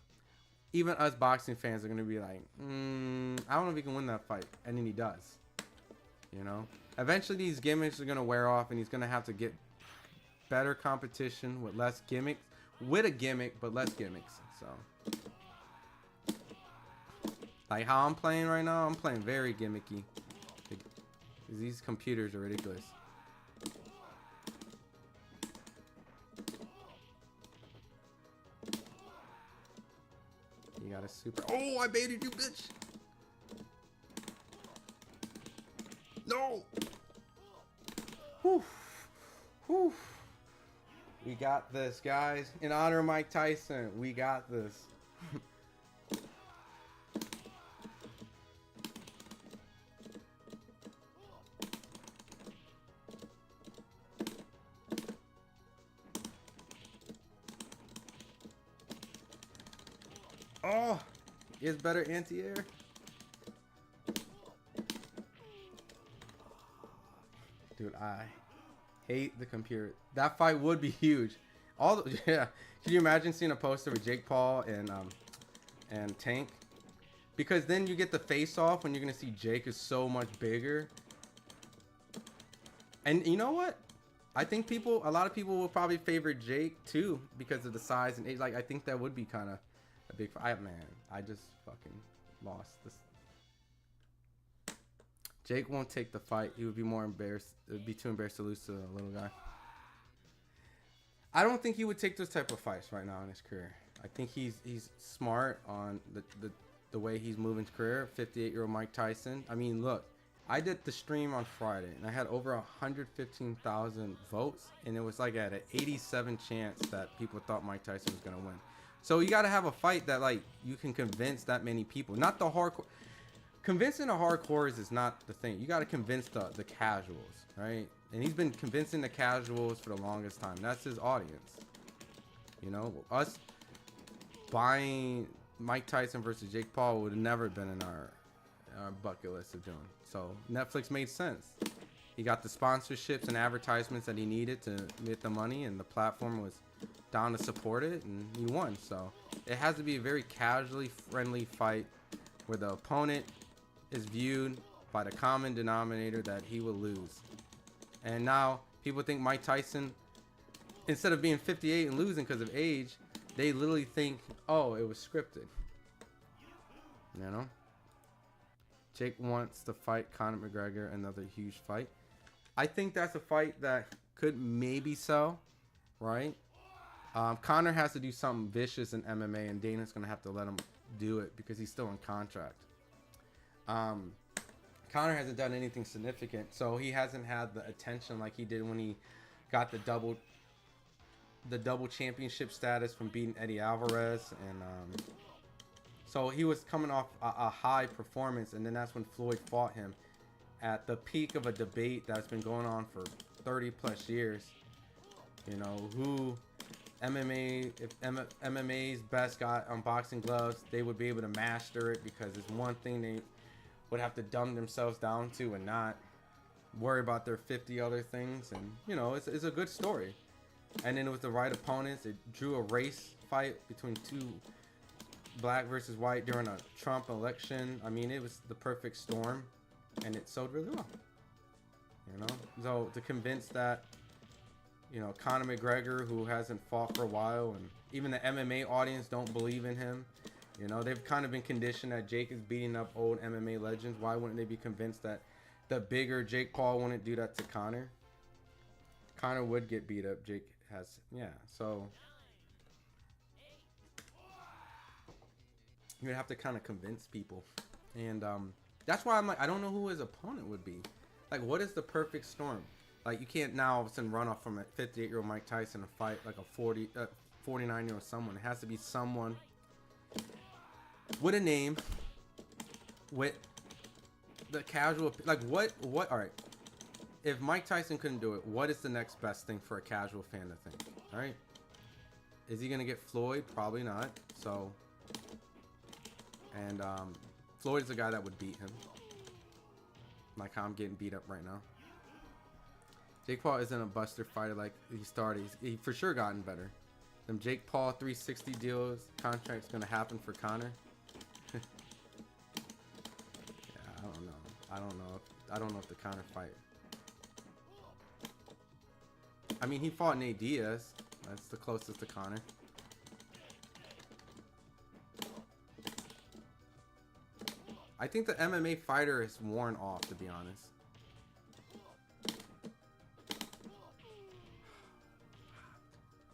even us boxing fans are gonna be like, I don't know if he can win that fight, and then he does. You know, eventually these gimmicks are gonna wear off, and he's gonna have to get better competition with less gimmicks, with a gimmick, but less gimmicks. So, like how I'm playing right now, I'm playing very gimmicky. These computers are ridiculous. You got a super. Oh, I baited you, bitch. No. Whew. Whew. We got this, guys. In honor of Mike Tyson, we got this. Oh, he has better anti-air. Dude, I hate the computer. That fight would be huge. Yeah. Can you imagine seeing a poster with Jake Paul and Tank? Because then you get the face off when you're gonna see Jake is so much bigger. And you know what? I think a lot of people will probably favor Jake too because of the size and age. Like I think that would be kind of a big fight. Man, I just fucking lost this. Jake won't take the fight. He would be more embarrassed. It would be too embarrassed to lose to a little guy. I don't think he would take those type of fights right now in his career. I think he's smart on the way he's moving his career. 58-year-old Mike Tyson. I mean, look, I did the stream on Friday and I had over 115,000 votes, and it was like at an 87 chance that people thought Mike Tyson was gonna win. So you got to have a fight that like you can convince that many people. Not the hardcore. Convincing the hardcores is not the thing. You got to convince the casuals, right? And he's been convincing the casuals for the longest time. That's his audience. You know, us buying Mike Tyson versus Jake Paul would have never been in our bucket list of doing. So Netflix made sense. He got the sponsorships and advertisements that he needed to get the money, and the platform was down to support it, and he won. So it has to be a very casually friendly fight where the opponent is viewed by the common denominator that he will lose. And now people think Mike Tyson, instead of being 58 and losing because of age, they literally think, oh, it was scripted. You know? Jake wants to fight Conor McGregor, another huge fight. I think that's a fight that could maybe sell, right? Conor has to do something vicious in MMA, and Dana's going to have to let him do it because he's still in contract. Conor hasn't done anything significant, so he hasn't had the attention like he did when he got the double championship status from beating Eddie Alvarez, and so he was coming off a high performance, and then that's when Floyd fought him at the peak of a debate that's been going on for 30 plus years. You know, who MMA, if MMA's best got on boxing gloves, they would be able to master it because it's one thing they would have to dumb themselves down to and not worry about their 50 other things. And, you know, it's a good story. And then with the right opponents, it drew a race fight between two black versus white during a Trump election. I mean, it was the perfect storm, and it sold really well. You know, so to convince that, you know, Conor McGregor, who hasn't fought for a while, and even the MMA audience don't believe in him. You know, they've kind of been conditioned that Jake is beating up old MMA legends. Why wouldn't they be convinced that the bigger Jake Paul wouldn't do that to Conor? Conor would get beat up. Jake has, yeah. So you would have to kind of convince people, and that's why I'm like, I don't know who his opponent would be. Like, what is the perfect storm? Like, you can't now all of a sudden run off from a 58-year-old Mike Tyson and fight like a 49-year-old someone. It has to be someone with a name, with the casual, like what, all right. If Mike Tyson couldn't do it, what is the next best thing for a casual fan to think? All right. Is he going to get Floyd? Probably not. So, and Floyd is a guy that would beat him. Like how I'm getting beat up right now. Jake Paul isn't a buster fighter like he started. He for sure gotten better. Them Jake Paul 360 deals, contract's going to happen for Conor. Yeah, I don't know. I don't know if the Conor fight. I mean, he fought Nate Diaz. That's the closest to Conor. I think the MMA fighter is worn off, to be honest.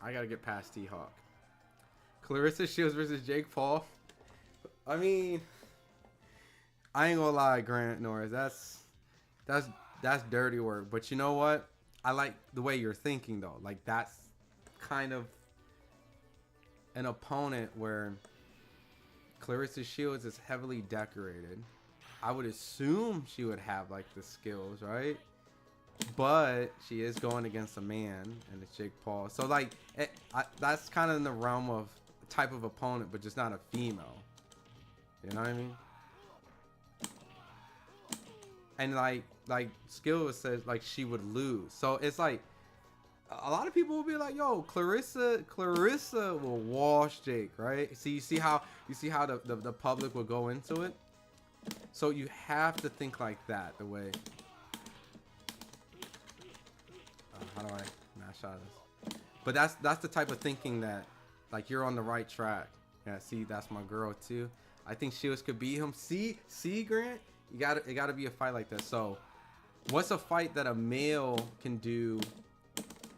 I gotta get past T-Hawk. Clarissa Shields versus Jake Paul. I mean, I ain't gonna lie, Grant Norris. That's dirty work. But you know what? I like the way you're thinking though. Like that's kind of an opponent where Clarissa Shields is heavily decorated. I would assume she would have like the skills, right? But she is going against a man, and it's Jake Paul. So like, that's kind of in the realm of type of opponent, but just not a female. You know what I mean? And like skills says like she would lose. So it's like a lot of people will be like, "Yo, Clarissa will wash Jake," right? So you see how the public will go into it. So you have to think like that. The way. How do I mash out of this? But that's the type of thinking that like you're on the right track. Yeah, see, that's my girl too. I think Shields could beat him. See, Grant, it gotta be a fight like this. So, what's a fight that a male can do?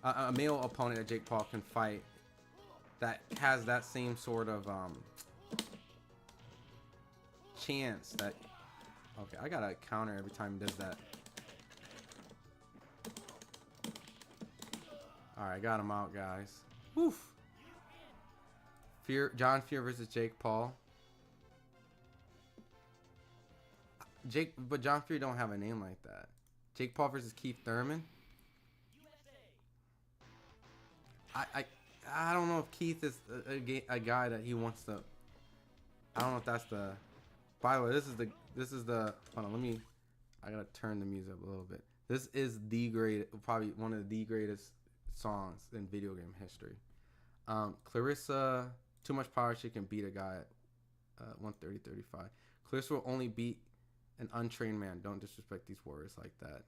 A male opponent that Jake Paul can fight that has that same sort of chance that. Okay, I gotta counter every time he does that. Alright, got him out, guys. Woof. John Fury versus Jake Paul. But John Fury don't have a name like that. Jake Paul versus Keith Thurman. I don't know if Keith is a guy that he wants to. I don't know if that's the. By the way, this is the. Hold on, I gotta turn the music up a little bit. This is probably one of the greatest songs in video game history. Clarissa, too much power, she can beat a guy at 130-35. Clarissa will only beat an untrained man. Don't disrespect these warriors like that.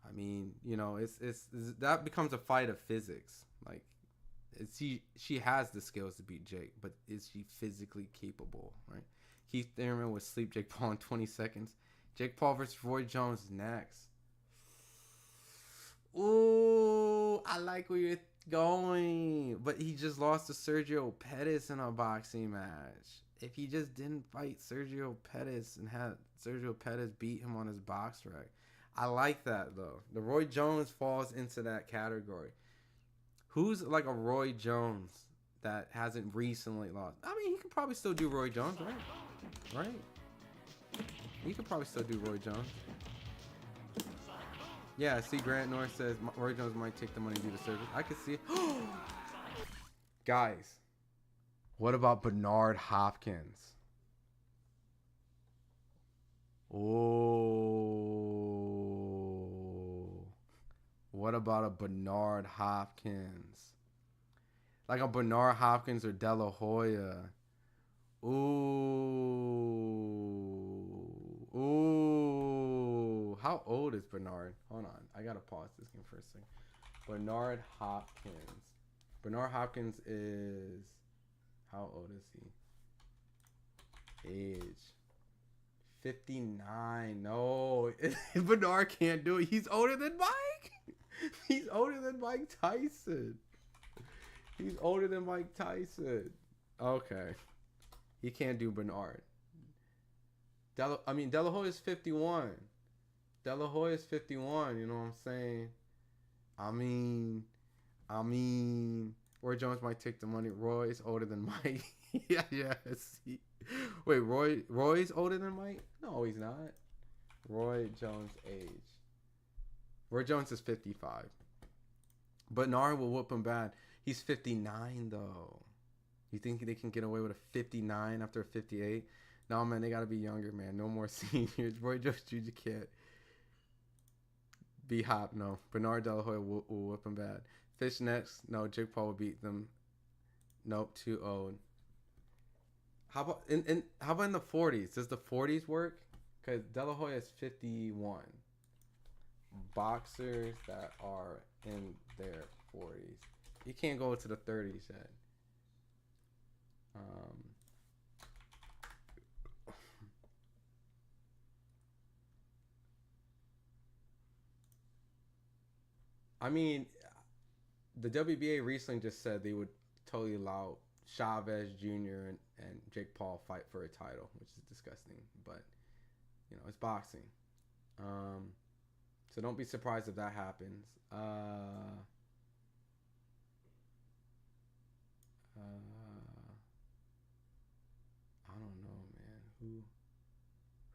I mean, you know, it's that becomes a fight of physics. Like, she has the skills to beat Jake, but is she physically capable, right? Keith Thurman would sleep Jake Paul in 20 seconds. Jake Paul versus Roy Jones next. Ooh, I like where you're going. But he just lost to Sergio Pettis in a boxing match. If he just didn't fight Sergio Pettis and had Sergio Pettis beat him on his box rack. I like that, though. The Roy Jones falls into that category. Who's like a Roy Jones that hasn't recently lost? I mean, he could probably still do Roy Jones, right? Right? He could probably still do Roy Jones. Yeah, see, Grant Norris says Roy Jones might take the money to do the service. I could see it. Guys, what about Bernard Hopkins? Oh, what about a Bernard Hopkins? Like a Bernard Hopkins or De La Hoya. Ooh. How old is Bernard? Hold on. I gotta pause this game for a second. Bernard Hopkins. Bernard Hopkins is... How old is he? Age. 59. No. Bernard can't do it. He's older than Mike. He's older than Mike Tyson. He's older than Mike Tyson. Okay. He can't do Bernard. De La Hoya is 51. De La Hoya is 51, you know what I'm saying? I mean, Roy Jones might take the money. Roy is older than Mike. yeah. See. Wait, Roy's older than Mike? No, he's not. Roy Jones' age. Roy Jones is 55. Bernard will whoop him bad. He's 59, though. You think they can get away with a 59 after a 58? No, man, they got to be younger, man. No more seniors. Roy Jones Jr. can't be Hop. No. Bernard De La Hoya will whip him bad. Fish next. No, Jake Paul will beat them. Nope, too old. How about in how about in the 40s? Does the 40s work? Because De La Hoya is 51. Boxers that are in their 40s. You can't go to the 30s yet. I mean, the WBA recently just said they would totally allow Chavez Jr. and Jake Paul fight for a title, which is disgusting. But it's boxing. Um, so don't be surprised if that happens. I don't know, man.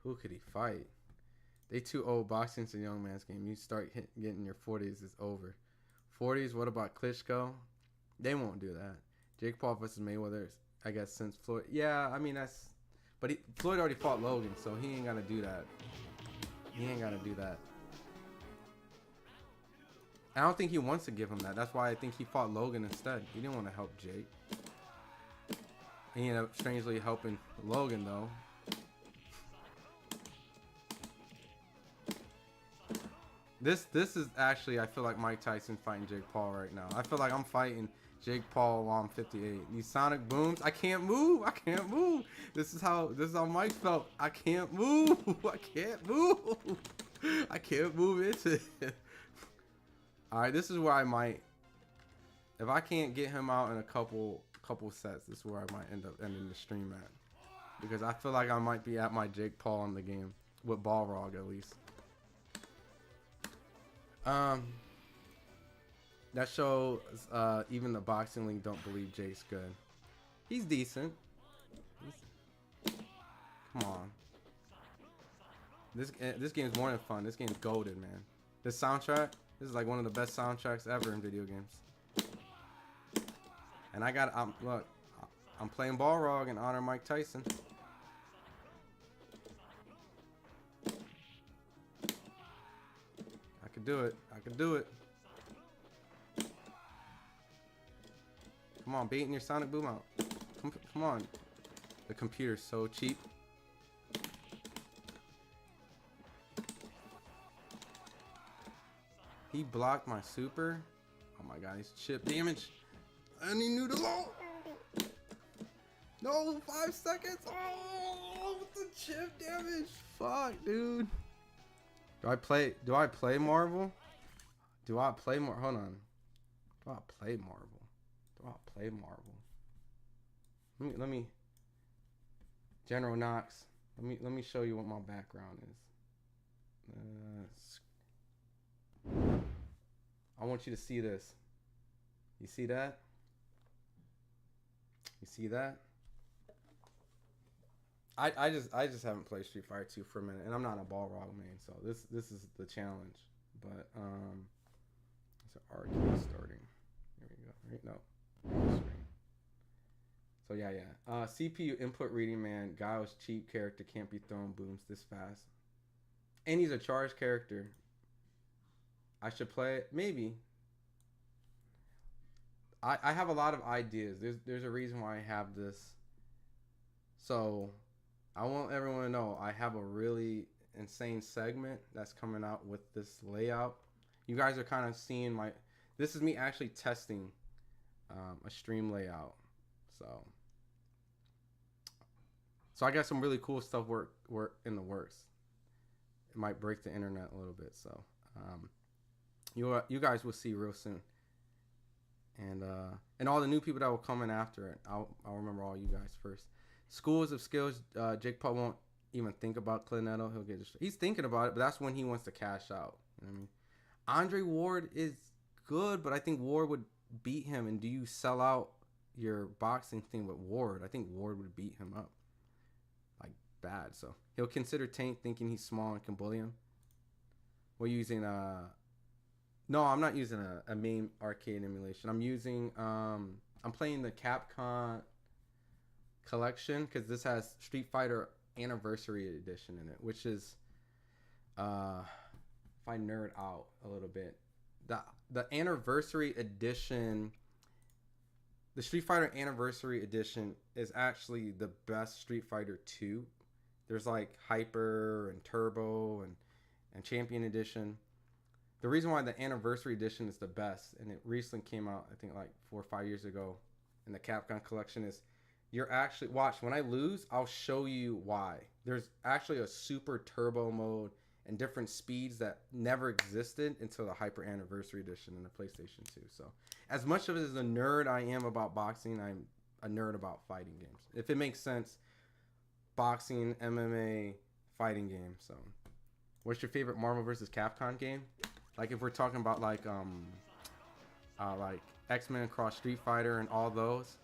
Who could he fight? They too old. Boxing's a young man's game. You start getting your 40s, it's over. 40s. What about Klitschko? They won't do that. Jake Paul versus Mayweather. I guess since Floyd. Yeah, I mean that's. But Floyd already fought Logan, so he ain't gotta do that. He ain't gotta do that. I don't think he wants to give him that. That's why I think he fought Logan instead. He didn't want to help Jake. He ended up strangely helping Logan though. This is actually, I feel like Mike Tyson fighting Jake Paul right now. I feel like I'm fighting Jake Paul while I'm 58. These sonic booms, I can't move. I can't move. This is how Mike felt. I can't move. I can't move. I can't move into it. All right, this is where I might, if I can't get him out in a couple sets, this is where I might end up ending the stream at, because I feel like I might be at my Jake Paul in the game with Balrog at least. That shows even the boxing league don't believe Jake's good. He's decent. Come on. This game's more than fun. This game's goated, man. This soundtrack, this is like one of the best soundtracks ever in video games. And look, I'm playing Balrog in honor of Mike Tyson. I could do it. I could do it. Come on, baiting your sonic boom out. Come on. The computer's so cheap. He blocked my super. Oh my god, he's chip damage. And he knew the law. No, 5 seconds. Oh, with the chip damage. Fuck, dude. Do I play Marvel? Hold on. Do I play Marvel? Let me General Knox. Let me show you what my background is. I want you to see this. You see that? You see that? I just haven't played Street Fighter 2 for a minute, and I'm not a Balrog main, so this is the challenge. But it's an arcade starting. Here we go. Right? No. So yeah. CPU input reading, man. Guile's cheap character can't be throwing booms this fast, and he's a charged character. I should play it, maybe. I have a lot of ideas. There's a reason why I have this. So I want everyone to know I have a really insane segment that's coming out with this layout. You guys are kind of seeing this is me actually testing a stream layout. So I got some really cool stuff work in the works. It might break the internet a little bit. So you guys will see real soon. And all the new people that will come in after it, I'll remember all you guys first. Schools of Skills, Jake Paul won't even think about Clineto. He'll get distracted. He's thinking about it, but that's when he wants to cash out. You know what I mean? Andre Ward is good, but I think Ward would beat him. And do you sell out your boxing thing with Ward? I think Ward would beat him up like bad. So he'll consider Tank, thinking he's small and can bully him. We're using no, I'm not using a main arcade emulation. I'm using I'm playing the Capcom collection, because this has Street Fighter Anniversary Edition in it, which is if I nerd out a little bit, the Anniversary Edition, the Street Fighter Anniversary Edition is actually the best Street Fighter 2. There's like Hyper and Turbo and Champion Edition. The reason why the Anniversary Edition is the best, and it recently came out, I think like 4 or 5 years ago, in the Capcom collection, is you're actually, watch, when I lose, I'll show you why. There's actually a super turbo mode and different speeds that never existed until the Hyper Anniversary Edition in the PlayStation 2. So, as much of it as a nerd I am about boxing, I'm a nerd about fighting games. If it makes sense, boxing, MMA, fighting game. So, what's your favorite Marvel vs. Capcom game? Like if we're talking about like X-Men cross Street Fighter and all those.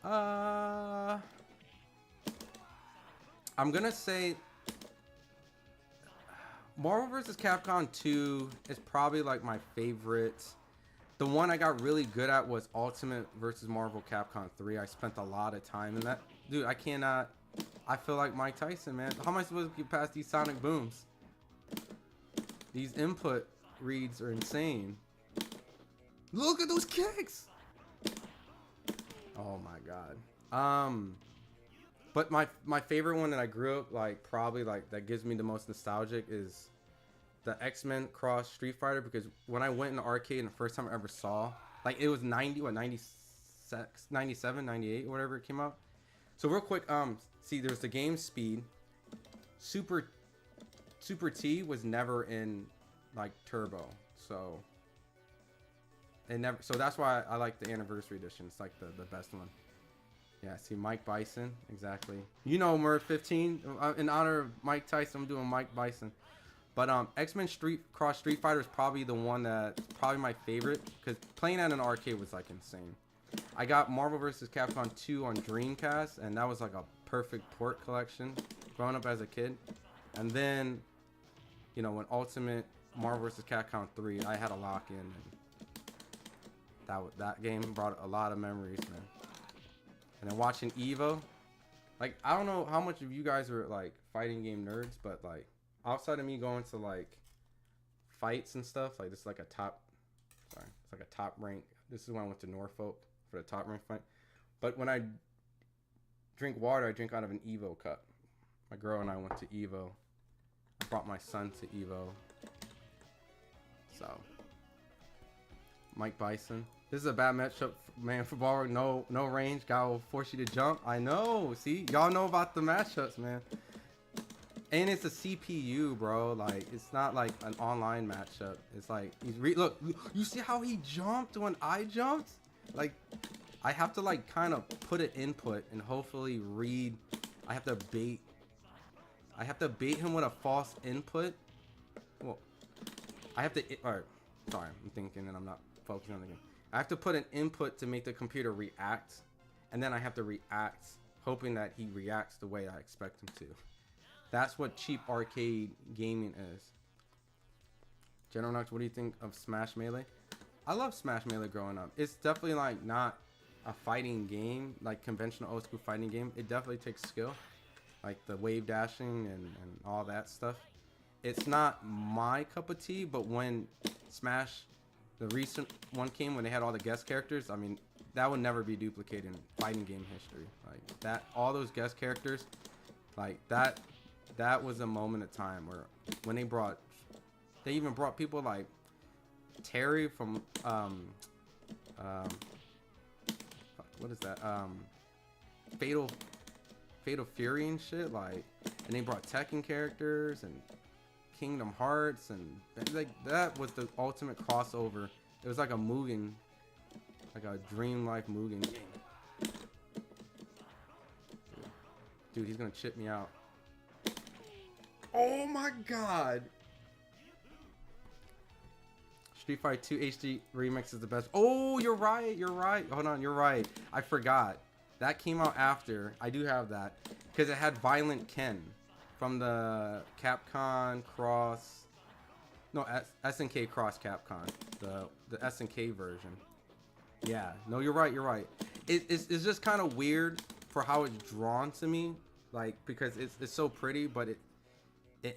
I'm gonna say Marvel vs. Capcom 2 is probably like my favorite. The one I got really good at was Ultimate vs. Marvel Capcom 3. I spent a lot of time in that. Dude, I cannot. I feel like Mike Tyson, man. How am I supposed to get past these sonic booms? These input reads are insane. Look at those kicks. Oh my god. But my favorite one that I grew up like probably like that gives me the most nostalgic is the X-Men cross Street Fighter, because when I went in the arcade and the first time I ever saw, like it was 96, 97, 98 or whatever it came out. So real quick, see there's the game Speed. Super T was never in like Turbo. So so that's why I like the Anniversary Edition. It's like the best one. Yeah, see Mike Bison, exactly. You know, Murph 15. In honor of Mike Tyson, I'm doing Mike Bison. But X-Men Cross Street Fighter is probably the one that's probably my favorite, because playing at an arcade was like insane. I got Marvel vs. Capcom 2 on Dreamcast, and that was like a perfect port collection growing up as a kid. And then, you know, when Ultimate Marvel vs. Capcom 3, I had a lock in, and that game brought a lot of memories, man. And then watching Evo, like I don't know how much of you guys are like fighting game nerds, but like outside of me going to like fights and stuff, like this is like a top, it's like a top rank. This is when I went to Norfolk for the top rank fight. But when I drink water, I drink out of an Evo cup. My girl and I went to Evo. I brought my son to Evo. So, Mike Bison. This is a bad matchup, man. Football, no range. Guy will force you to jump. I know. See, y'all know about the matchups, man. And it's a CPU, bro. Like, it's not like an online matchup. It's like look. You see how he jumped when I jumped? Like, I have to like kind of put an input and hopefully read. I have to bait him with a false input. Well, I have to. All right. Sorry, I'm thinking and I'm not focusing on the game. I have to put an input to make the computer react, and then I have to react, hoping that he reacts the way I expect him to. That's what cheap arcade gaming is. General Knox, what do you think of Smash Melee? I love Smash Melee growing up. It's definitely like not a fighting game, like conventional old school fighting game. It definitely takes skill, like the wave dashing and all that stuff. It's not my cup of tea, but when Smash, the recent one came, when they had all the guest characters, I mean, that would never be duplicated in fighting game history. Like that, all those guest characters, like that was a moment of time where when they even brought people like Terry from what is that, Fatal Fury and shit, like, and they brought Tekken characters and Kingdom Hearts, and like that was the ultimate crossover. It was like a Mugen, like a dream-like Mugen game. Dude, he's gonna chip me out. Oh my god! Street Fighter 2 HD Remix is the best. Oh, you're right. Hold on, you're right. I forgot. That came out after. I do have that, because it had Violent Ken from the Capcom Cross, no, SNK Cross Capcom, the SNK version. Yeah, no, you're right. It's just kind of weird for how it's drawn to me, like, because it's so pretty, but it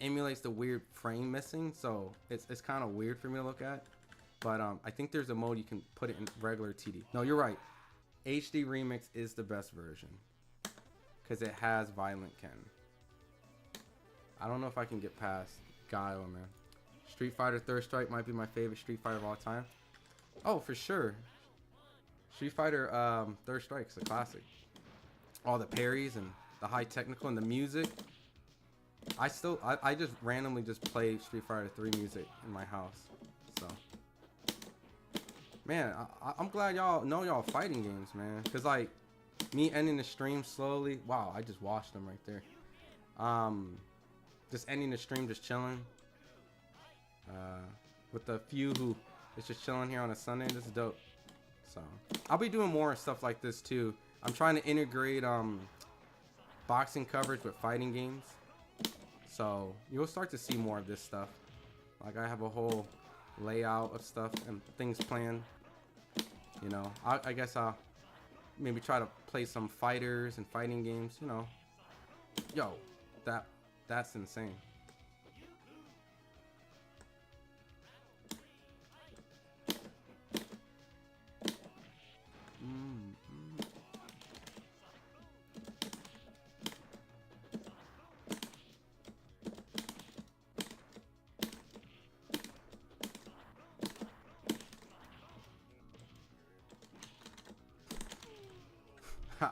emulates the weird frame missing, so it's kind of weird for me to look at. But I think there's a mode you can put it in regular TD. No, you're right. HD Remix is the best version, because it has Violent Ken. I don't know if I can get past Guile, man. Street Fighter Third Strike might be my favorite Street Fighter of all time. Oh, for sure. Street Fighter Third Strike's a classic. All the parries and the high technical and the music. I just randomly just play Street Fighter 3 music in my house. So, man, I'm glad y'all know y'all fighting games, man. Cause like me ending the stream slowly. Wow, I just watched them right there. Just ending the stream, just chilling. With the few who is just chilling here on a Sunday. This is dope. So I'll be doing more stuff like this too. I'm trying to integrate boxing coverage with fighting games. So you'll start to see more of this stuff. Like I have a whole layout of stuff and things planned. You know, I guess I'll maybe try to play some fighters and fighting games. You know, yo, that's insane.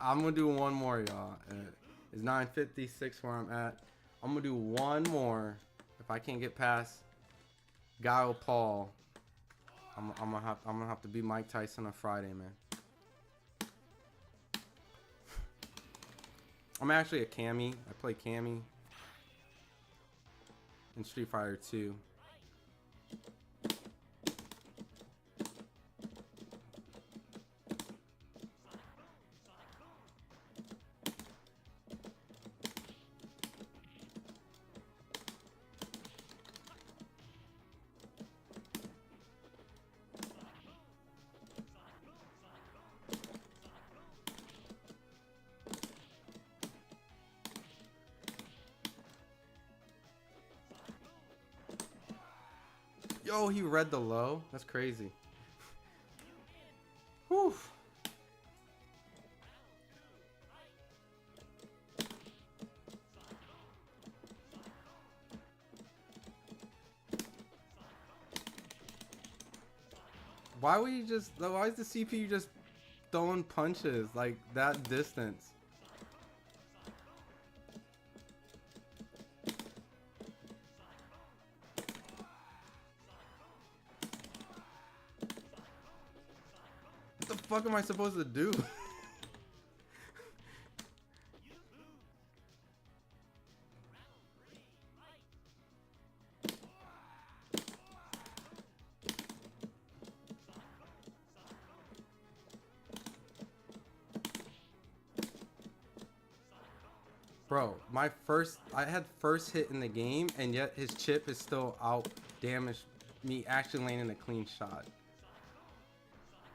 I'm gonna do one more, y'all. It's 9:56 where I'm at. I'm gonna do one more. If I can't get past Goodall Paul, I'm gonna have to beat Mike Tyson on Friday, man. I'm actually a Cammy. I play Cammy in Street Fighter 2. Yo, he read the low? That's crazy. Whew. Why is the CPU just throwing punches like that distance? What the fuck am I supposed to do? Bro, I had first hit in the game, and yet his chip is still out damaged me actually landing a clean shot.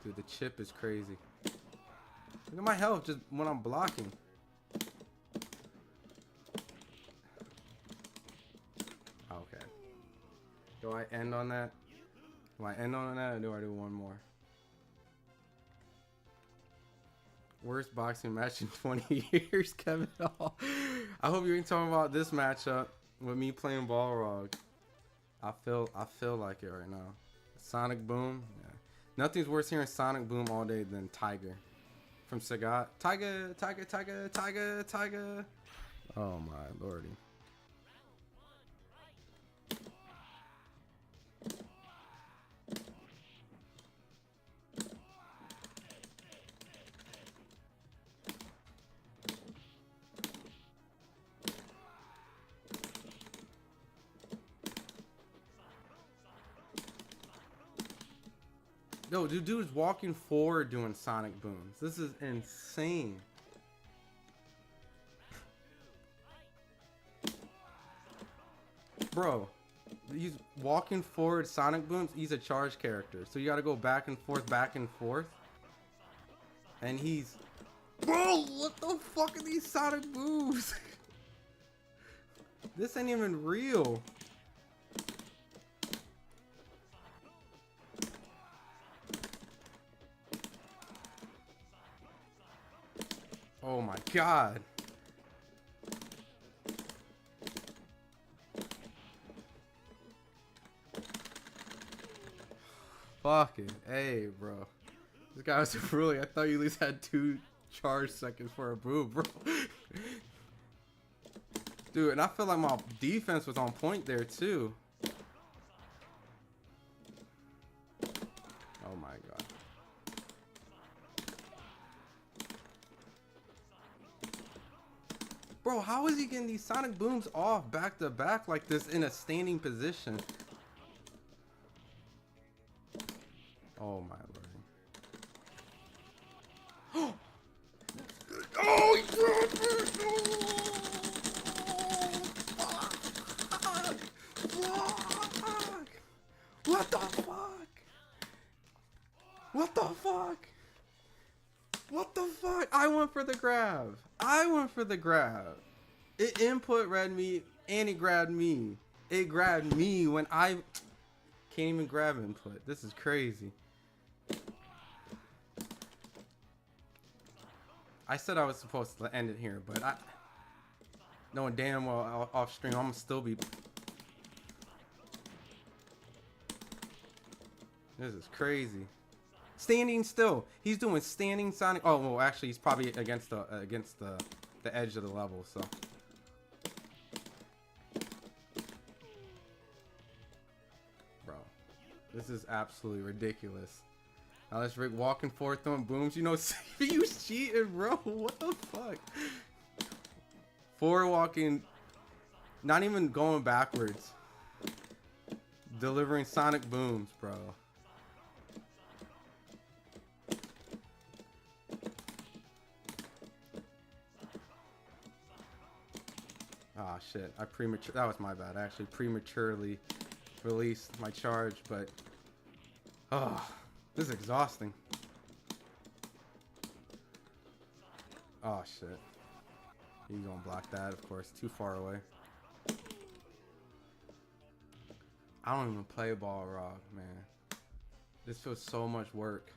Dude, the chip is crazy. Look at my health just when I'm blocking. Okay. Do I end on that? Do I end on that or do I do one more? Worst boxing match in 20 years, Kevin Hall. I hope you ain't talking about this matchup with me playing Balrog. I feel like it right now. Sonic Boom. Yeah. Nothing's worse hearing Sonic Boom all day than Tiger. From Sagat. Tiger, Tiger, Tiger, Tiger, Tiger. Oh my lordy. Yo, dude's walking forward doing Sonic Booms. This is insane. Bro, he's walking forward Sonic Booms. He's a charge character. So you gotta go back and forth, back and forth. And he's... Bro, what the fuck are these Sonic Booms? This ain't even real. Oh my god. Fuck it. Hey, bro. This guy was really... I thought you at least had 2 charge seconds for a boom, bro. Dude, and I feel like my defense was on point there too. Oh my god. Bro, how is he getting these sonic booms off back to back like this in a standing position? Oh my lord. Oh, he dropped it! Fuck! What the fuck? What the fuck? What the fuck? I went for the grab. I went for the grab. It input read me and it grabbed me. It grabbed me when I can't even grab input. This is crazy. I said I was supposed to end it here, but I knowing damn well off stream I'm gonna still be. This is crazy. Standing still. He's doing standing sonic. Oh well, actually he's probably against the edge of the level. So. Bro, this is absolutely ridiculous. Now let's Rick walking forth throwing booms. You know, CPU's cheating, bro. What the fuck? Forward walking, not even going backwards. Delivering sonic booms, bro. Ah, shit. That was my bad. I actually prematurely released my charge, but oh, this is exhausting. Oh shit. You gonna block that, of course. Too far away. I don't even play ball rock, man. This feels so much work.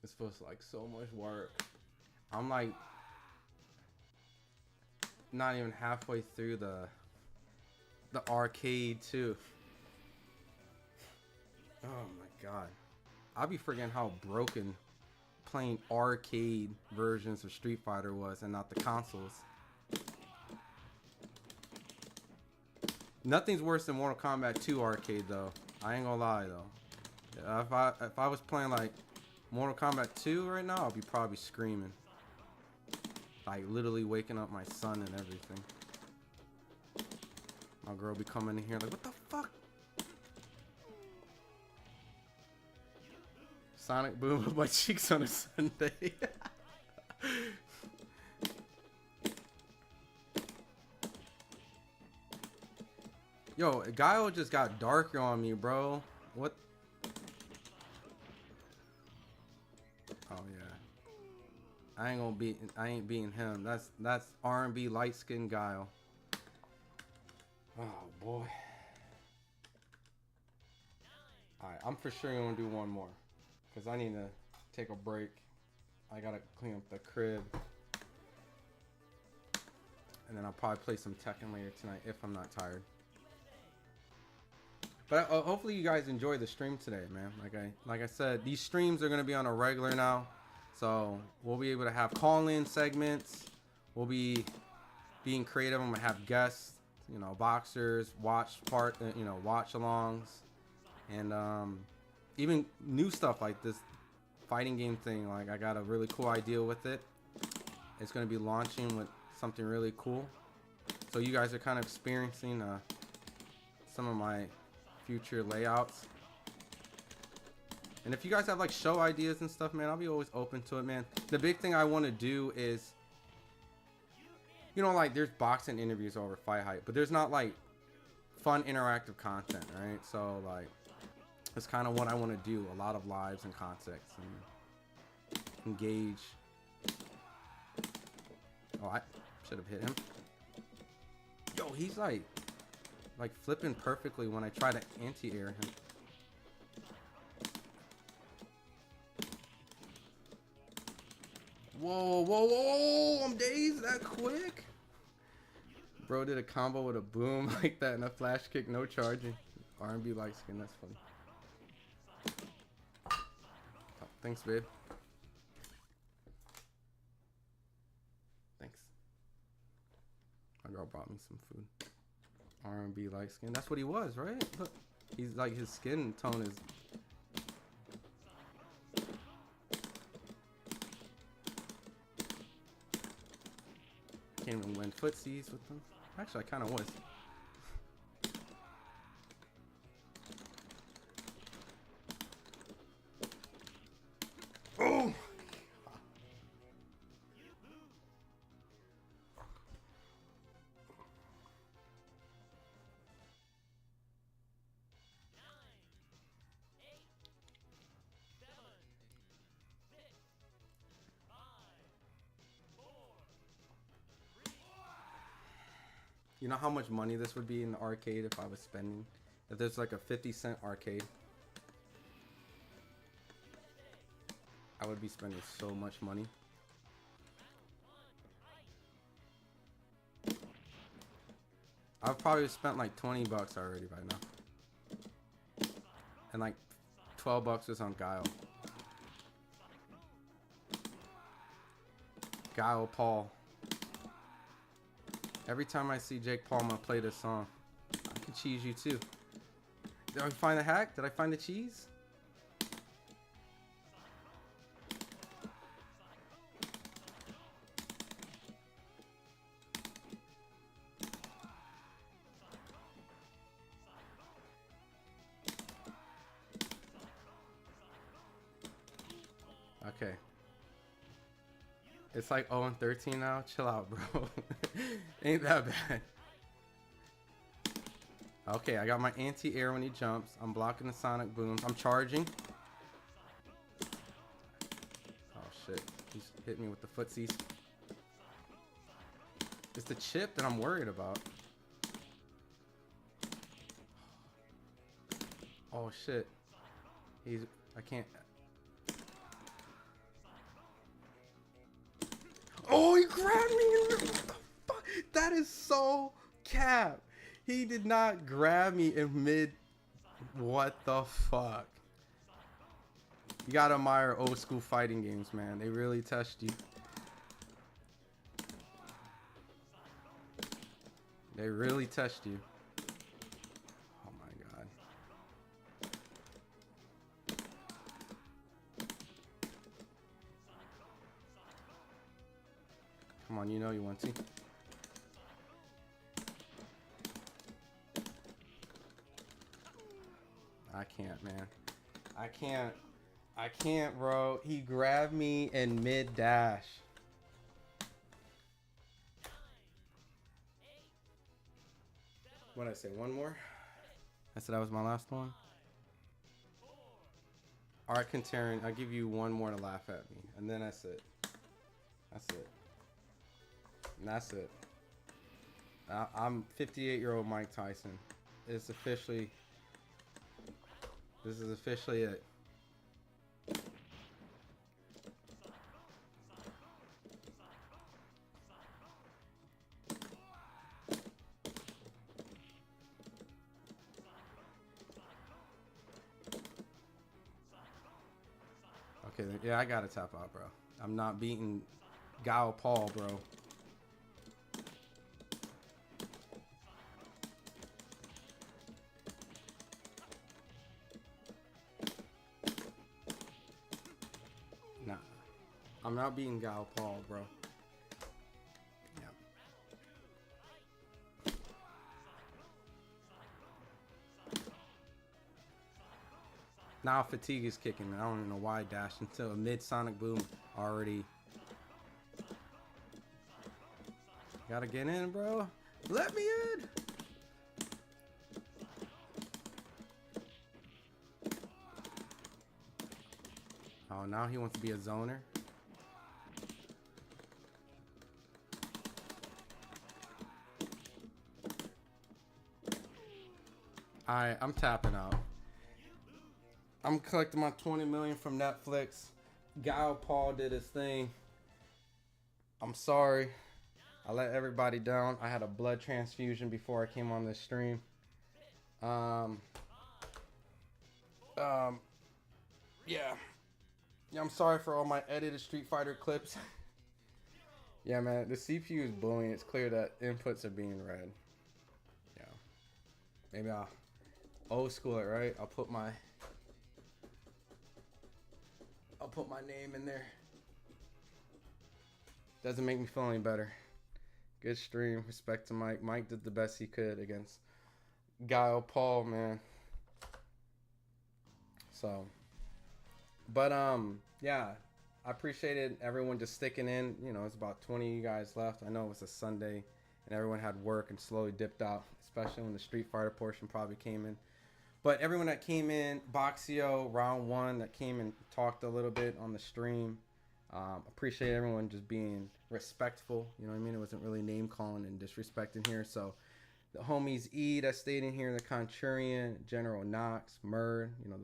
This feels like so much work. I'm like not even halfway through the arcade too. Oh my god. I'll be forgetting how broken playing arcade versions of Street Fighter was and not the consoles. Nothing's worse than Mortal Kombat 2 arcade though. I ain't gonna lie though. If I was playing like Mortal Kombat 2 right now, I'd be probably screaming. Like literally waking up my son and everything. My girl be coming in here like, what the fuck? Sonic boom with my cheeks on a Sunday. Yo, Guile just got darker on me, bro. What? Oh yeah. I ain't beating him. That's R&B light skinned Guile. Oh boy. Alright, I'm for sure gonna do one more. Cause I need to take a break. I gotta clean up the crib. And then I'll probably play some Tekken later tonight if I'm not tired. But hopefully you guys enjoy the stream today, man. Like I said, these streams are gonna be on a regular now. So we'll be able to have call-in segments. We'll be being creative. I'm gonna have guests, you know, boxers, watch-alongs, and even new stuff like this fighting game thing. Like I got a really cool idea with it. It's gonna be launching with something really cool. So you guys are kind of experiencing some of my future layouts. And if you guys have like show ideas and stuff, man, I'll be always open to it, man. The big thing I want to do is, you know, like there's boxing interviews over FightHype, but there's not like fun interactive content, right? So like it's kind of what I want to do, a lot of lives and concepts and engage. Oh, I should have hit him. Yo, he's like flipping perfectly when I try to anti-air him. Whoa, whoa, whoa, I'm dazed that quick. Bro did a combo with a boom like that and a flash kick, no charging. R&B light skin, that's funny. Oh, thanks, babe. Thanks. girl brought me some food. R&B light skin. That's what he was, right? Look, he's like, his skin tone is. Can't even win footsies with them. Actually, I kind of was. Oh! You know how much money this would be in the arcade if I was spending? If there's like a 50-cent arcade, I would be spending so much money. I've probably spent like 20 bucks already by now. And like 12 bucks was on Guile. Guile Paul. Every time I see Jake Paul, I'm gonna play this song. I can cheese you too. Did I find the hack? Did I find the cheese? Okay. It's like 0-13 now. Chill out, bro. Ain't that bad. Okay, I got my anti-air when he jumps. I'm blocking the sonic booms. I'm charging. Oh, shit. He's hit me with the footsies. It's the chip that I'm worried about. Oh, shit. I can't. Oh, he grabbed me. What the fuck? That is so cap. He did not grab me in mid. What the fuck? You gotta admire old school fighting games, man. They really test you. They really test you. Oh my god. Come on, you know you want to. I can't, man. I can't, bro. He grabbed me in mid-dash. What did I say? One more? I said that was my last one? Alright, Kentarian, I'll give you one more to laugh at me. And then that's it. That's it. And that's it. I'm 58-year-old Mike Tyson. It's officially... This is officially it. Okay, yeah, I gotta tap out, bro. I'm not beating Gao Paul, bro. Nah, I'm not beating Gao Paul, bro. Yeah. Now fatigue is kicking me. I don't even know why I dashed until a mid-sonic boom already. Gotta get in, bro. Let me in. Oh, now he wants to be a zoner. Alright, I'm tapping out. I'm collecting my 20 million from Netflix. Guile Paul did his thing. I'm sorry. I let everybody down. I had a blood transfusion before I came on this stream. Yeah. Yeah, I'm sorry for all my edited Street Fighter clips. Yeah, man, the CPU is blowing. It's clear that inputs are being read. Yeah, maybe I'll old school it, right? I'll put my name in there. Doesn't make me feel any better. Good stream. Respect to Mike. Mike did the best he could against Guile Paul, man. So, but yeah, I appreciated everyone just sticking in. You know, it's about 20 of you guys left. I know it was a Sunday, and everyone had work and slowly dipped out, especially when the Street Fighter portion probably came in. But everyone that came in, Boxio round one, that came and talked a little bit on the stream. Appreciate everyone just being respectful. You know what I mean? It wasn't really name calling and disrespecting here. So the homies E that stayed in here, the Contrarian, General Knox, Murd, you know,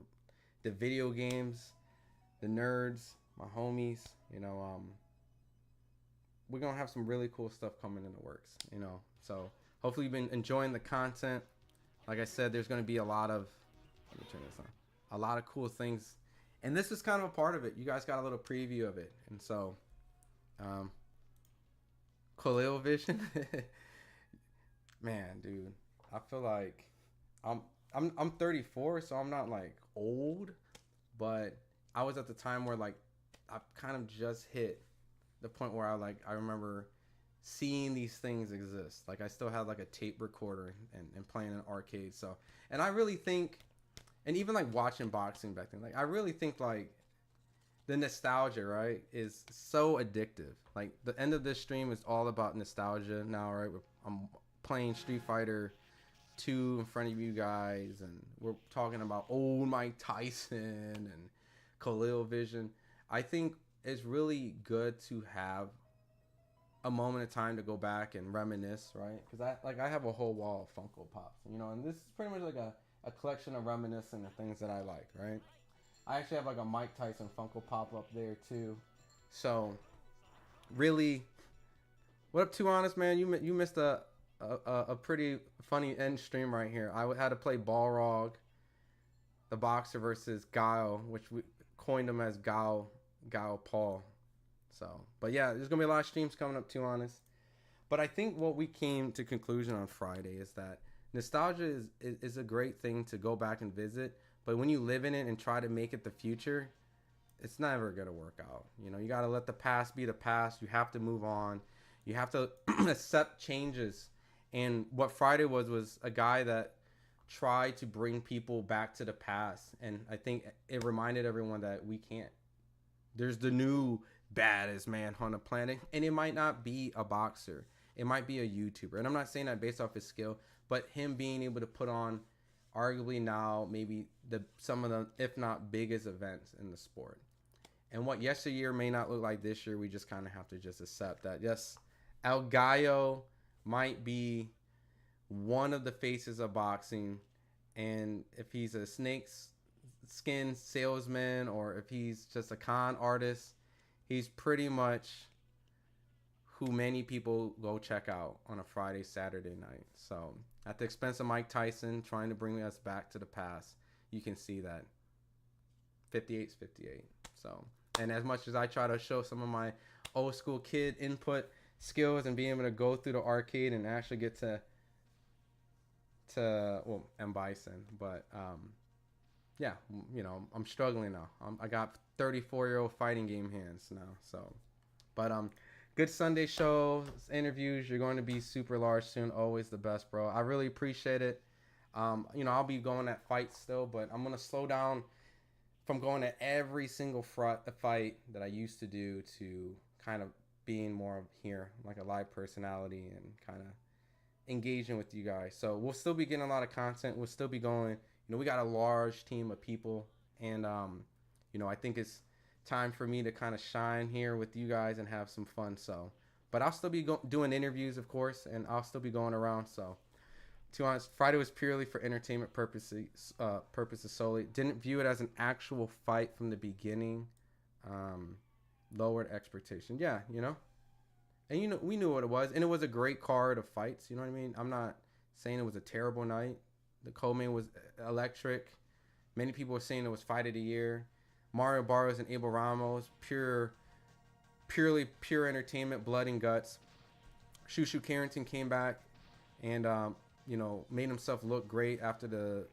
the video games, the nerds, my homies. You know, we're gonna have some really cool stuff coming in the works. You know, so hopefully you've been enjoying the content. Like I said, there's gonna be a lot of, let me turn this on, a lot of cool things, and this is kind of a part of it. You guys got a little preview of it, and so, Khalil Vision, man, dude, I feel like I'm 34, so I'm not like old, but I was at the time where like I kind of just hit the point where I remember seeing these things exist. Like I still had like a tape recorder and playing an arcade. So, and I really think, and even like watching boxing back then, like I really think like the nostalgia, right, is so addictive. Like the end of this stream is all about nostalgia now, right? I'm playing Street Fighter 2 in front of you guys, and we're talking about old Mike Tyson and Khalil Vision. I think it's really good to have a moment of time to go back and reminisce, right? Because I have a whole wall of Funko Pops, you know, and this is pretty much like a collection of reminiscing the things that I like, right? I actually have like a Mike Tyson Funko Pop up there too. So really, what up, Too Honest, man? You missed a pretty funny end stream right here. I had to play Balrog, the boxer, versus Guile, which we coined him as Guile Paul. So, but yeah, there's gonna be a lot of streams coming up, Too Honest. But I think what we came to conclusion on Friday is that nostalgia is a great thing to go back and visit. But when you live in it and try to make it the future, it's never gonna work out. You know, you gotta let the past be the past. You have to move on. You have to accept changes. And what Friday was a guy that tried to bring people back to the past. And I think it reminded everyone that we can't. There's the new baddest man on the planet, and it might not be a boxer. It might be a YouTuber. And I'm not saying that based off his skill, but him being able to put on arguably now maybe some of the, if not biggest, events in the sport. And what yesteryear may not look like this year, we just kind of have to just accept that. Yes, El Gallo might be one of the faces of boxing, and if he's a snakes skin salesman or if he's just a con artist, he's pretty much who many people go check out on a Friday, Saturday night. So at the expense of Mike Tyson trying to bring us back to the past, you can see that 58's 58. So, and as much as I try to show some of my old school kid input skills and being able to go through the arcade and actually get to well, M Bison, but yeah, you know, I'm struggling now. I got 34-year-old fighting game hands now. So, but good Sunday shows, interviews. You're going to be super large soon. Always the best, bro. I really appreciate it. You know, I'll be going at fights still, but I'm gonna slow down from going to every single fight that I used to do to kind of being more here, like a live personality and kind of engaging with you guys. So we'll still be getting a lot of content. We'll still be going. You know, we got a large team of people, and you know, I think it's time for me to kind of shine here with you guys and have some fun. So, but I'll still be doing interviews, of course, and I'll still be going around. So, to be honest, Friday was purely for entertainment purposes solely. Didn't view it as an actual fight from the beginning. Lowered expectation. Yeah, you know. And you know, we knew what it was, and it was a great card of fights. You know what I mean? I'm not saying it was a terrible night. The co-main was electric. Many people were saying it was fight of the year. Mario Barrios and Abel Ramos, pure pure entertainment, blood and guts. Shushu Carrington came back and made himself look great after the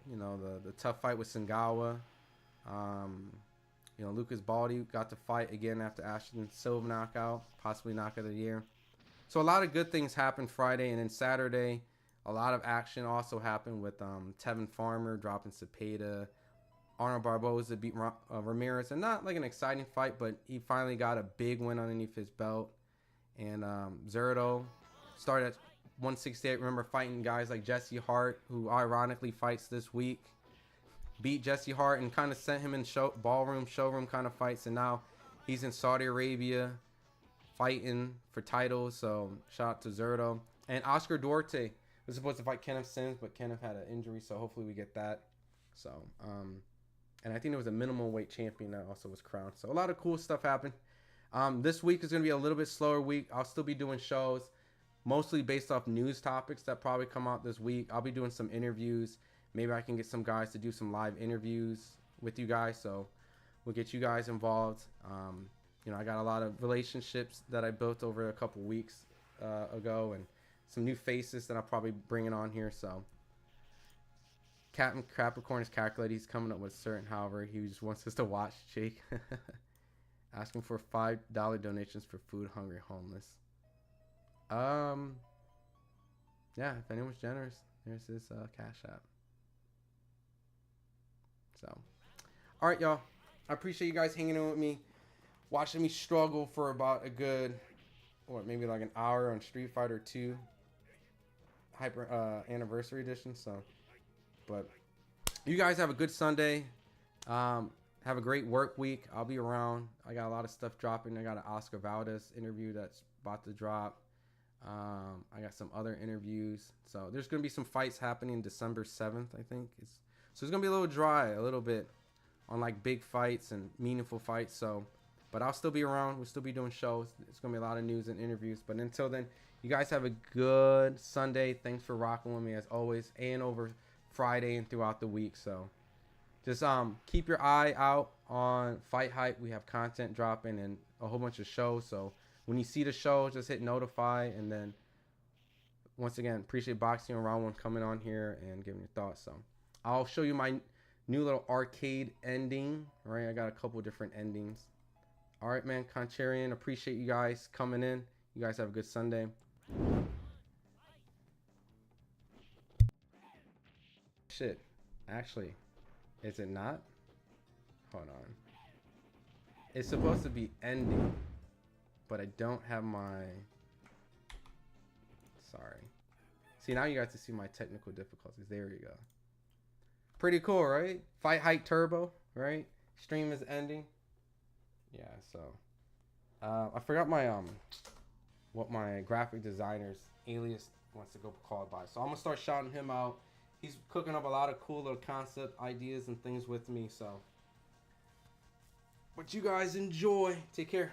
tough fight with Sangawa. Lucas Baldy got to fight again after Ashton Silva knockout, possibly knockout of the year. So a lot of good things happened Friday, and then Saturday, a lot of action also happened with Tevin Farmer dropping Cepeda. Arnold Barboza beat Ramirez, and not like an exciting fight, but he finally got a big win underneath his belt. And Zerto started at 168. Remember fighting guys like Jesse Hart, who ironically fights this week. Beat Jesse Hart and kind of sent him in showroom kind of fights. And now he's in Saudi Arabia fighting for titles. So shout out to Zerto. And Oscar Duarte was supposed to fight Kenneth Sims, but Kenneth had an injury, so hopefully we get that. So, and I think there was a minimum weight champion that also was crowned. So a lot of cool stuff happened. This week is going to be a little bit slower week. I'll still be doing shows, mostly based off news topics that probably come out this week. I'll be doing some interviews. Maybe I can get some guys to do some live interviews with you guys. So we'll get you guys involved. I got a lot of relationships that I built over a couple weeks ago, and some new faces that I'll probably bringing on here. So Captain Capricorn is calculated. He's coming up with certain, however, he just wants us to watch Jake. Asking for $5 donations for food hungry homeless. Yeah, if anyone's generous, there's his Cash App. So, all right, y'all. I appreciate you guys hanging in with me, watching me struggle for about a good, maybe like an hour on Street Fighter 2 Hyper Anniversary Edition. So, but you guys have a good Sunday. Have a great work week. I'll be around. I got a lot of stuff dropping. I got an Oscar Valdez interview that's about to drop. I got some other interviews. So there's going to be some fights happening December 7th, I think. So it's going to be a little dry, a little bit on like big fights and meaningful fights. So, but I'll still be around. We'll still be doing shows. It's going to be a lot of news and interviews. But until then, you guys have a good Sunday. Thanks for rocking with me as always, and over Friday and throughout the week. So just keep your eye out on FightHype. We have content dropping and a whole bunch of shows. So when you see the show, just hit notify. And then once again, appreciate Boxing and Round One coming on here and giving your thoughts. So I'll show you my new little arcade ending. Right, I got a couple different endings. All right, man. Contrarian, appreciate you guys coming in. You guys have a good Sunday. Shit, actually, is it not? Hold on. It's supposed to be ending, but I don't have my... Sorry. See, now you guys to see my technical difficulties. There you go. Pretty cool, right? FightHype Turbo, right? Stream is ending. Yeah, so... I forgot my, what my graphic designer's alias wants to go call by. So I'm going to start shouting him out. He's cooking up a lot of cool little concept ideas and things with me, so. But you guys enjoy. Take care.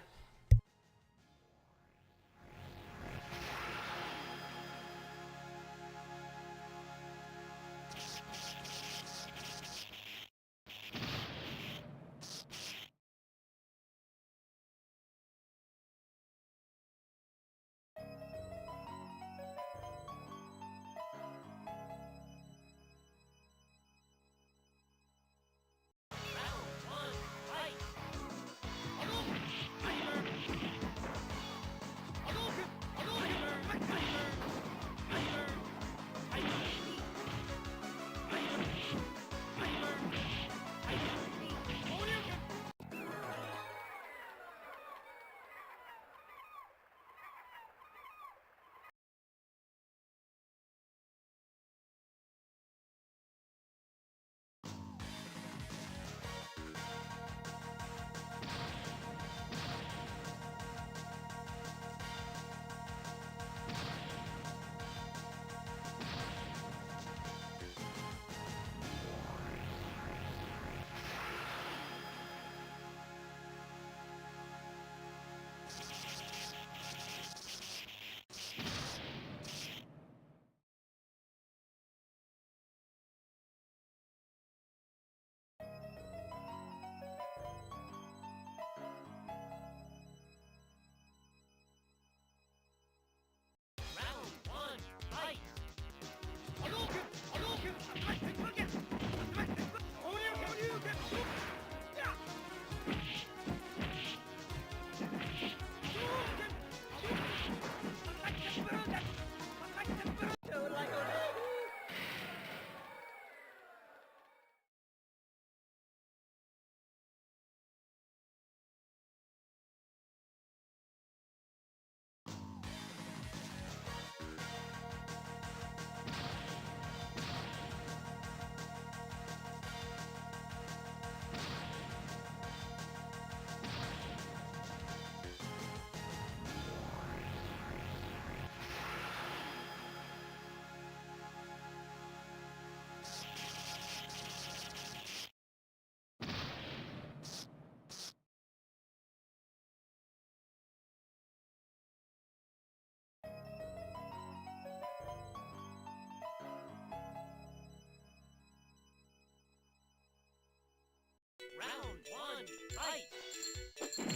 Round one, fight!